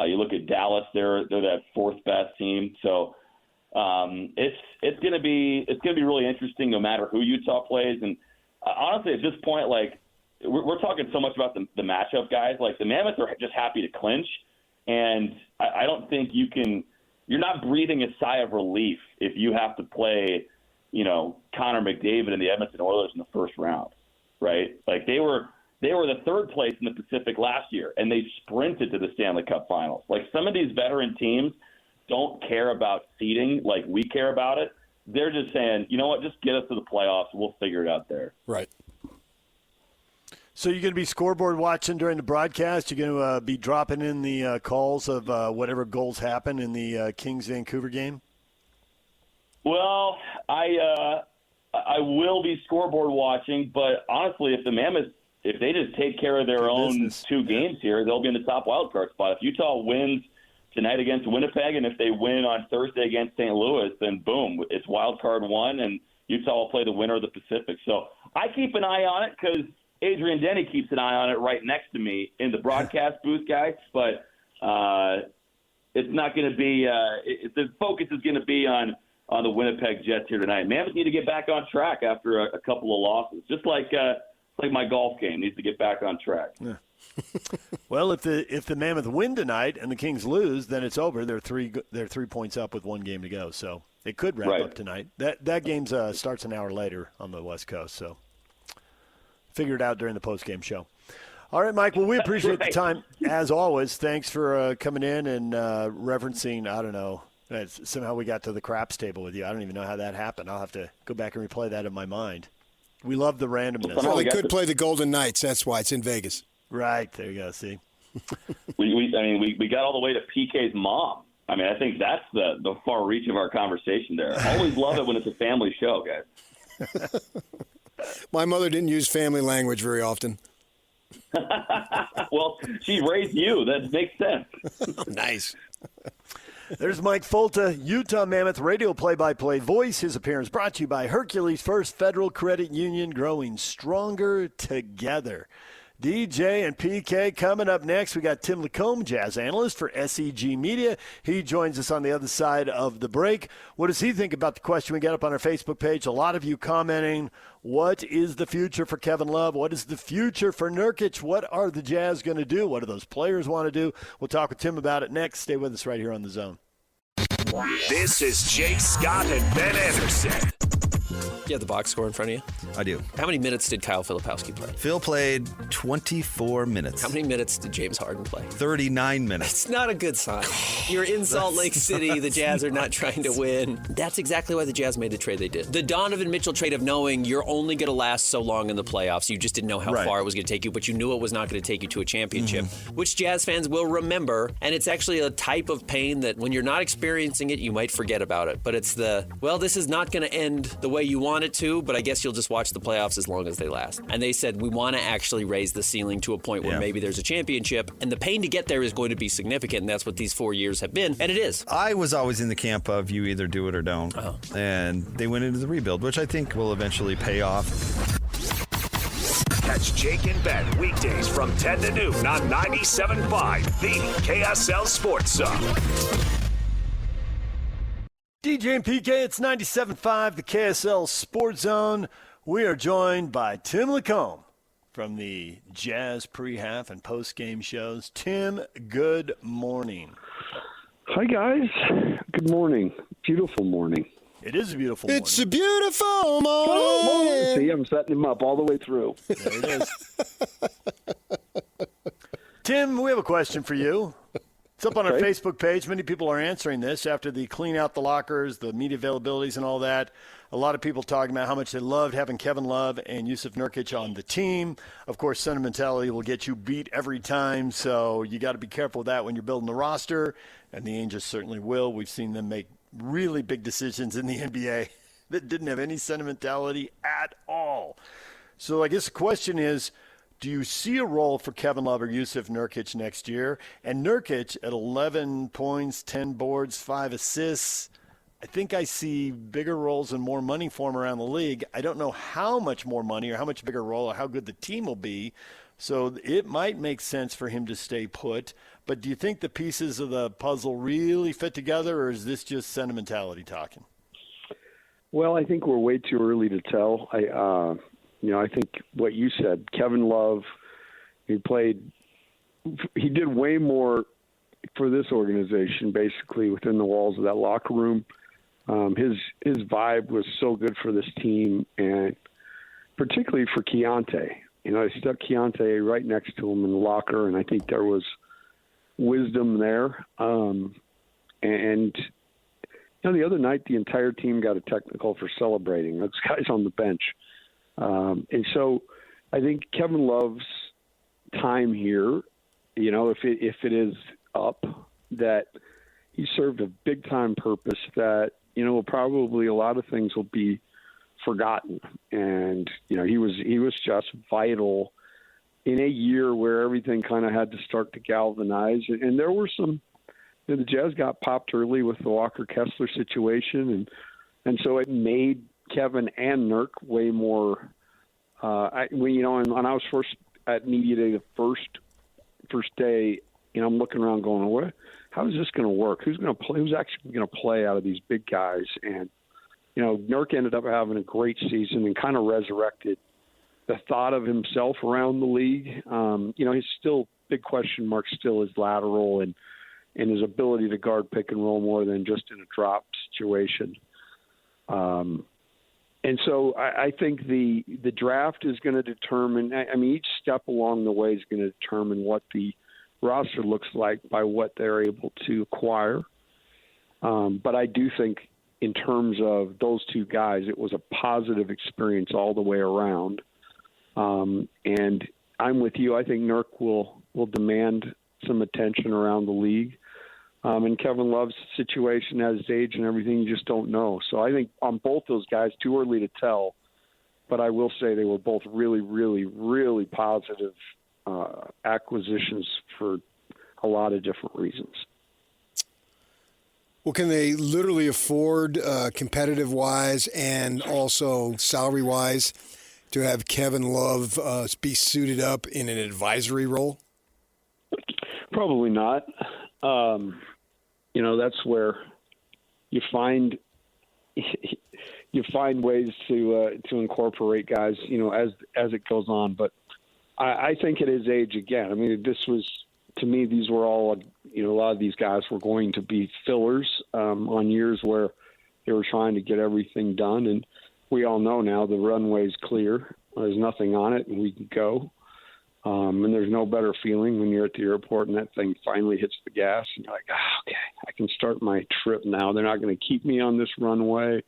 You look at Dallas; they're that fourth best team. So it's going to be really interesting, no matter who Utah plays. And honestly, at this point, like we're talking so much about the matchup, guys. Like the Mammoths are just happy to clinch, and I don't think you're not breathing a sigh of relief if you have to play, Connor McDavid and the Edmonton Oilers in the first round, right? Like they were the third place in the Pacific last year, and they sprinted to the Stanley Cup Finals. Like some of these veteran teams don't care about seeding like we care about it. They're just saying, you know what, just get us to the playoffs. We'll figure it out there. Right. So you're going to be scoreboard watching during the broadcast? You're going to be dropping in the calls of whatever goals happen in the Kings-Vancouver game? Well, I will be scoreboard watching, but honestly, if the Mammoths, if they just take care of their own two games here, they'll be in the top wild card spot. If Utah wins tonight against Winnipeg, and if they win on Thursday against St. Louis, then boom, it's wild card one, and Utah will play the winner of the Pacific. So I keep an eye on it because Adrian Denny keeps an eye on it right next to me in the broadcast booth, guys. But it's not going to be the focus is going to be on the Winnipeg Jets here tonight. Mammoth need to get back on track after a couple of losses, just like my golf game needs to get back on track. Yeah. Well, if the Mammoth win tonight and the Kings lose, then it's over. They're 3 points up with one game to go, so it could wrap up tonight. That game starts an hour later on the West Coast, so figure it out during the post-game show. All right, Mike. Well, we appreciate the time as always. Thanks for coming in and referencing. I don't know. Somehow we got to the craps table with you. I don't even know how that happened. I'll have to go back and replay that in my mind. We love the randomness. Well, we could play the Golden Knights. That's why it's in Vegas. Right. There you go. See? we got all the way to PK's mom. I mean, I think that's the far reach of our conversation there. I always love it when it's a family show, guys. My mother didn't use family language very often. Well, she raised you. That makes sense. Nice. There's Mike Folta, Utah Mammoth radio play-by-play voice. His appearance brought to you by Hercules First Federal Credit Union, growing stronger together. DJ and PK coming up next. We got Tim LaComb, jazz analyst for SEG Media. He joins us on the other side of the break. What does he think about the question we got up on our Facebook page? A lot of you commenting, what is the future for Kevin Love? What is the future for Nurkic? What are the Jazz going to do? What do those players want to do? We'll talk with Tim about it next. Stay with us right here on The Zone. This is Jake Scott and Ben Anderson. You have the box score in front of you? I do. How many minutes did Kyle Filipowski play? Phil played 24 minutes. How many minutes did James Harden play? 39 minutes. It's not a good sign. You're in Salt Lake City. The Jazz are not trying to win. That's exactly why the Jazz made the trade they did. The Donovan Mitchell trade of knowing you're only going to last so long in the playoffs. You just didn't know how far it was going to take you, but you knew it was not going to take you to a championship, which Jazz fans will remember. And it's actually a type of pain that when you're not experiencing it, you might forget about it. But it's this is not going to end the way you want it to, but I guess you'll just watch the playoffs as long as they last. And they said, we want to actually raise the ceiling to a point where maybe there's a championship, and the pain to get there is going to be significant, and that's what these 4 years have been, and it is. I was always in the camp of you either do it or don't, and they went into the rebuild, which I think will eventually pay off. Catch Jake and Ben weekdays from 10 to noon on 97.5, the KSL Sports Zone. DJ and PK, it's 97.5, the KSL Sports Zone. We are joined by Tim LaComb from the Jazz pre-half and post-game shows. Tim, good morning. Hi, guys. Good morning. Beautiful morning. It is a beautiful morning. It's a beautiful morning. See, I'm setting him up all the way through. There it is. Tim, we have a question for you. It's up on our Facebook page. Many people are answering this after the clean out the lockers, the media availabilities and all that. A lot of people talking about how much they loved having Kevin Love and Jusuf Nurkic on the team. Of course, sentimentality will get you beat every time, so you got to be careful with that when you're building the roster, and the Angels certainly will. We've seen them make really big decisions in the NBA that didn't have any sentimentality at all. So I guess the question is, do you see a role for Kevin Love or Jusuf Nurkic next year? And Nurkic at 11 points, 10 boards, 5 assists, I think I see bigger roles and more money for him around the league. I don't know how much more money or how much bigger role or how good the team will be. So it might make sense for him to stay put. But do you think the pieces of the puzzle really fit together, or is this just sentimentality talking? Well, I think we're way too early to tell. I think what you said, Kevin Love, he did way more for this organization, basically within the walls of that locker room. His vibe was so good for this team, and particularly for Keontae. I stuck Keontae right next to him in the locker, and I think there was wisdom there. And the other night, the entire team got a technical for celebrating. Those guys on the bench. And so I think Kevin Love's time here, if it is up, that he served a big-time purpose that, probably a lot of things will be forgotten. And, he was just vital in a year where everything kind of had to start to galvanize. And there were some, the Jazz got popped early with the Walker Kessler situation. And so it made Kevin and Nurk way more. When I was first at media day, the first day, I'm looking around going, how is this going to work? Who's going to play? Who's actually going to play out of these big guys? And Nurk ended up having a great season and kind of resurrected the thought of himself around the league. His still big question mark still is lateral and his ability to guard pick and roll more than just in a drop situation. And so I think the draft is going to determine, each step along the way is going to determine what the roster looks like by what they're able to acquire. But I do think in terms of those two guys, it was a positive experience all the way around. And I'm with you. I think Nurk will demand some attention around the league. And Kevin Love's situation as his age and everything, you just don't know. So I think on both those guys, too early to tell. But I will say they were both really, really, really positive acquisitions for a lot of different reasons. Well, can they literally afford, competitive-wise and also salary-wise, to have Kevin Love be suited up in an advisory role? Probably not. That's where you find ways to incorporate guys, as it goes on. But I think it is age again. To me, these were all, a lot of these guys were going to be fillers on years where they were trying to get everything done. And we all know now the runway's clear. There's nothing on it, and we can go. And there's no better feeling when you're at the airport and that thing finally hits the gas and you're like, okay, I can start my trip now. They're not going to keep me on this runway.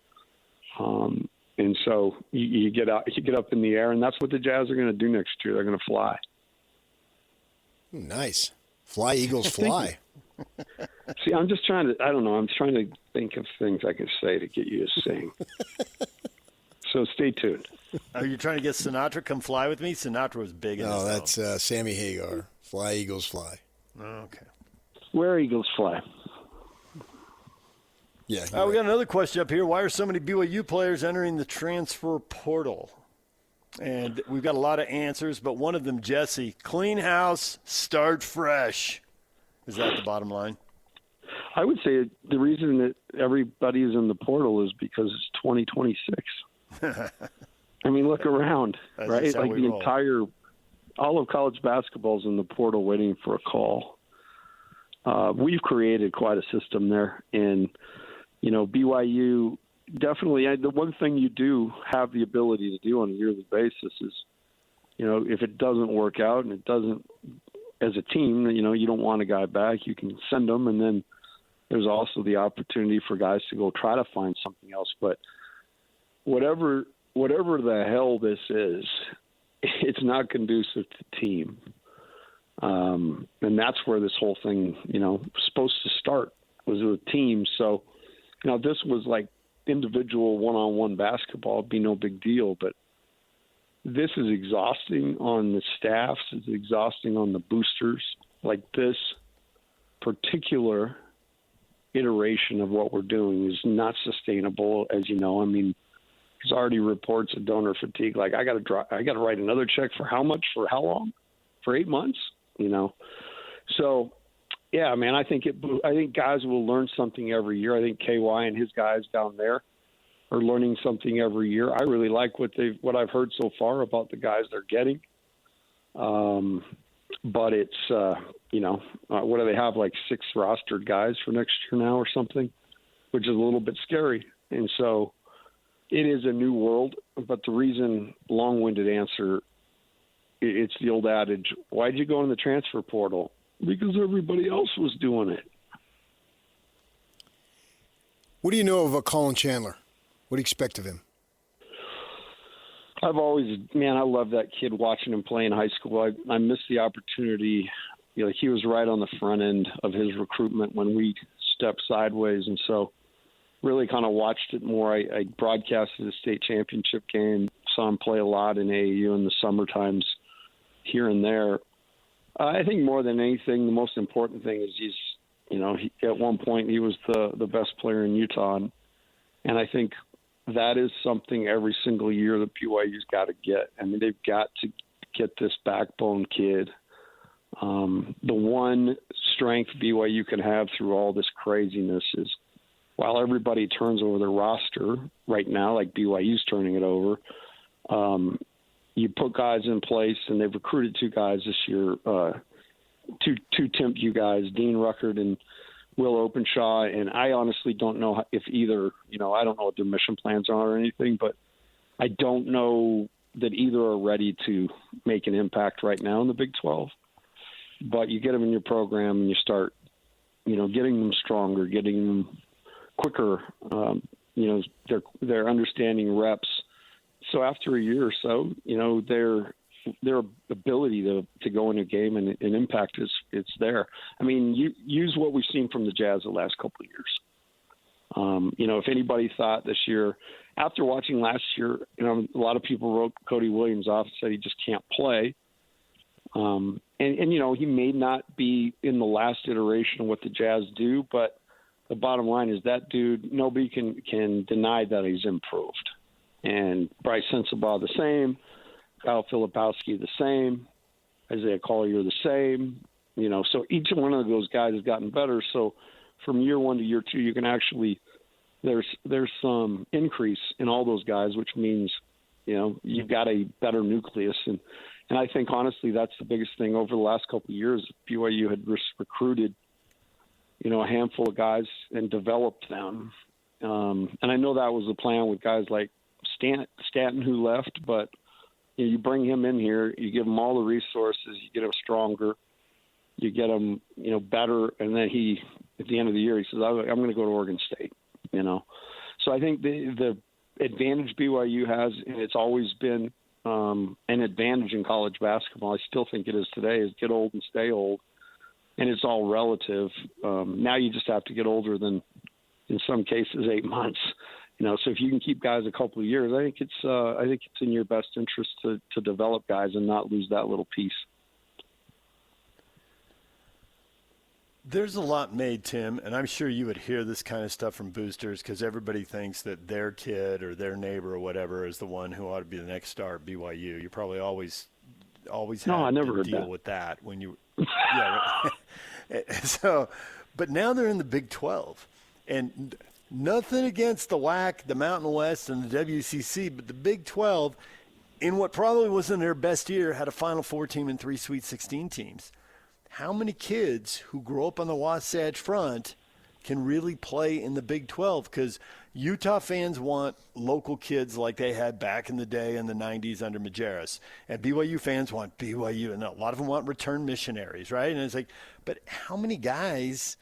And so you get up in the air, and that's what the Jazz are going to do next year. They're going to fly. Nice. Fly, Eagles, fly. See, I'm just trying to think of things I can say to get you to sing. So stay tuned. Are you trying to get Sinatra come fly with me? Sinatra was big in No, that's Sammy Hagar. Fly, Eagles, fly. Oh, okay. Where Eagles fly. Yeah. We got another question up here. Why are so many BYU players entering the transfer portal? And we've got a lot of answers, but one of them, Jesse, clean house, start fresh. Is that the bottom line? I would say the reason that everybody is in the portal is because it's 2026. Look around, right? Like all of college basketball is in the portal waiting for a call. We've created quite a system there. And, BYU definitely, the one thing you do have the ability to do on a yearly basis is, if it doesn't work out and it doesn't as a team, you don't want a guy back. You can send them, and then there's also the opportunity for guys to go try to find something else. But whatever the hell this is, it's not conducive to team. And that's where this whole thing, was supposed to start, was with teams. So, this was like individual one-on-one basketball, it'd be no big deal. But this is exhausting on the staffs. It's exhausting on the boosters. Like this particular iteration of what we're doing is not sustainable, as you know. I mean, there's already reports of donor fatigue. Like I got to write another check for how much, for how long, for 8 months, So, yeah, man, I think guys will learn something every year. I think KY and his guys down there are learning something every year. I really like what I've heard so far about the guys they're getting. But it's, what do they have, like 6 rostered guys for next year now or something, which is a little bit scary. And so it is a new world. But the reason, long-winded answer, it's the old adage, why'd you go in the transfer portal? Because everybody else was doing it. What do you know of Colin Chandler? What do you expect of him? I love that kid, watching him play in high school. I missed the opportunity. He was right on the front end of his recruitment when we stepped sideways. And so really kind of watched it more. I broadcasted the state championship game, saw him play a lot in AAU in the summer times here and there. I think more than anything, the most important thing is at one point he was the best player in Utah. And I think that is something every single year that BYU's got to get. I mean, they've got to get this backbone kid. The one strength BYU can have through all this craziness is while everybody turns over their roster right now, like BYU's turning it over, you put guys in place, and they've recruited 2 guys this year, two Temp U guys, Dean Ruckert and Will Openshaw, and I honestly don't know if either, I don't know what their mission plans are or anything, but I don't know that either are ready to make an impact right now in the Big 12. But you get them in your program and you start, getting them stronger, getting them quicker, they're understanding reps. So after a year or so, their ability to go in a game and impact it's there. I mean, you use what we've seen from the Jazz the last couple of years. If anybody thought this year, after watching last year, a lot of people wrote Cody Williams off and said he just can't play. And he may not be in the last iteration of what the Jazz do, but the bottom line is that dude, nobody can deny that he's improved. And Bryce Sensabaugh the same, Kyle Filipowski the same, Isaiah Collier the same. So each one of those guys has gotten better. So from year 1 to year 2, you can actually there's some increase in all those guys, which means you've got a better nucleus. And I think honestly that's the biggest thing over the last couple of years. BYU had recruited a handful of guys and developed them. And I know that was the plan with guys like Stanton who left, but you bring him in here, you give him all the resources, you get him stronger, you get him, better, and then he, at the end of the year, he says, I'm going to go to Oregon State, So I think the advantage BYU has, and it's always been an advantage in college basketball, I still think it is today, is get old and stay old, and it's all relative. Now you just have to get older than, in some cases, 8 months. So if you can keep guys a couple of years, I think it's in your best interest to develop guys and not lose that little piece. There's a lot made, Tim, and I'm sure you would hear this kind of stuff from boosters because everybody thinks that their kid or their neighbor or whatever is the one who ought to be the next star at BYU. You probably always I never heard deal with that when you yeah. Right. So, but now they're in the Big 12, and nothing against the WAC, the Mountain West, and the WCC, but the Big 12, in what probably wasn't their best year, had a Final Four team and 3 Sweet 16 teams. How many kids who grow up on the Wasatch Front can really play in the Big 12, because Utah fans want local kids like they had back in the day in the 90s under Majerus. And BYU fans want BYU. And a lot of them want return missionaries, right? And it's like, but how many guys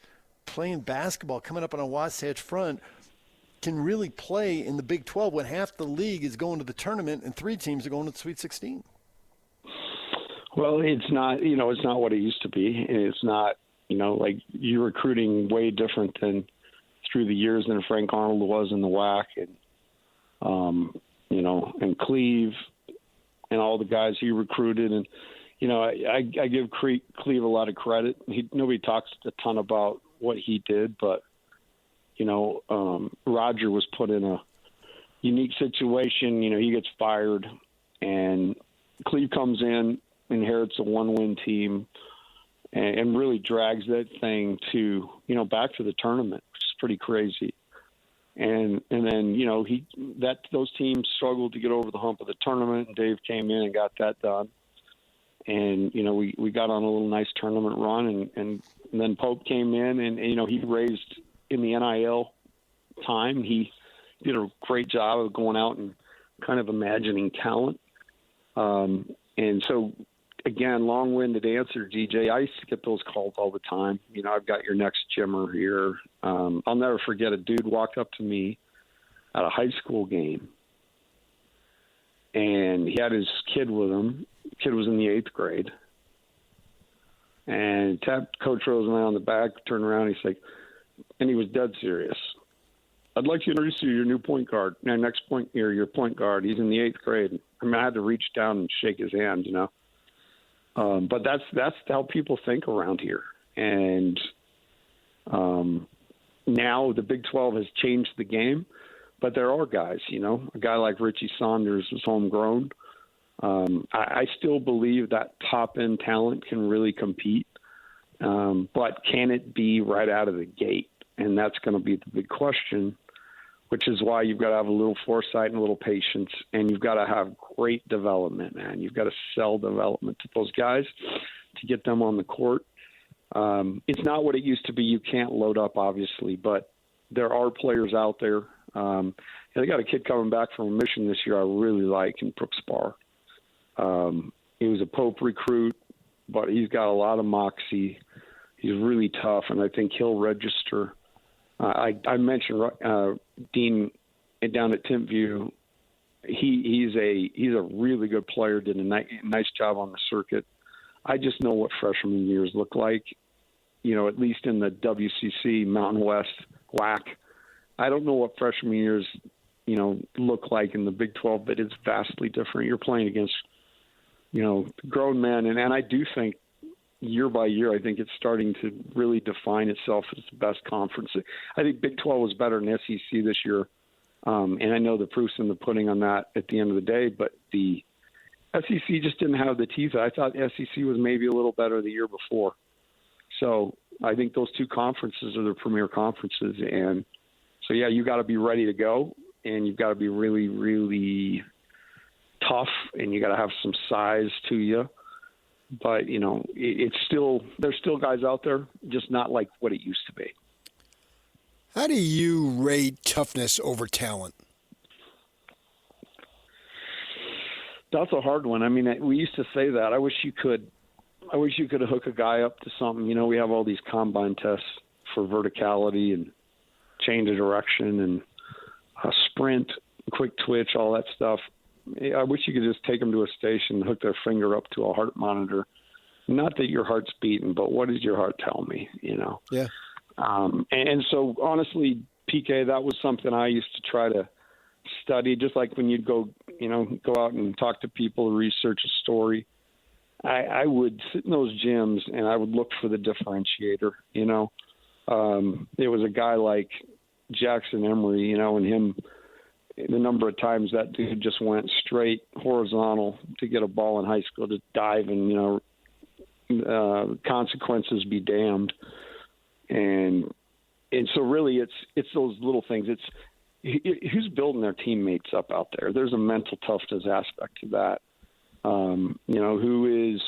playing basketball coming up on a Wasatch Front can really play in the Big 12 when half the league is going to the tournament and 3 teams are going to the Sweet 16? Well, it's not, it's not what it used to be. And it's not, like you're recruiting way different than through the years than Frank Arnold was in the WAC and Cleve and all the guys he recruited. And, I give Cleve a lot of credit. Nobody talks a ton about what he did, but, Roger was put in a unique situation. He gets fired and Cleve comes in, inherits a 1-win team, and really drags that thing to, back to the tournament, which is pretty crazy. And then, those teams struggled to get over the hump of the tournament, and Dave came in and got that done. And, we got on a little nice tournament run, and then Pope came in and he raised in the NIL time. He did a great job of going out and kind of imagining talent. And so, again, long-winded answer, DJ. I used to get those calls all the time. I've got your next Jimmer here. I'll never forget a dude walked up to me at a high school game, and he had his kid with him. The kid was in the 8th grade. And tapped Coach Rosenman on the back, turned around, he's like, and he was dead serious. I'd like to introduce you to your new point guard. Your next point here, your point guard. He's in the 8th grade. I had to reach down and shake his hand, But that's how people think around here. And now the Big 12 has changed the game, but there are guys, a guy like Richie Saunders was homegrown. I still believe that top-end talent can really compete, but can it be right out of the gate? And that's going to be the big question, which is why you've got to have a little foresight and a little patience, and you've got to have great development, man. You've got to sell development to those guys to get them on the court. It's not what it used to be. You can't load up, obviously, but there are players out there. They got a kid coming back from a mission this year I really like in Brooks Barr. He was a Pope recruit, but he's got a lot of moxie. He's really tough, and I think he'll register. I mentioned Dean down at Timpview. He's a really good player. Did a nice job on the circuit. I just know what freshman years look like. At least in the WCC Mountain West WAC. I don't know what freshman years look like in the Big 12, but it's vastly different. You're playing against grown men, and I do think year by year, I think it's starting to really define itself as the best conference. I think Big 12 was better than SEC this year, and I know the proof's in the pudding on that at the end of the day, but the SEC just didn't have the teeth. I thought SEC was maybe a little better the year before. So I think those two conferences are the premier conferences, and so, yeah, you got to be ready to go, and you've got to be really, really tough, and you got to have some size to you. But, it's still – there's still guys out there, just not like what it used to be. How do you rate toughness over talent? That's a hard one. I mean, we used to say that. I wish you could hook a guy up to something. We have all these combine tests for verticality and change of direction and sprint, quick twitch, all that stuff. I wish you could just take them to a station and hook their finger up to a heart monitor. Not that your heart's beating, but what does your heart tell me, Yeah. And so, honestly, PK, that was something I used to try to study, just like when you'd go out and talk to people, research a story. I would sit in those gyms, and I would look for the differentiator, There was a guy like Jackson Emery, and him – the number of times that dude just went straight horizontal to get a ball in high school, to dive and, consequences be damned. And so really it's those little things. It's who's building their teammates up out there. There's a mental toughness aspect to that. Who is,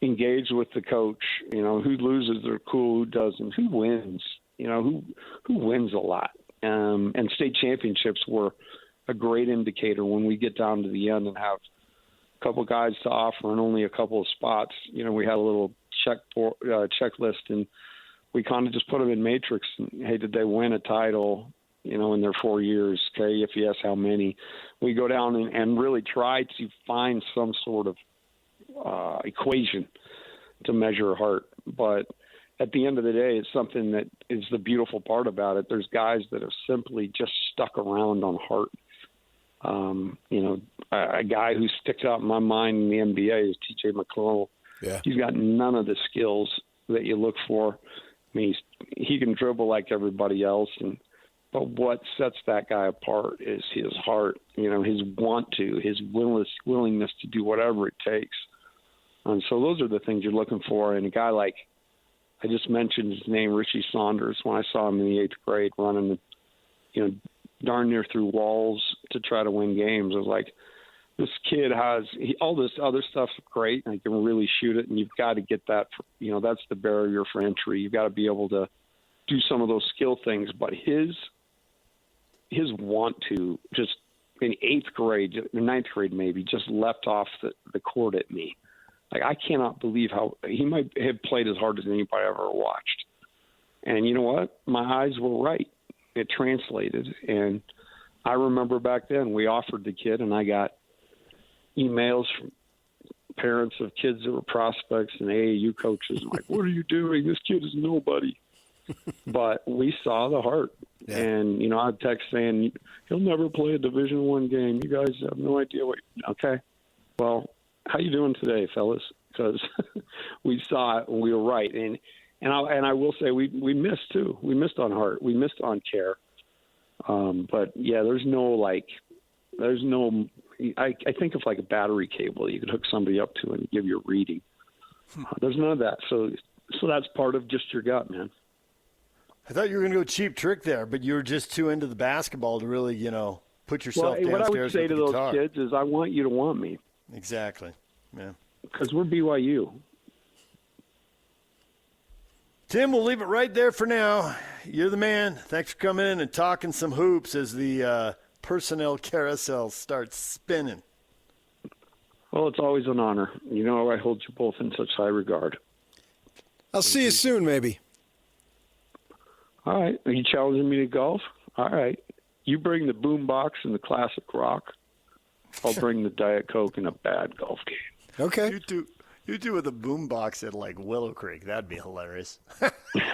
engaged with the coach. You know, who loses, they're cool. Who doesn't? Who wins? You know, who wins a lot? And state championships were a great indicator when we get down to the end and have a couple guys to offer and only a couple of spots. You know, we had a little checklist, and we kind of just put them in matrix. And, hey, did they win a title, you know, in their 4 years? Okay, if yes, how many? We go down and really try to find some sort of equation to measure heart. But at the end of the day, it's something that is the beautiful part about it. There's guys that have simply just stuck around on heart. You know, a guy who sticks out in my mind in the NBA is TJ McConnell. Yeah. He's got none of the skills that you look for. I mean, he can dribble like everybody else, but what sets that guy apart is his heart, you know, his want to, his willingness to do whatever it takes. And so those are the things you're looking for. And a guy like, I just mentioned his name, Richie Saunders, when I saw him in the 8th grade running, you know, darn near through walls to try to win games. I was like, this kid has all this other stuff's great, and he can really shoot it, and you've got to get that. You know, that's the barrier for entry. You've got to be able to do some of those skill things. But his want to just in 8th grade, 9th grade maybe, just leapt off the court at me. Like, I cannot believe how he might have played as hard as anybody ever watched. And you know what? My eyes were right. It translated. And I remember back then we offered the kid, and I got emails from parents of kids that were prospects and AAU coaches. I'm like, what are you doing? This kid is nobody. But we saw the heart. Yeah. And, you know, I'd text saying, he'll never play a Division I game. You guys have no idea what. Okay. Well, how you doing today, fellas? Because we saw it and we were right. And I will say we missed too. We missed on heart. We missed on care. But yeah, there's no I think of like a battery cable you could hook somebody up to and give you a reading. There's none of that. So that's part of just your gut, man. I thought you were going to go cheap trick there, but you were just too into the basketball to really, you know, put yourself downstairs. What I would say to those kids is, I want you to want me. Exactly. Yeah. Because we're BYU. Tim, we'll leave it right there for now. You're the man. Thanks for coming in and talking some hoops as the personnel carousel starts spinning. Well, it's always an honor. You know, I hold you both in such high regard. I'll see you soon, maybe. All right. Are you challenging me to golf? All right. You bring the boom box and the classic rock. I'll bring the Diet Coke and a bad golf game. Okay. You do with a boom box at like Willow Creek. That'd be hilarious.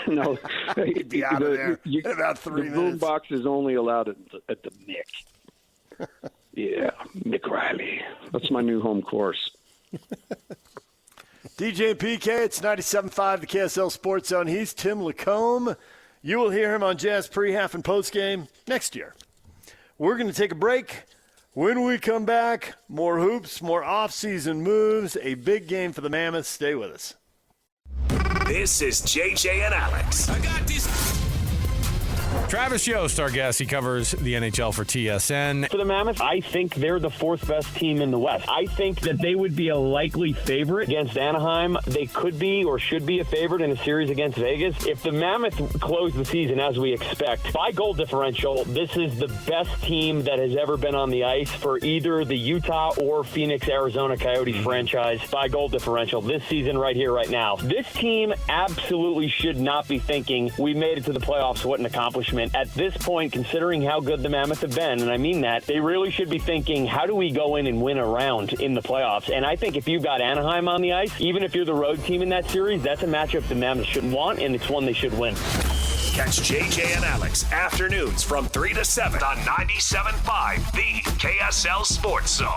No. You'd be out of there in about 3 minutes. The boom box is only allowed at the Mick. Yeah, Mick Riley. That's my new home course. DJ PK, it's 97.5, the KSL Sports Zone. He's Tim LaComb. You will hear him on Jazz pre-half and post-game next year. We're going to take a break. When we come back, more hoops, more off-season moves, a big game for the Mammoths. Stay with us. This is JJ and Alex. I got this. Travis Yost, our guest. He covers the NHL for TSN. For the Mammoth, I think they're the 4th best team in the West. I think that they would be a likely favorite against Anaheim. They could be or should be a favorite in a series against Vegas. If the Mammoth close the season as we expect, by goal differential, this is the best team that has ever been on the ice for either the Utah or Phoenix, Arizona Coyotes franchise by goal differential this season right here, right now. This team absolutely should not be thinking we made it to the playoffs. What an accomplishment. At this point, considering how good the Mammoth have been, and I mean that, they really should be thinking, how do we go in and win a round in the playoffs? And I think if you've got Anaheim on the ice, even if you're the road team in that series, that's a matchup the Mammoth should want, and it's one they should win. Catch JJ and Alex afternoons from 3 to 7 on 97.5, the KSL Sports Zone.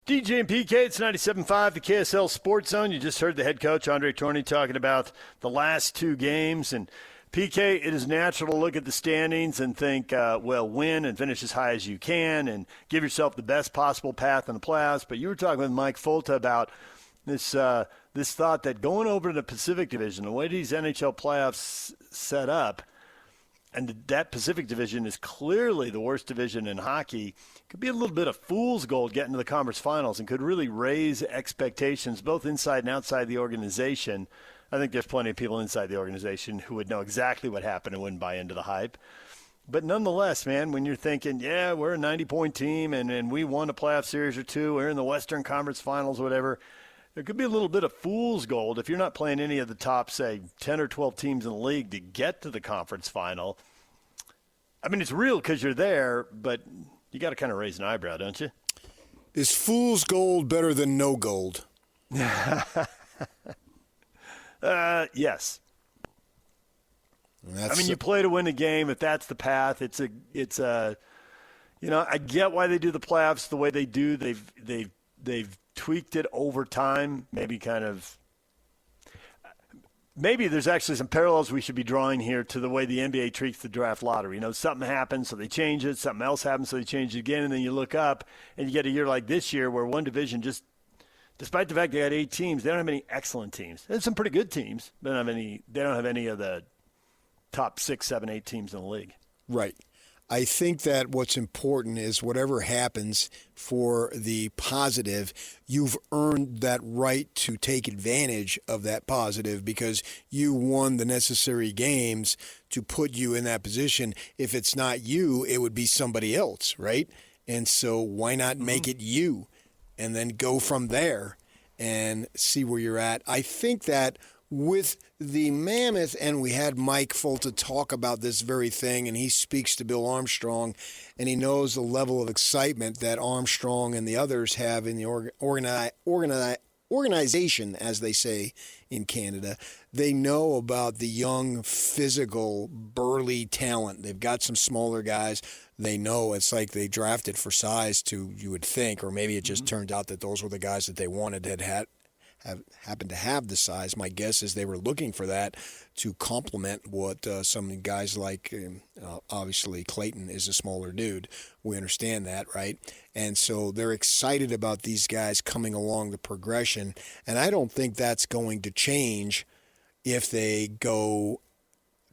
DJ and PK, it's 97.5, the KSL Sports Zone. You just heard the head coach, Andre Tourny, talking about the last 2 games, and PK, it is natural to look at the standings and think, win and finish as high as you can and give yourself the best possible path in the playoffs. But you were talking with Mike Folta about this thought that going over to the Pacific Division, the way these NHL playoffs set up, and that Pacific Division is clearly the worst division in hockey, could be a little bit of fool's gold getting to the conference finals and could really raise expectations both inside and outside the organization. I think there's plenty of people inside the organization who would know exactly what happened and wouldn't buy into the hype. But nonetheless, man, when you're thinking, yeah, we're a 90-point team and we won a playoff series or two, we're in the Western Conference Finals, whatever, there could be a little bit of fool's gold if you're not playing any of the top, say, 10 or 12 teams in the league to get to the conference final. I mean, it's real because you're there, but you got to kind of raise an eyebrow, don't you? Is fool's gold better than no gold? Yes. I mean, you play to win a game. If that's the path, it's a. I get why they do the playoffs the way they do. They've tweaked it over time. Maybe there's actually some parallels we should be drawing here to the way the NBA treats the draft lottery. Something happens, so they change it. Something else happens, so they change it again. And then you look up, and you get a year like this year where one division just, despite the fact they had 8 teams, they don't have any excellent teams. There's some pretty good teams. They don't have any of the top 6, 7, 8 teams in the league. Right. I think that what's important is whatever happens for the positive, you've earned that right to take advantage of that positive because you won the necessary games to put you in that position. If it's not you, it would be somebody else, right? And so why not make it you and then go from there and see where you're at? I think that with the Mammoth, and we had Mike Folta talk about this very thing, and he speaks to Bill Armstrong, and he knows the level of excitement that Armstrong and the others have in the organization, as they say in Canada. They know about the young, physical, burly talent. They've got some smaller guys. They know it's like they drafted for size too, you would think, or maybe it just turned out that those were the guys that they wanted that happened to have the size. My guess is they were looking for that to complement what some guys like, obviously Clayton is a smaller dude. We understand that, right? And so they're excited about these guys coming along the progression, and I don't think that's going to change if they go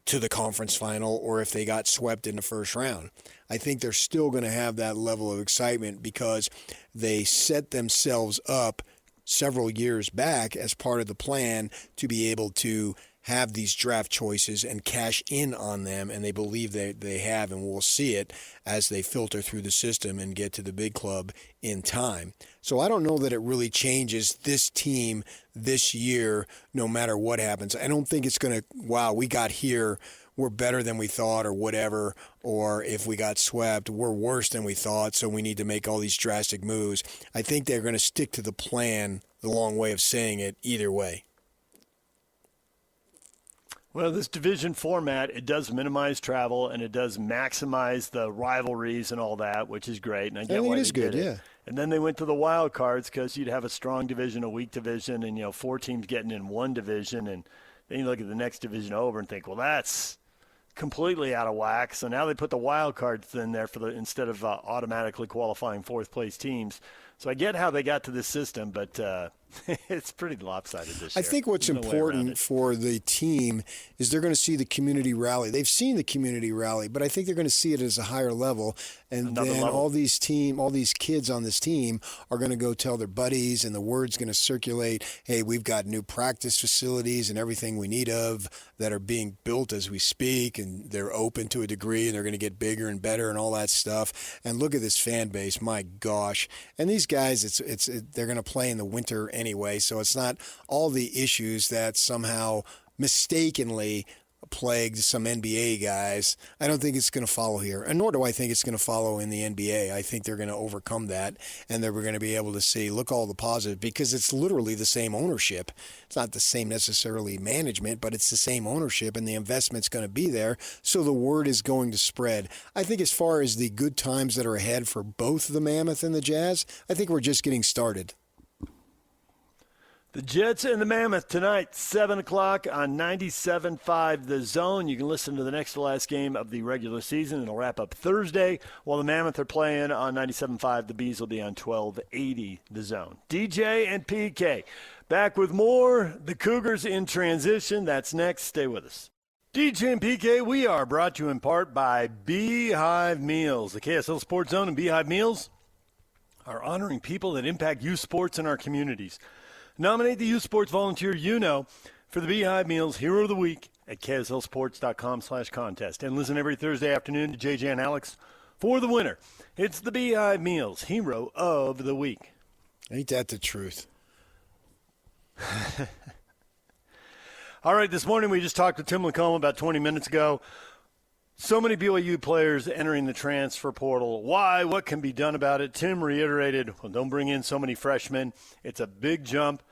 to the conference final or if they got swept in the first round. I think they're still going to have that level of excitement because they set themselves up several years back as part of the plan to be able to have these draft choices and cash in on them, and they believe they have, and we'll see it as they filter through the system and get to the big club in time. So I don't know that it really changes this team this year no matter what happens. I don't think it's going to, wow, we got here, we're better than we thought or whatever, or if we got swept, we're worse than we thought, so we need to make all these drastic moves. I think they're going to stick to the plan, the long way of saying it, either way. Well, this division format, it does minimize travel and it does maximize the rivalries and all that, which is great. And I get why they did it. And then they went to the wild cards because you'd have a strong division, a weak division, and 4 teams getting in one division, and then you look at the next division over and think, well, that's completely out of whack. So now they put the wild cards in there instead of automatically qualifying 4th place teams. So I get how they got to this system, but it's pretty lopsided this year. I think what's important for the team is they're going to see the community rally. They've seen the community rally, but I think they're going to see it as a higher level. And then all these kids on this team are going to go tell their buddies, and the word's going to circulate, hey, we've got new practice facilities and everything we need of that are being built as we speak, and they're open to a degree, and they're going to get bigger and better and all that stuff. And look at this fan base, my gosh. And these guys, they're going to play in the winter anyway, so it's not all the issues that somehow mistakenly plagued some NBA guys. I don't think it's going to follow here, and nor do I think it's going to follow in the NBA. I think they're going to overcome that, and they're going to be able to see, look, all the positive, because it's literally the same ownership. It's not the same necessarily management, but it's the same ownership, and the investment's going to be there, so the word is going to spread. I think as far as the good times that are ahead for both the Mammoth and the Jazz, I think we're just getting started. The Jets and the Mammoth tonight, 7 o'clock on 97.5 The Zone. You can listen to the next to last game of the regular season. It'll wrap up Thursday. While the Mammoth are playing on 97.5, the Bees will be on 1280 The Zone. DJ and PK back with more. The Cougars in transition. That's next. Stay with us. DJ and PK, we are brought to you in part by Beehive Meals. The KSL Sports Zone and Beehive Meals are honoring people that impact youth sports in our communities. Nominate the youth sports volunteer you know for the Beehive Meals Hero of the Week at KSLSports.com/contest. And listen every Thursday afternoon to JJ and Alex for the winner. It's the Beehive Meals Hero of the Week. Ain't that the truth? All right, this morning we just talked to Tim LaComb about 20 minutes ago. So many BYU players entering the transfer portal. Why? What can be done about it? Tim reiterated, well, don't bring in so many freshmen. It's a big jump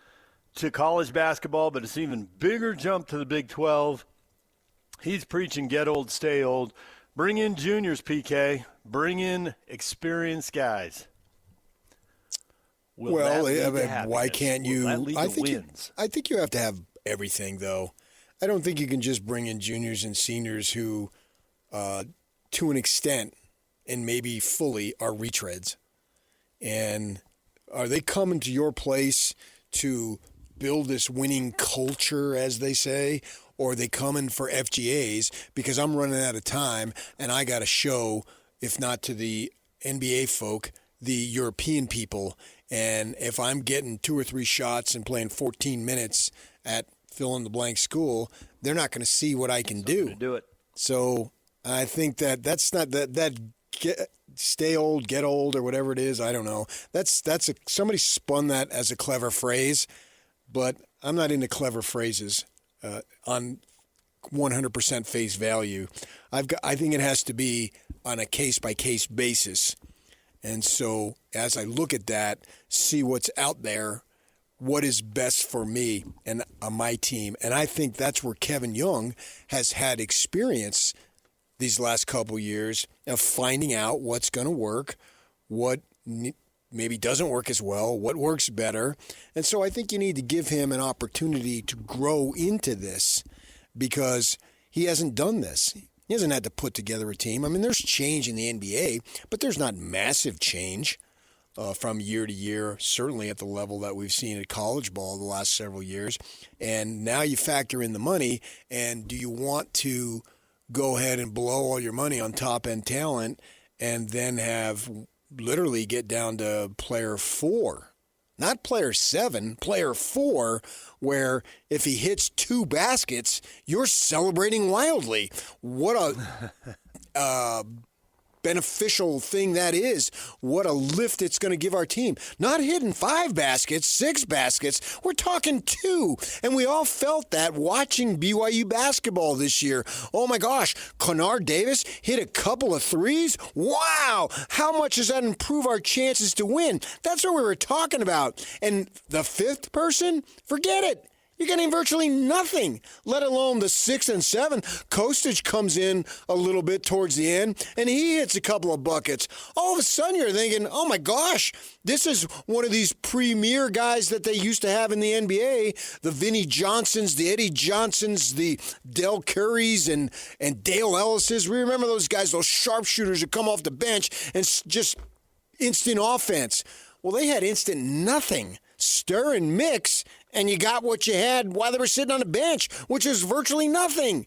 to college basketball, but it's an even bigger jump to the Big 12. He's preaching get old, stay old. Bring in juniors, PK. Bring in experienced guys. Why can't you? I think you have to have everything, though. I don't think you can just bring in juniors and seniors who, to an extent, and maybe fully, are retreads. And are they coming to your place to build this winning culture, as they say, or are they coming for FGAs because I'm running out of time and I got to show, if not to the NBA folk, the European people, and if I'm getting 2 or 3 shots and playing 14 minutes at fill-in-the-blank school, they're not going to see what I can do. So I think that's not that stay old, get old, or whatever it is. I don't know. Somebody spun that as a clever phrase, but I'm not into clever phrases on 100% face value. I think it has to be on a case-by-case basis. And so as I look at that, see what's out there, what is best for me and my team. And I think that's where Kevin Young has had experience these last couple years of finding out what's going to work, what maybe doesn't work as well, what works better. And so I think you need to give him an opportunity to grow into this because he hasn't done this. He hasn't had to put together a team. I mean, there's change in the NBA, but there's not massive change from year to year, certainly at the level that we've seen at college ball the last several years. And now you factor in the money, and do you want to go ahead and blow all your money on top-end talent and then have literally get down to player 4? Not player 7, player 4, where if he hits 2 baskets, you're celebrating wildly. What a beneficial thing that is. What a lift it's going to give our team. Not hitting 5 baskets, 6 baskets. We're talking 2. And we all felt that watching BYU basketball this year. Oh my gosh, Kennard Davis hit a couple of 3s. Wow, how much does that improve our chances to win? That's what we were talking about. And the 5th person, forget it. You're getting virtually nothing, let alone the 6th and 7th. Kostic comes in a little bit towards the end, and he hits a couple of buckets. All of a sudden, you're thinking, oh, my gosh, this is one of these premier guys that they used to have in the NBA, the Vinnie Johnsons, the Eddie Johnsons, the Del Currys, and Dale Ellises. We remember those guys, those sharpshooters that come off the bench and just instant offense. Well, they had instant nothing. Stir and mix, and you got what you had while they were sitting on the bench, which is virtually nothing.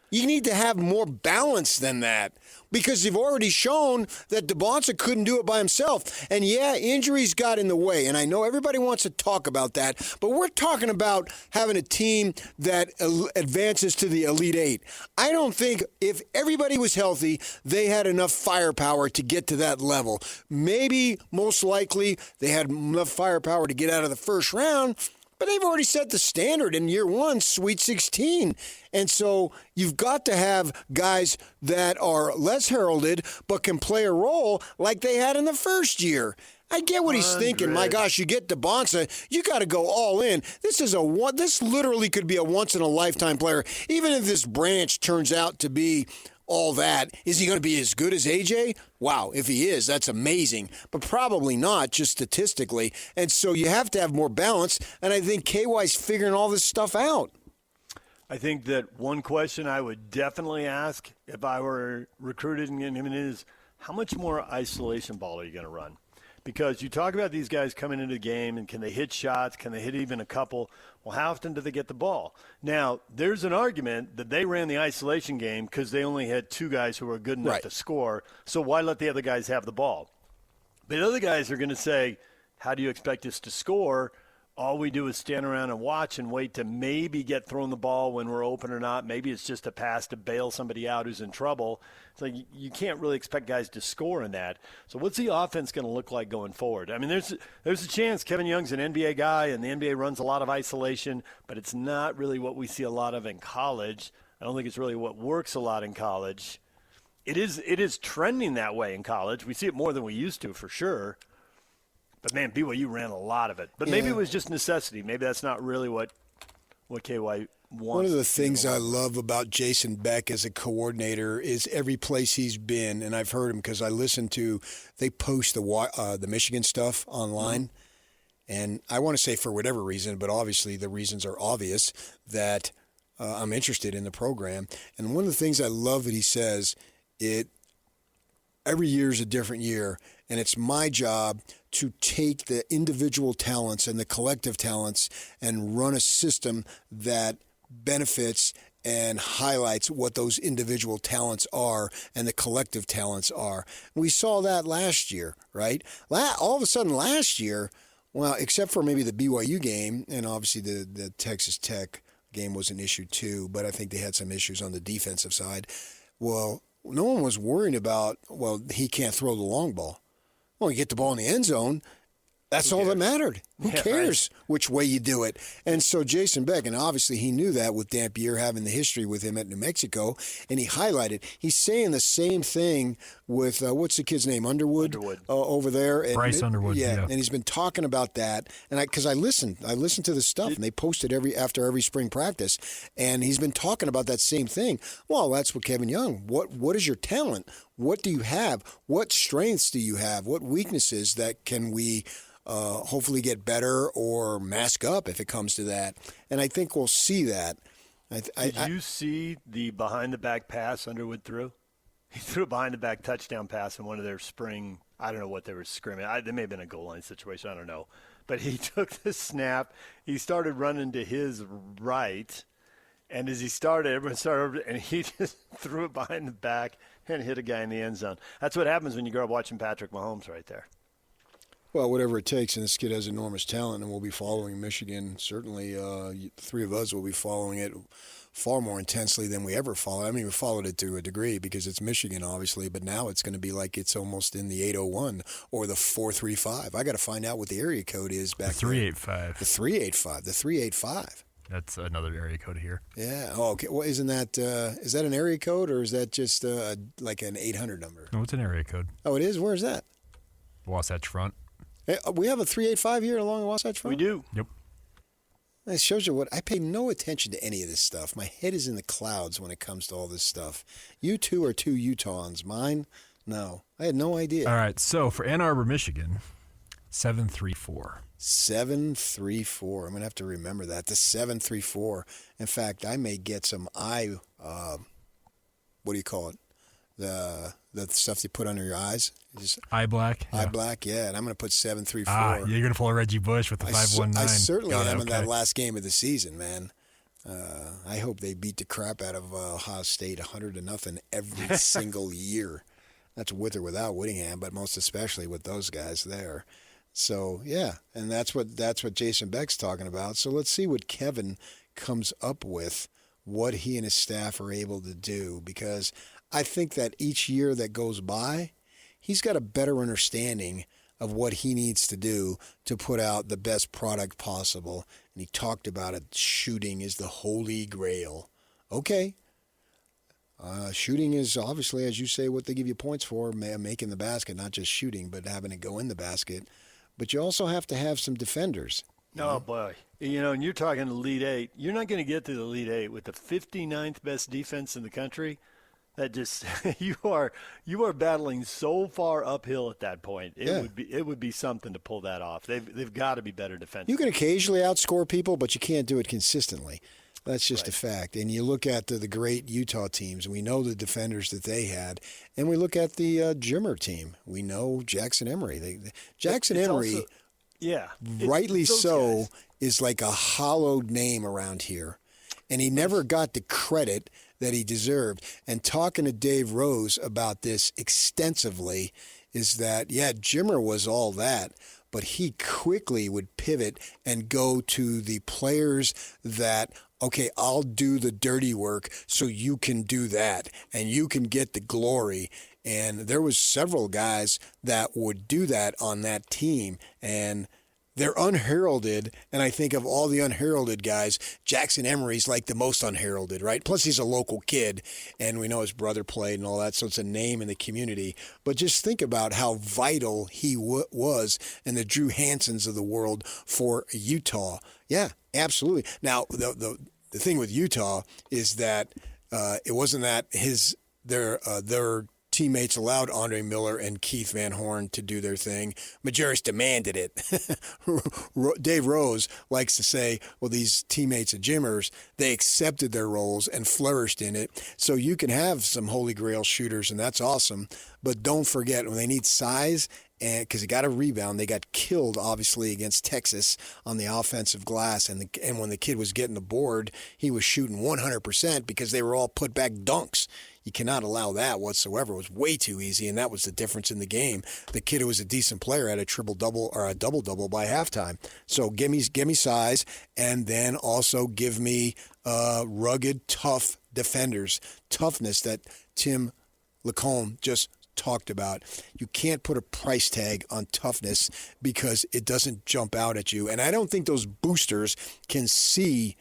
You need to have more balance than that because you've already shown that DeBonsa couldn't do it by himself. And, yeah, injuries got in the way, and I know everybody wants to talk about that, but we're talking about having a team that advances to the Elite Eight. I don't think if everybody was healthy, they had enough firepower to get to that level. Maybe, most likely, they had enough firepower to get out of the first round, but they've already set the standard in year 1, Sweet 16. And so you've got to have guys that are less heralded but can play a role like they had in the first year. I get what he's thinking. My gosh, you get DeBonsa, you got to go all in. This literally could be a once-in-a-lifetime player. Even if this branch turns out to be all that, is he going to be as good as AJ? Wow, if he is, that's amazing. But probably not, just statistically. And so you have to have more balance, and I think KY's figuring all this stuff out. I think that one question I would definitely ask if I were recruiting him is, how much more isolation ball are you going to run? Because you talk about these guys coming into the game and can they hit shots? Can they hit even a couple? Well, how often do they get the ball? Now, there's an argument that they ran the isolation game because they only had 2 guys who were good enough to score. So why let the other guys have the ball? But the other guys are going to say, how do you expect us to score? All we do is stand around and watch and wait to maybe get thrown the ball when we're open or not. Maybe it's just a pass to bail somebody out who's in trouble. It's like you can't really expect guys to score in that. So what's the offense going to look like going forward? I mean, there's a chance Kevin Young's an NBA guy, and the NBA runs a lot of isolation, but it's not really what we see a lot of in college. I don't think it's really what works a lot in college. It is trending that way in college. We see it more than we used to, for sure. But, man, BYU ran a lot of it. But maybe it was just necessity. Maybe that's not really what KY wants. One of the things I love about Jason Beck as a coordinator is every place he's been, and I've heard him because I listen to – they post the Michigan stuff online. Mm-hmm. And I want to say for whatever reason, but obviously the reasons are obvious, that I'm interested in the program. And one of the things I love that he says, every year is a different year, and it's my job to take the individual talents and the collective talents and run a system that benefits and highlights what those individual talents are and the collective talents are. We saw that last year, right? All of a sudden last year, well, except for maybe the BYU game, and obviously the Texas Tech game was an issue too, but I think they had some issues on the defensive side. Well, no one was worrying about, well, he can't throw the long ball. Well, you get the ball in the end zone, that's all that mattered. Who cares which way you do it? And so Jason Beck, and obviously he knew that with Dampier having the history with him at New Mexico, and he highlighted. He's saying the same thing with, what's the kid's name, Underwood. Over there. And Bryce Underwood, yeah. And he's been talking about that. And because I listened to the stuff, and they posted after every spring practice, and he's been talking about that same thing. Well, that's what Kevin Young, what is your talent? What do you have? What strengths do you have? What weaknesses that can we hopefully get better or mask up if it comes to that? And I think we'll see that. Did you see the behind-the-back pass Underwood threw? He threw a behind-the-back touchdown pass in one of their spring, I don't know what they were scrimming. There may have been a goal line situation, I don't know. But he took the snap. He started running to his right. And as he started, everyone started over, and he just threw it behind the back and hit a guy in the end zone. That's what happens when you grow up watching Patrick Mahomes right there. Well, whatever it takes, and this kid has enormous talent, and we'll be following Michigan. Certainly, the 3 of us will be following it far more intensely than we ever followed. I mean, we followed it to a degree because it's Michigan, obviously, but now it's going to be like it's almost in the 801 or the 435. I got to find out what the area code is back there. 385. The 385. The 385. That's another area code here. Yeah. Oh, okay. Well, isn't that is that an area code or is that just like an 800 number? No, it's an area code. Oh, it is? Where is that? Wasatch Front. Hey, we have a 385 here along the Wasatch Front? We do. Yep. It shows you what I pay no attention to any of this stuff. My head is in the clouds when it comes to all this stuff. You two are 2 Utahns. Mine, no. I had no idea. All right. So for Ann Arbor, Michigan, 734. 734. I'm going to have to remember that. The 734. In fact, I may get some what do you call it? The stuff you put under your eyes. Eye black. Eye black, yeah. And I'm going to put 734. You're going to pull a Reggie Bush with the 519. I certainly am in that last game of the season, man. I hope they beat the crap out of Ohio State 100-0 every single year. That's with or without Whittingham, but most especially with those guys there. So, yeah, and that's what Jason Beck's talking about. So let's see what Kevin comes up with, what he and his staff are able to do, because I think that each year that goes by, he's got a better understanding of what he needs to do to put out the best product possible. And he talked about it. Shooting is the holy grail. Okay. Shooting is obviously, as you say, what they give you points for, making the basket, not just shooting, but having it go in the basket. But you also have to have some defenders. Oh, boy. And you're talking Elite Eight. You're not going to get to the Elite Eight with the 59th best defense in the country. That just you are battling so far uphill at that point. It would be something to pull that off. They've got to be better defensively. You can occasionally outscore people, but you can't do it consistently. That's just a fact. And you look at the great Utah teams, and we know the defenders that they had. And we look at the Jimmer team. We know Jackson Emery. Jackson Emery, rightly so, is like a hollowed name around here. And he never got the credit that he deserved. And talking to Dave Rose about this extensively is that, Jimmer was all that, but he quickly would pivot and go to the players that, okay, I'll do the dirty work so you can do that and you can get the glory. And there was several guys that would do that on that team, and they're unheralded, and I think of all the unheralded guys, Jackson Emery's like the most unheralded, right? Plus he's a local kid, and we know his brother played and all that, so it's a name in the community. But just think about how vital he was and the Drew Hansons of the world for Utah. Yeah, absolutely. Now, the thing with Utah is that it wasn't that their teammates allowed Andre Miller and Keith Van Horn to do their thing. Majerus demanded it. Dave Rose likes to say, well, these teammates of Jimmers, they accepted their roles and flourished in it. So you can have some Holy Grail shooters, and that's awesome. But don't forget, when they need size, and because they got a rebound, they got killed, obviously, against Texas on the offensive glass. And when the kid was getting the board, he was shooting 100% because they were all put back dunks. You cannot allow that whatsoever. It was way too easy, and that was the difference in the game. The kid who was a decent player had a triple-double or a double-double by halftime. So give me size, and then also give me rugged, tough defenders. Toughness that Tim LaComb just talked about. You can't put a price tag on toughness because it doesn't jump out at you. And I don't think those boosters can see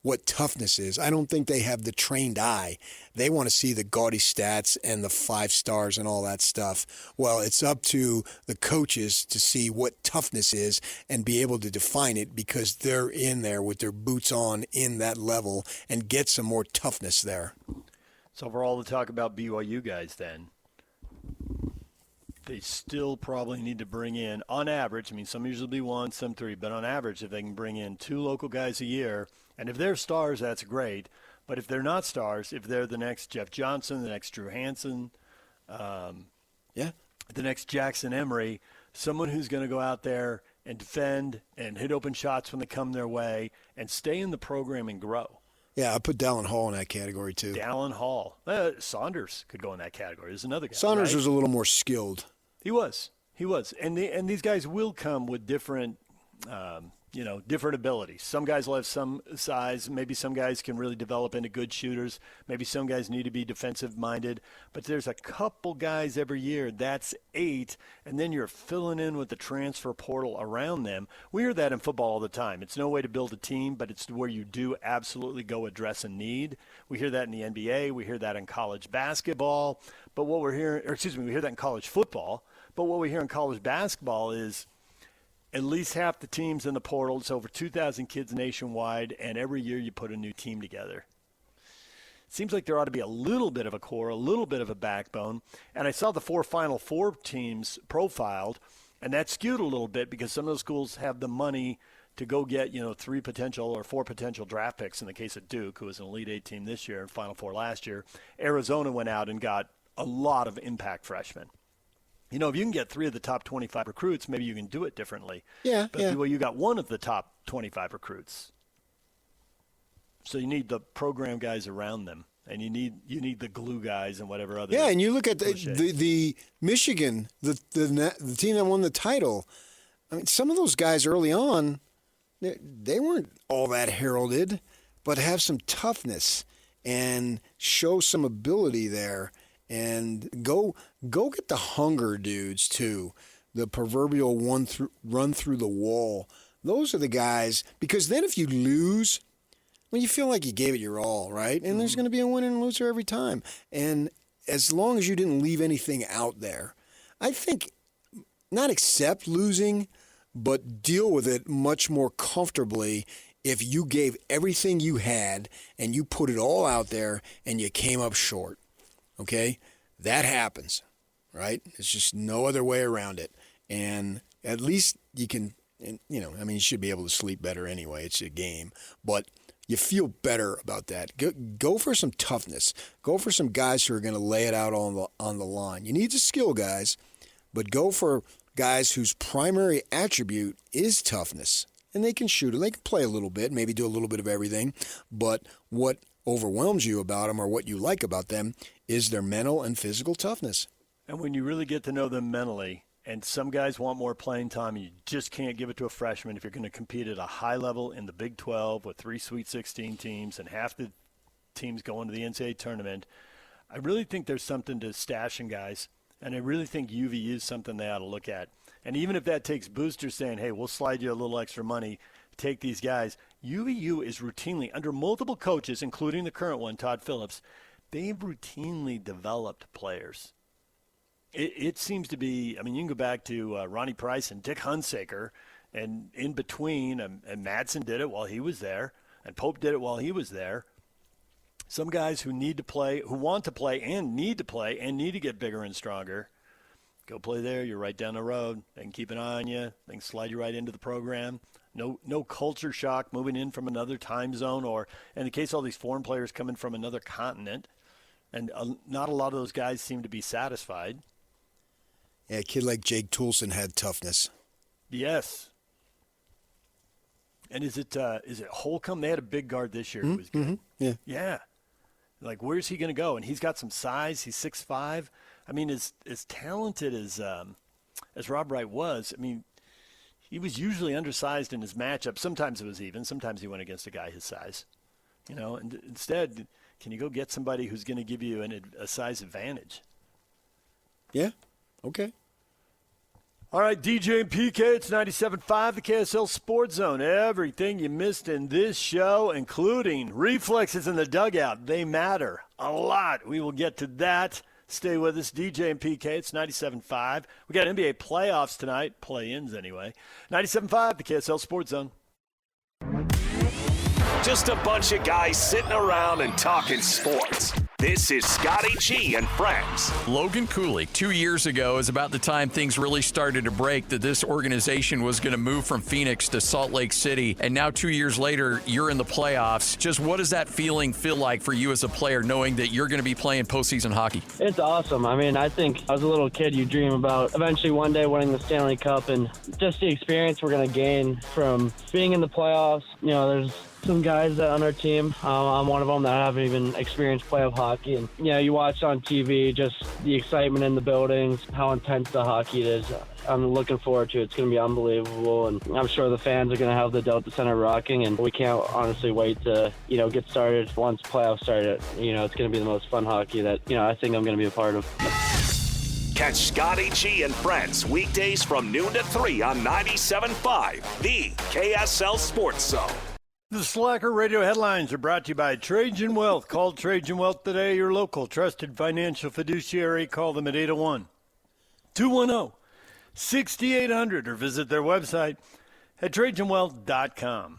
what toughness is. I don't think they have the trained eye. They want to see the gaudy stats and the 5 stars and all that stuff. Well, it's up to the coaches to see what toughness is and be able to define it because they're in there with their boots on in that level and get some more toughness there. So for all the talk about BYU guys then, they still probably need to bring in, on average, I mean, some usually be 1, some 3, but on average, if they can bring in 2 local guys a year, and if they're stars, that's great. But if they're not stars, if they're the next Jeff Johnson, the next Drew Hansen, the next Jackson Emery, someone who's going to go out there and defend and hit open shots when they come their way and stay in the program and grow. Yeah, I put Dallin Hall in that category too. Dallin Hall. Saunders could go in that category. There's another guy. Saunders was a little more skilled. He was. And these guys will come with different different abilities. Some guys will have some size. Maybe some guys can really develop into good shooters. Maybe some guys need to be defensive-minded. But there's a couple guys every year. That's 8. And then you're filling in with the transfer portal around them. We hear that in football all the time. It's no way to build a team, but it's where you do absolutely go address a need. We hear that in the NBA. We hear that in college basketball. But what we're hearing, we hear that in college football. But what we hear in college basketball is at least half the teams in the portal. It's over 2,000 kids nationwide, and every year you put a new team together. It seems like there ought to be a little bit of a core, a little bit of a backbone. And I saw the 4 Final Four teams profiled, and that skewed a little bit because some of those schools have the money to go get, 3 potential or 4 potential draft picks in the case of Duke, who was an Elite 8 team this year and Final Four last year. Arizona went out and got a lot of impact freshmen. If you can get 3 of the top 25 recruits, maybe you can do it differently. But you got 1 of the top 25 recruits. So you need the program guys around them, and you need the glue guys and whatever other. Yeah, and you look at the Michigan, the team that won the title. I mean, some of those guys early on, they weren't all that heralded, but have some toughness and show some ability there. And go get the hunger dudes, too. The proverbial run through the wall. Those are the guys. Because then if you lose, you feel like you gave it your all, right? And there's going to be a winner and loser every time. And as long as you didn't leave anything out there, I think not accept losing, but deal with it much more comfortably if you gave everything you had and you put it all out there and you came up short. Okay, that happens, right? There's just no other way around it. And at least you can, you should be able to sleep better anyway. It's a game. But you feel better about that. Go for some toughness. Go for some guys who are going to lay it out on the line. You need the skill guys, but go for guys whose primary attribute is toughness. And they can shoot it. They can play a little bit, maybe do a little bit of everything. But what overwhelms you about them or what you like about them is their mental and physical toughness. And when you really get to know them mentally, and some guys want more playing time, you just can't give it to a freshman if you're going to compete at a high level in the Big 12 with 3 Sweet 16 teams and half the teams going to the NCAA tournament. I really think there's something to stashing guys, and I really think UVU is something they ought to look at. And even if that takes boosters saying, hey, we'll slide you a little extra money, take these guys, UVU is routinely, under multiple coaches, including the current one, Todd Phillips, they've routinely developed players. It seems to be, I mean, you can go back to Ronnie Price and Dick Hunsaker, and in between, and Madsen did it while he was there, and Pope did it while he was there. Some guys who need to play, who want to play and need to get bigger and stronger, go play there. You're right down the road. They can keep an eye on you. They can slide you right into the program. No culture shock moving in from another time zone, or in the case of all these foreign players coming from another continent, and not a lot of those guys seem to be satisfied. Yeah, a kid like Jake Toulson had toughness. Yes. And is it Holcomb? They had a big guard this year who was good. Yeah. Yeah. Like, where's he going to go? And he's got some size. He's 6'5". I mean, as talented as Rob Wright was, I mean, he was usually undersized in his matchup. Sometimes it was even. Sometimes he went against a guy his size. You know, and instead, can you go get somebody who's going to give you a size advantage? Yeah. Okay. All right, DJ and PK, it's 97.5, the KSL Sports Zone. Everything you missed in this show, including reflexes in the dugout, they matter a lot. We will get to that. Stay with us, DJ and PK, it's 97.5. We got NBA playoffs tonight, play-ins anyway. 97.5, the KSL Sports Zone. Just a bunch of guys sitting around and talking sports. This is Scotty G and Friends. Logan Cooley, 2 years ago, is about the time things really started to break, that this organization was going to move from Phoenix to Salt Lake City. And now 2 years later, you're in the playoffs. Just what does that feeling feel like for you as a player, knowing that you're going to be playing postseason hockey? It's awesome. I mean, I think as a little kid, you dream about eventually one day winning the Stanley Cup, and just the experience we're going to gain from being in the playoffs. You know, there's some guys that on our team. I'm one of them that haven't even experienced playoff hockey. And, you know, you watch on TV, just the excitement in the buildings, how intense the hockey is. I'm looking forward to it. It's going to be unbelievable. And I'm sure the fans are going to have the Delta Center rocking. And we can't honestly wait to, you know, get started once playoffs start. You know, it's going to be the most fun hockey that, you know, I think I'm going to be a part of. Catch Scotty G and Friends weekdays from noon to 3 on 97.5, the KSL Sports Zone. The Slacker Radio headlines are brought to you by Trajan Wealth. Call Trajan Wealth today, your local trusted financial fiduciary. Call them at 801-210-6800 or visit their website at TrajanWealth.com.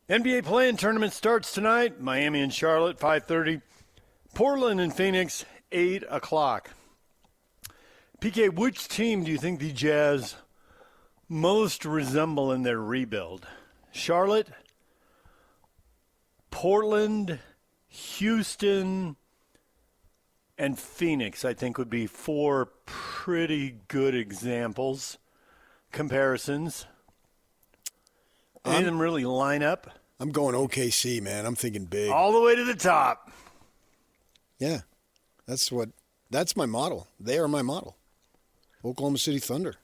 NBA play-in tournament starts tonight. Miami and Charlotte, 5:30. Portland and Phoenix, 8 o'clock. PK, which team do you think the Jazz most resemble in their rebuild? Charlotte, Portland, Houston, and Phoenix, I think, would be 4 pretty good examples, comparisons. Any of them really line up? I'm going OKC, man. I'm thinking big. All the way to the top. Yeah, that's my model. They are my model. Oklahoma City Thunder.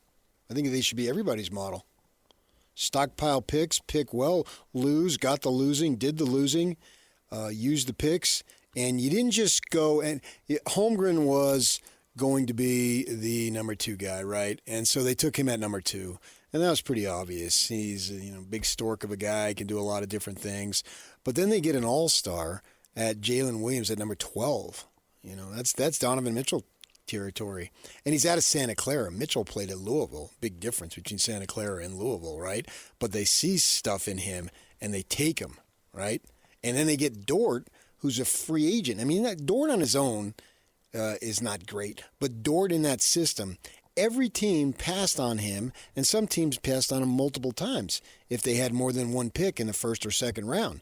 I think they should be everybody's model. Stockpile picks, pick well, lose, got the losing, did the losing, used the picks, and you didn't just go and Holmgren was going to be the number 2 guy, right? And so they took him at number 2, and that was pretty obvious. He's big stork of a guy, can do a lot of different things. But then they get an all-star at Jalen Williams at number 12. That's Donovan Mitchell territory. And he's out of Santa Clara. Mitchell played at Louisville. Big difference between Santa Clara and Louisville, right? But they see stuff in him, and they take him, right? And then they get Dort, who's a free agent. I mean, Dort on his own is not great, but Dort in that system, every team passed on him, and some teams passed on him multiple times if they had more than one pick in the first or second round.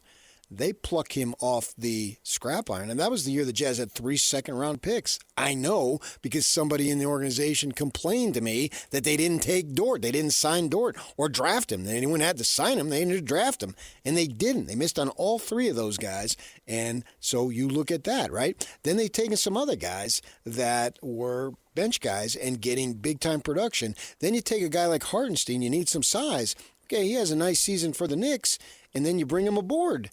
They pluck him off the scrap iron, and that was the year the Jazz had 3 second-round picks. I know because somebody in the organization complained to me that they didn't take Dort. They didn't sign Dort or draft him. Anyone had to sign him, they needed to draft him, and they didn't. They missed on all 3 of those guys, and so you look at that, right? Then they've taken some other guys that were bench guys and getting big-time production. Then you take a guy like Hartenstein, you need some size. Okay, he has a nice season for the Knicks, and then you bring him aboard.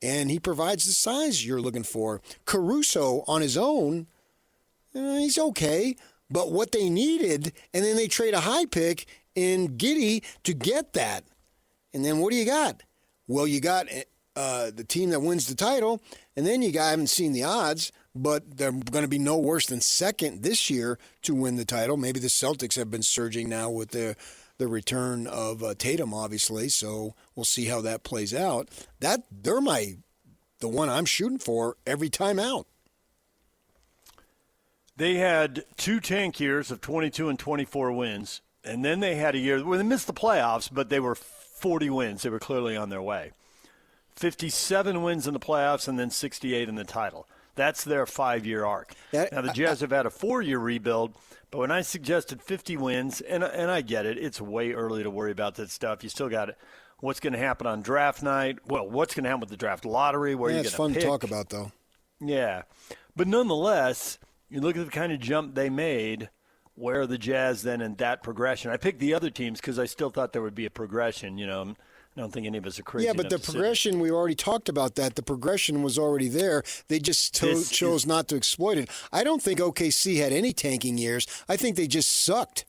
And he provides the size you're looking for. Caruso on his own, he's okay. But what they needed, and then they trade a high pick in Giddey to get that. And then what do you got? Well, you got the team that wins the title, and then I haven't seen the odds, but they're going to be no worse than second this year to win the title. Maybe the Celtics have been surging now with the return of Tatum, obviously, so we'll see how that plays out. They're the one I'm shooting for every time out. They had 2 tank years of 22 and 24 wins, and then they had a year where they missed the playoffs, but they were 40 wins. They were clearly on their way. 57 wins in the playoffs and then 68 in the title. That's their 5-year arc. Now, the Jazz have had a 4-year rebuild, but when I suggested 50 wins, and I get it, it's way early to worry about that stuff. You still got what's going to happen on draft night. Well, what's going to happen with the draft lottery? Where you're going to pick. It's fun to talk about, though. Yeah. But nonetheless, you look at the kind of jump they made. Where are the Jazz then in that progression? I picked the other teams because I still thought there would be a progression, I don't think any of us are crazy. Yeah, but the progression, we already talked about that. The progression was already there. They just chose not to exploit it. I don't think OKC had any tanking years. I think they just sucked.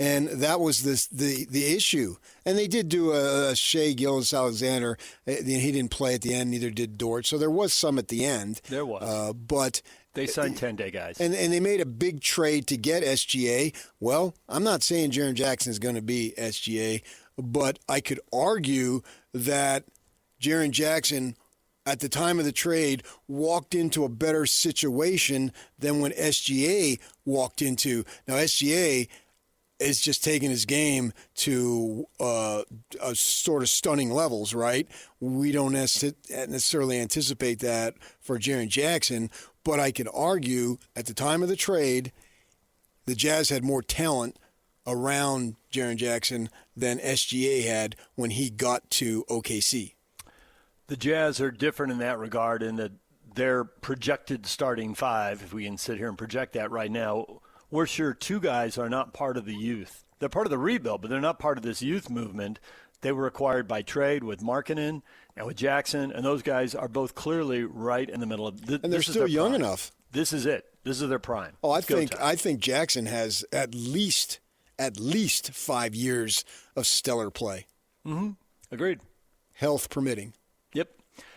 And that was the issue. And they did do a Shea Gilgeous-Alexander. He didn't play at the end, neither did Dort. So there was some at the end. There was. But they signed 10-day guys. And they made a big trade to get SGA. Well, I'm not saying Jaren Jackson is going to be SGA, but I could argue that Jaren Jackson, at the time of the trade, walked into a better situation than when SGA walked into. Now, SGA is just taking his game to a sort of stunning levels, right? We don't necessarily anticipate that for Jaren Jackson, but I could argue at the time of the trade, the Jazz had more talent around Jaren Jackson than SGA had when he got to OKC. The Jazz are different in that regard in that their projected starting 5, if we can sit here and project that right now, we're sure 2 guys are not part of the youth. They're part of the rebuild, but they're not part of this youth movement. They were acquired by trade with Markkanen and with Jackson, and those guys are both clearly right in the middle of this. And they're still young enough. This is it. This is their prime. Oh, I think Jackson has at least 5 years of stellar play. Mm-hmm. Agreed. Health permitting. Yep.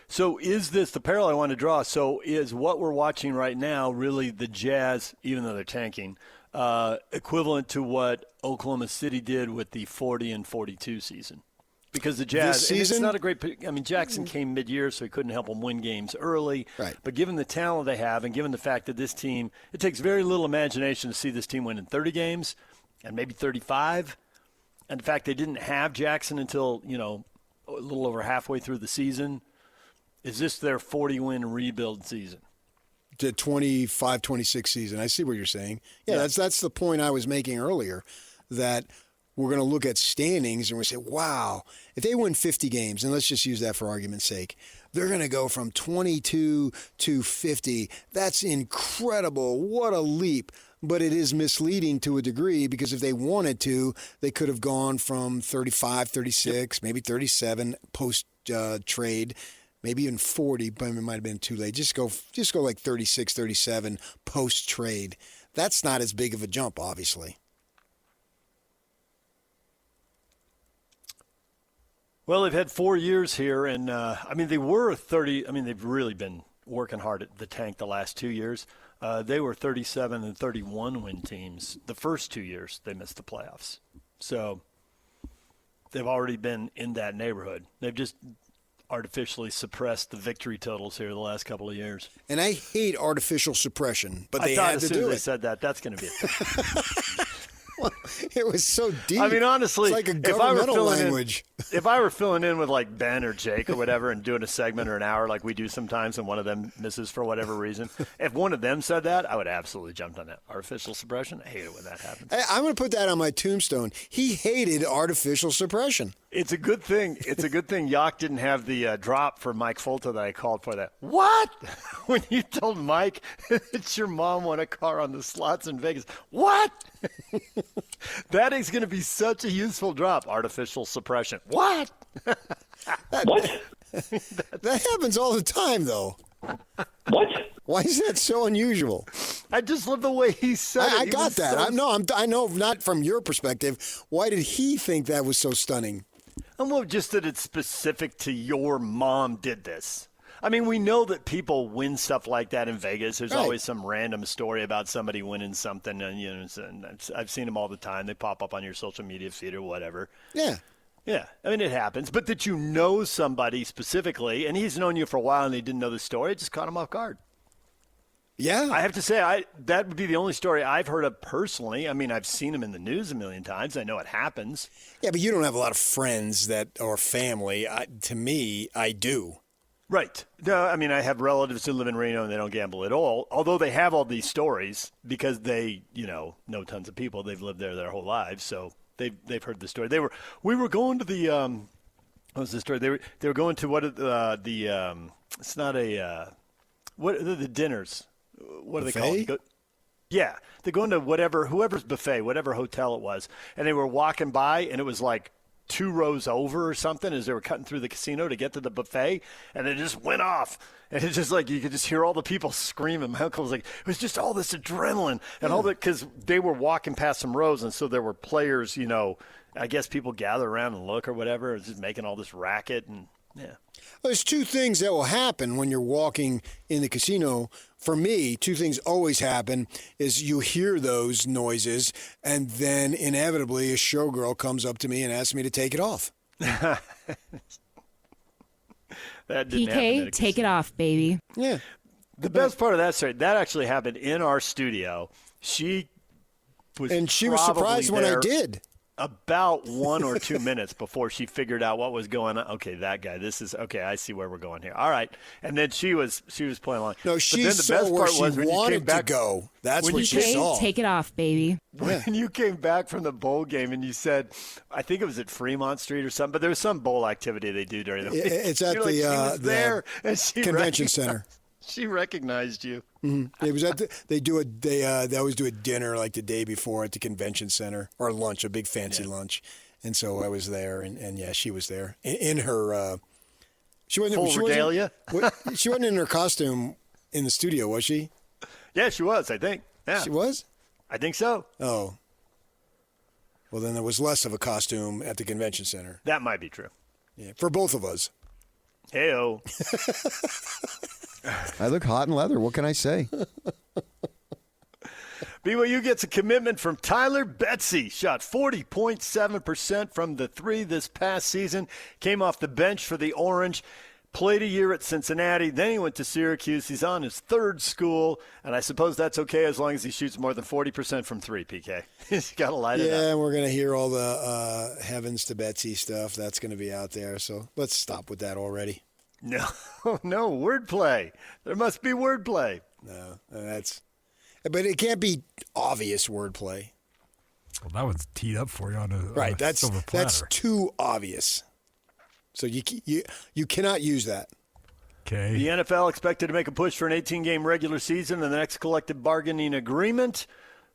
So is this the parallel I want to draw? So is what we're watching right now really the Jazz, even though they're tanking, equivalent to what Oklahoma City did with the 40 and 42 season? Because the Jazz, this season, it's not a great – I mean, Jackson came mid-year, so he couldn't help them win games early. Right. But given the talent they have and given the fact that this team – it takes very little imagination to see this team win in 30 games and maybe 35. And the fact they didn't have Jackson until, a little over halfway through the season. Is this their 40-win rebuild season? The 25-26 season. I see what you're saying. Yeah, that's the point I was making earlier, that – we're going to look at standings and we're going to say, wow, if they win 50 games, and let's just use that for argument's sake, they're going to go from 22 to 50. That's incredible. What a leap. But it is misleading to a degree because if they wanted to, they could have gone from 35, 36, maybe 37 post-trade, maybe even 40, but it might have been too late. Just go like 36, 37 post-trade. That's not as big of a jump, obviously. Well, they've had 4 years here, and, they were 30 – they've really been working hard at the tank the last 2 years. They were 37 and 31 win teams the first 2 years they missed the playoffs. So they've already been in that neighborhood. They've just artificially suppressed the victory totals here the last couple of years. And I hate artificial suppression, but they had to do it. I thought as soon as they said that, that's going to be a thing. It was so deep. I mean, honestly, it's like a governmental language. If I were filling in with like Ben or Jake or whatever and doing a segment or an hour like we do sometimes and one of them misses for whatever reason, if one of them said that, I would absolutely jump on that. Artificial suppression, I hate it when that happens. Hey, I'm going to put that on my tombstone. He hated artificial suppression. It's a good thing. It's a good thing Yock didn't have the drop for Mike Folta that I called for that. What? When you told Mike that your mom won a car on the slots in Vegas. What? That is going to be such a useful drop. Artificial suppression. What? What? That happens all the time, though. What? Why is that so unusual? I just love the way he said it. I got that. I know not from your perspective. Why did he think that was so stunning? Well, just that it's specific to your mom did this. I mean, we know that people win stuff like that in Vegas. There's always some random story about somebody winning something, and I've seen them all the time. They pop up on your social media feed or whatever. Yeah. Yeah, I mean, it happens. But that you know somebody specifically, and he's known you for a while and he didn't know the story, it just caught him off guard. Yeah. I have to say, that would be the only story I've heard of personally. I mean, I've seen him in the news a million times. I know it happens. Yeah, but you don't have a lot of friends or family. To me, I do. Right. No, I mean, I have relatives who live in Reno and they don't gamble at all, although they have all these stories because they, know tons of people. They've lived there their whole lives, so they've heard the story. We were going to the what was the story? They were going to it's not a what are the dinners? What are buffet? they called? Yeah, they're going to whoever's buffet, whatever hotel it was, and they were walking by, and it was like 2 rows over or something as they were cutting through the casino to get to the buffet, and it just went off. And it's just like you could just hear all the people screaming. My uncle was like, it was just all this adrenaline and all that because they were walking past some rows, and so there were players, I guess people gather around and look or whatever. It was just making all this racket and yeah. There's 2 things that will happen when you're walking in the casino. For me, 2 things always happen is you hear those noises, and then inevitably a showgirl comes up to me and asks me to take it off. That didn't happen PK, take it off, baby. Yeah. The best part of that story, that actually happened in our studio. She was surprised when I did. About 1 or 2 minutes before she figured out what was going on. Okay, that guy. This is okay. I see where we're going here. All right, and then she was playing along. No, she saw where she wanted to go. That's what she saw. Take it off, baby. When you came back from the bowl game and you said, I think it was at Fremont Street or something, but there was some bowl activity they do during the week. It's at the convention center. She recognized you. Mm-hmm. It was at they always do a dinner like the day before at the convention center or lunch, a big fancy lunch, and so I was there, and yeah, she was there in her. She wasn't. Full regalia? She wasn't in her costume in the studio, was she? Yeah, she was. I think. Yeah, she was. I think so. Oh. Well, then there was less of a costume at the convention center. That might be true. Yeah, for both of us. Hey-o. I look hot in leather. What can I say? BYU gets a commitment from Tyler Betsy. Shot 40.7% from the 3 this past season. Came off the bench for the Orange. Played a year at Cincinnati. Then he went to Syracuse. He's on his 3rd school. And I suppose that's okay as long as he shoots more than 40% from 3, PK. He's got to light it up. Yeah, we're going to hear all the heavens to Betsy stuff. That's going to be out there. So let's stop with that already. No, wordplay. There must be wordplay. No, but it can't be obvious wordplay. Well, that one's teed up for you on a silver platter. That's too obvious. So you cannot use that. Okay. The NFL expected to make a push for an 18-game regular season in the next collective bargaining agreement.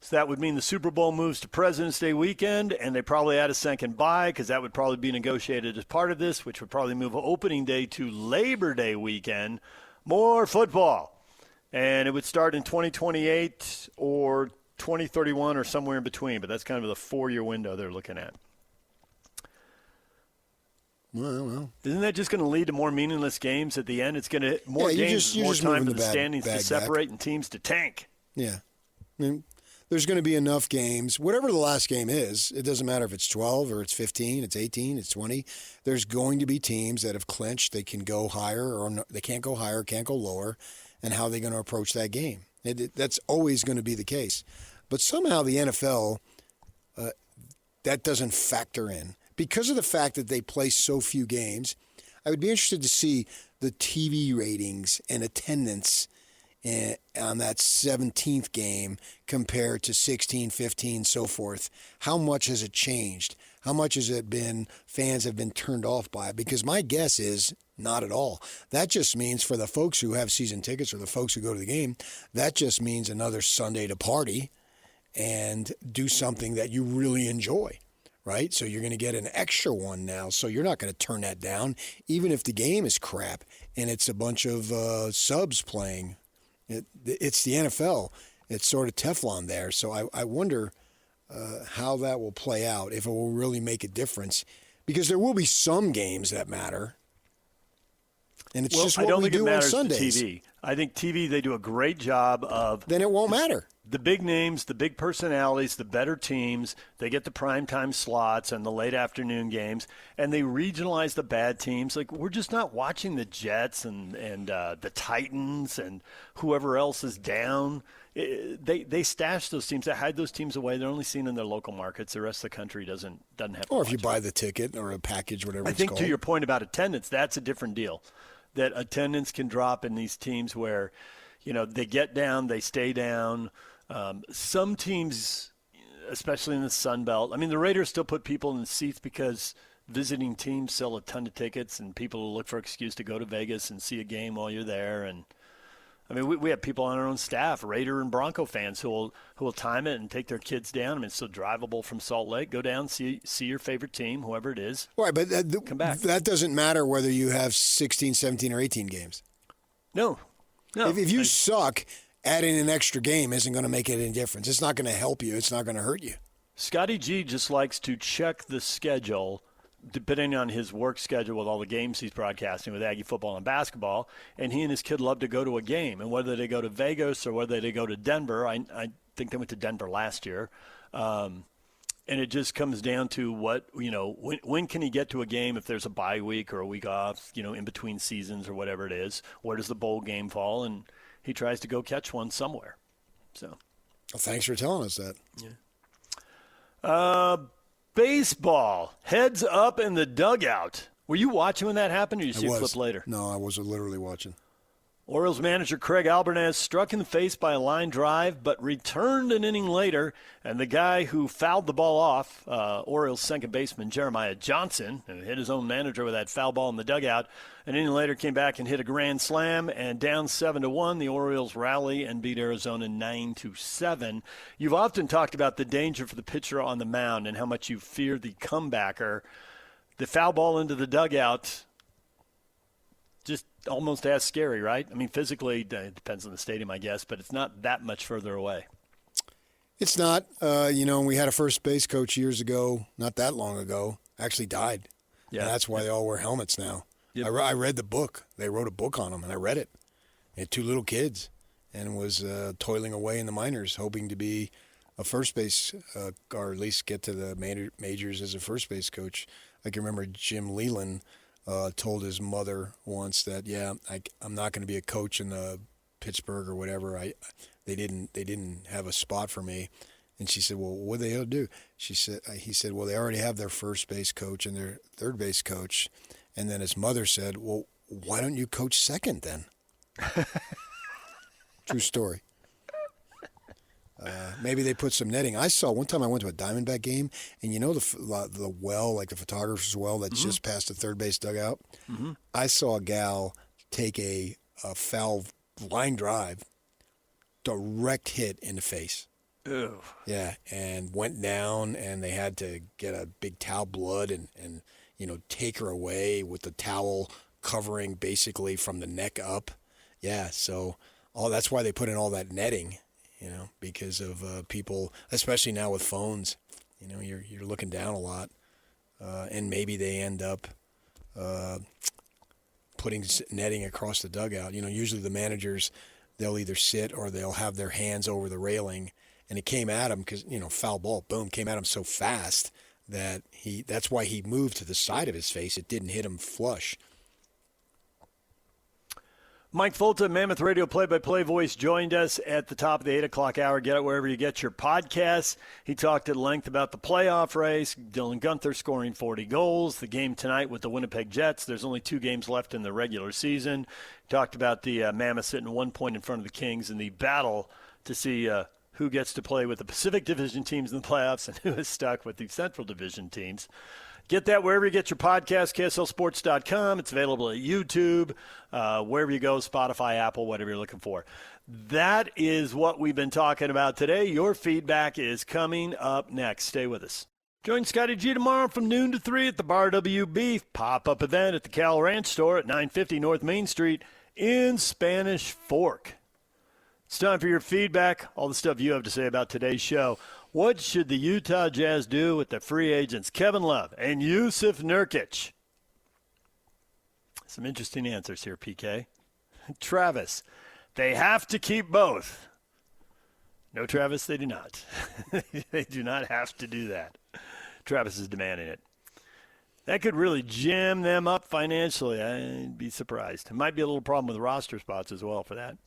So that would mean the Super Bowl moves to President's Day weekend, and they probably add a second bye because that would probably be negotiated as part of this, which would probably move opening day to Labor Day weekend. More football. And it would start in 2028 or 2031 or somewhere in between, but that's kind of the 4-year window they're looking at. Well. Isn't that just going to lead to more meaningless games at the end? It's going to more games, more time for the standings to separate and teams to tank. Yeah. I mean, there's going to be enough games. Whatever the last game is, it doesn't matter if it's 12 or it's 15, it's 18, it's 20. There's going to be teams that have clinched. They can go higher or no, they can't go higher, can't go lower, and how are they going to approach that game? That's always going to be the case. But somehow the NFL that doesn't factor in. Because of the fact that they play so few games, I would be interested to see the TV ratings and attendance on that 17th game compared to 16, 15, so forth. How much has it changed? How much has it been fans have been turned off by it? Because my guess is not at all. That just means for the folks who have season tickets or the folks who go to the game, that just means another Sunday to party and do something that you really enjoy, right? So you're going to get an extra one now, so you're not going to turn that down, even if the game is crap and it's a bunch of subs playing. It's the NFL. It's sort of Teflon there. So I wonder how that will play out, if it will really make a difference. Because there will be some games that matter. And it's just what we do on Sundays. TV. I think TV, they do a great job of... Then it won't matter. The big names, the big personalities, the better teams, they get the primetime slots and the late afternoon games, and they regionalize the bad teams. Like, we're just not watching the Jets and the Titans and whoever else is down. They stash those teams. They hide those teams away. They're only seen in their local markets. The rest of the country doesn't have to Or if you buy the ticket or a package, whatever it's called. I think to your point about attendance, that's a different deal. That attendance can drop in these teams where, they get down, they stay down. Some teams, especially in the Sun Belt, the Raiders still put people in the seats because visiting teams sell a ton of tickets and people will look for an excuse to go to Vegas and see a game while you're there. And we have people on our own staff, Raider and Bronco fans, who will time it and take their kids down. It's so drivable from Salt Lake. Go down, see your favorite team, whoever it is. Right, but come back. That doesn't matter whether you have 16, 17, or 18 games. No. If you suck, adding an extra game isn't going to make any difference. It's not going to help you. It's not going to hurt you. Scotty G just likes to check the schedule depending on his work schedule with all the games he's broadcasting with Aggie football and basketball, and he and his kid love to go to a game. And whether they go to Vegas or whether they go to Denver, I think they went to Denver last year, and it just comes down to when can he get to a game if there's a bye week or a week off, in between seasons or whatever it is. Where does the bowl game fall? And he tries to go catch one somewhere. So, well, thanks for telling us that. Yeah. Baseball, heads up in the dugout. Were you watching when that happened, or did you see a clip later? No, I was literally watching. Orioles manager Craig Albertaz struck in the face by a line drive, but returned an inning later, and the guy who fouled the ball off, Orioles second baseman Jeremiah Johnson, who hit his own manager with that foul ball in the dugout, an inning later came back and hit a grand slam, and down 7-1, the Orioles rally and beat Arizona 9-7. You've often talked about the danger for the pitcher on the mound and how much you fear the comebacker. The foul ball into the dugout, just almost as scary, right? Physically, it depends on the stadium, I guess, but it's not that much further away. It's not. We had a first base coach years ago, not that long ago, actually died. Yeah. And that's why they all wear helmets now. Yep. I read the book. They wrote a book on him, and I read it. He had two little kids and was toiling away in the minors, hoping to be a first base or at least get to the majors as a first base coach. I can remember Jim Leland told his mother once that, I'm not going to be a coach in Pittsburgh or whatever. They didn't have a spot for me. And she said, well, what do they do? He said, well, they already have their first base coach and their third base coach. And then his mother said, well, why don't you coach second then? True story. Maybe they put some netting. I saw one time I went to a Diamondback game, and the well, like the photographer's well that's just past the third base dugout? Mm-hmm. I saw a gal take a foul line drive, direct hit in the face. Ew. Yeah, and went down, and they had to get a big towel blood and take her away with the towel covering basically from the neck up. Yeah, so that's why they put in all that netting. Because of people, especially now with phones, you're looking down a lot, and maybe they end up putting netting across the dugout. Usually the managers, they'll either sit or they'll have their hands over the railing, and it came at him because, foul ball, boom, came at him so fast that that's why he moved to the side of his face. It didn't hit him flush. Mike Folta, Mammoth Radio play-by-play voice, joined us at the top of the 8 o'clock hour. Get it wherever you get your podcasts. He talked at length about the playoff race, Dylan Guenther scoring 40 goals, the game tonight with the Winnipeg Jets. There's only 2 games left in the regular season. Talked about the Mammoth sitting 1 point in front of the Kings in the battle to see who gets to play with the Pacific Division teams in the playoffs and who is stuck with the Central Division teams. Get that wherever you get your podcast, KSLSports.com. It's available at YouTube, wherever you go, Spotify, Apple, whatever you're looking for. That is what we've been talking about today. Your feedback is coming up next. Stay with us. Join Scotty G tomorrow from noon to 3 at the Bar W Beef pop-up event at the Cal Ranch store at 950 North Main Street in Spanish Fork. It's time for your feedback, all the stuff you have to say about today's show. What should the Utah Jazz do with the free agents Kevin Love and Jusuf Nurkic? Some interesting answers here, PK. Travis, they have to keep both. No, Travis, they do not. They do not have to do that. Travis is demanding it. That could really jam them up financially. I'd be surprised. It might be a little problem with roster spots as well for that.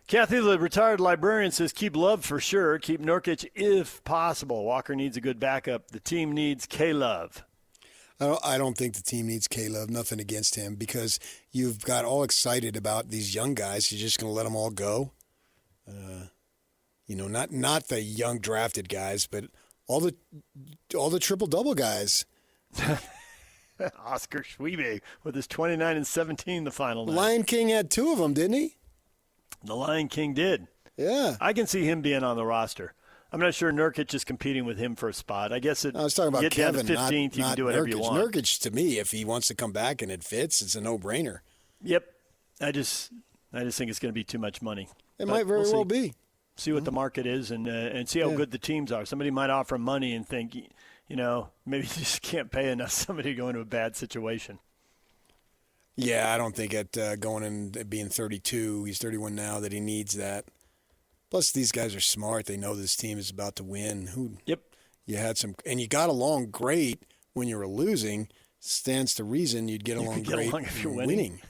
Kathy, the retired librarian, says keep Love for sure. Keep Nurkic if possible. Walker needs a good backup. The team needs K-Love. I don't think the team needs K-Love. Nothing against him because you've got all excited about these young guys. You're just going to let them all go. Not the young drafted guys, but all the triple-double guys. Oscar Schwebe with his 29 and 17 the final night. Lion King had 2 of them, didn't he? The Lion King did. Yeah. I can see him being on the roster. I'm not sure Nurkic is competing with him for a spot. I guess I was talking about Kevin, down to 15th, you can do whatever you want. Nurkic, to me, if he wants to come back and it fits, it's a no-brainer. Yep. I just think it's going to be too much money. It might very well be. See what the market is and see how good the teams are. Somebody might offer money and think, maybe you just can't pay enough somebody to go into a bad situation. Yeah, I don't think at going and being 32, he's 31 now, that he needs that. Plus, these guys are smart. They know this team is about to win. Yep. You had some, and you got along great when you were losing. Stands to reason you'd get along great if you're winning.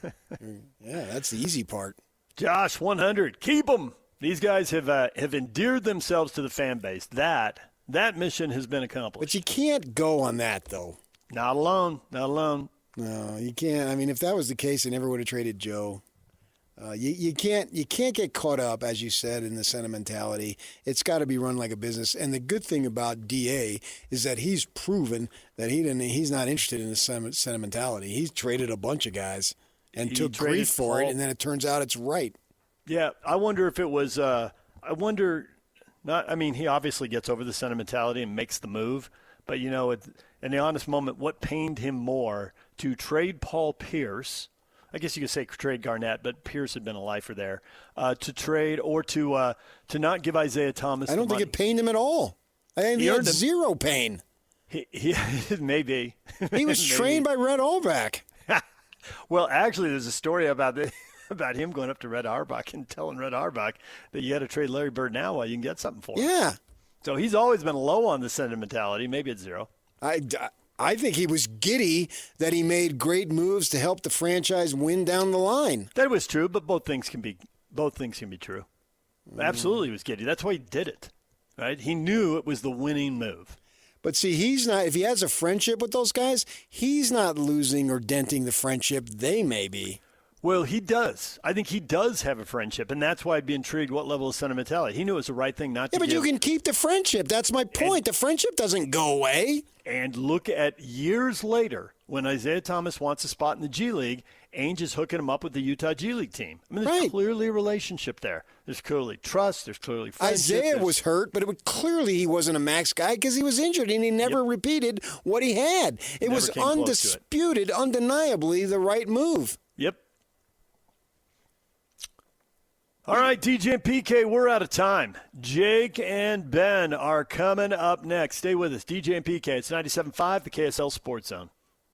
Yeah, that's the easy part. Josh, 100. Keep them. These guys have endeared themselves to the fan base. That mission has been accomplished. But you can't go on that, though. Not alone. Not alone. No, you can't. I mean, if that was the case, they never would have traded Joe. You can't get caught up, as you said, in the sentimentality. It's got to be run like a business. And the good thing about DA is that he's proven that he's not interested in the sentimentality. He's traded a bunch of guys and took grief for it, and then it turns out it's right. Yeah, I wonder if it was. He obviously gets over the sentimentality and makes the move, but in the honest moment, what pained him more? To trade Paul Pierce, I guess you could say trade Garnett, but Pierce had been a lifer there. To trade or to not give Isaiah Thomas. I don't think it pained him at all. I think he had zero pain. He maybe he was trained by Red Auerbach. Well, actually, there's a story about him going up to Red Auerbach and telling Red Auerbach that you got to trade Larry Bird now while you can get something for him. Yeah. So he's always been low on the sentimentality. Maybe it's zero. I think he was giddy that he made great moves to help the franchise win down the line. That was true, but both things can be true. Absolutely, he was giddy. That's why he did it. Right? He knew it was the winning move. But see, he's not. If he has a friendship with those guys, he's not losing or denting the friendship they may be. Well, he does. I think he does have a friendship, and that's why I'd be intrigued what level of sentimentality. He knew it was the right thing not to give. Yeah, but you can keep the friendship. That's my point. The friendship doesn't go away. And look at years later when Isaiah Thomas wants a spot in the G League, Ainge is hooking him up with the Utah G League team. I mean, there's clearly a relationship there. There's clearly trust. There's clearly friendship. Isaiah was hurt, but clearly he wasn't a max guy because he was injured, and he never repeated what he had. It was undisputed, undeniably the right move. Yep. All right, DJ and PK, we're out of time. Jake and Ben are coming up next. Stay with us. DJ and PK, it's 97.5, the KSL Sports Zone.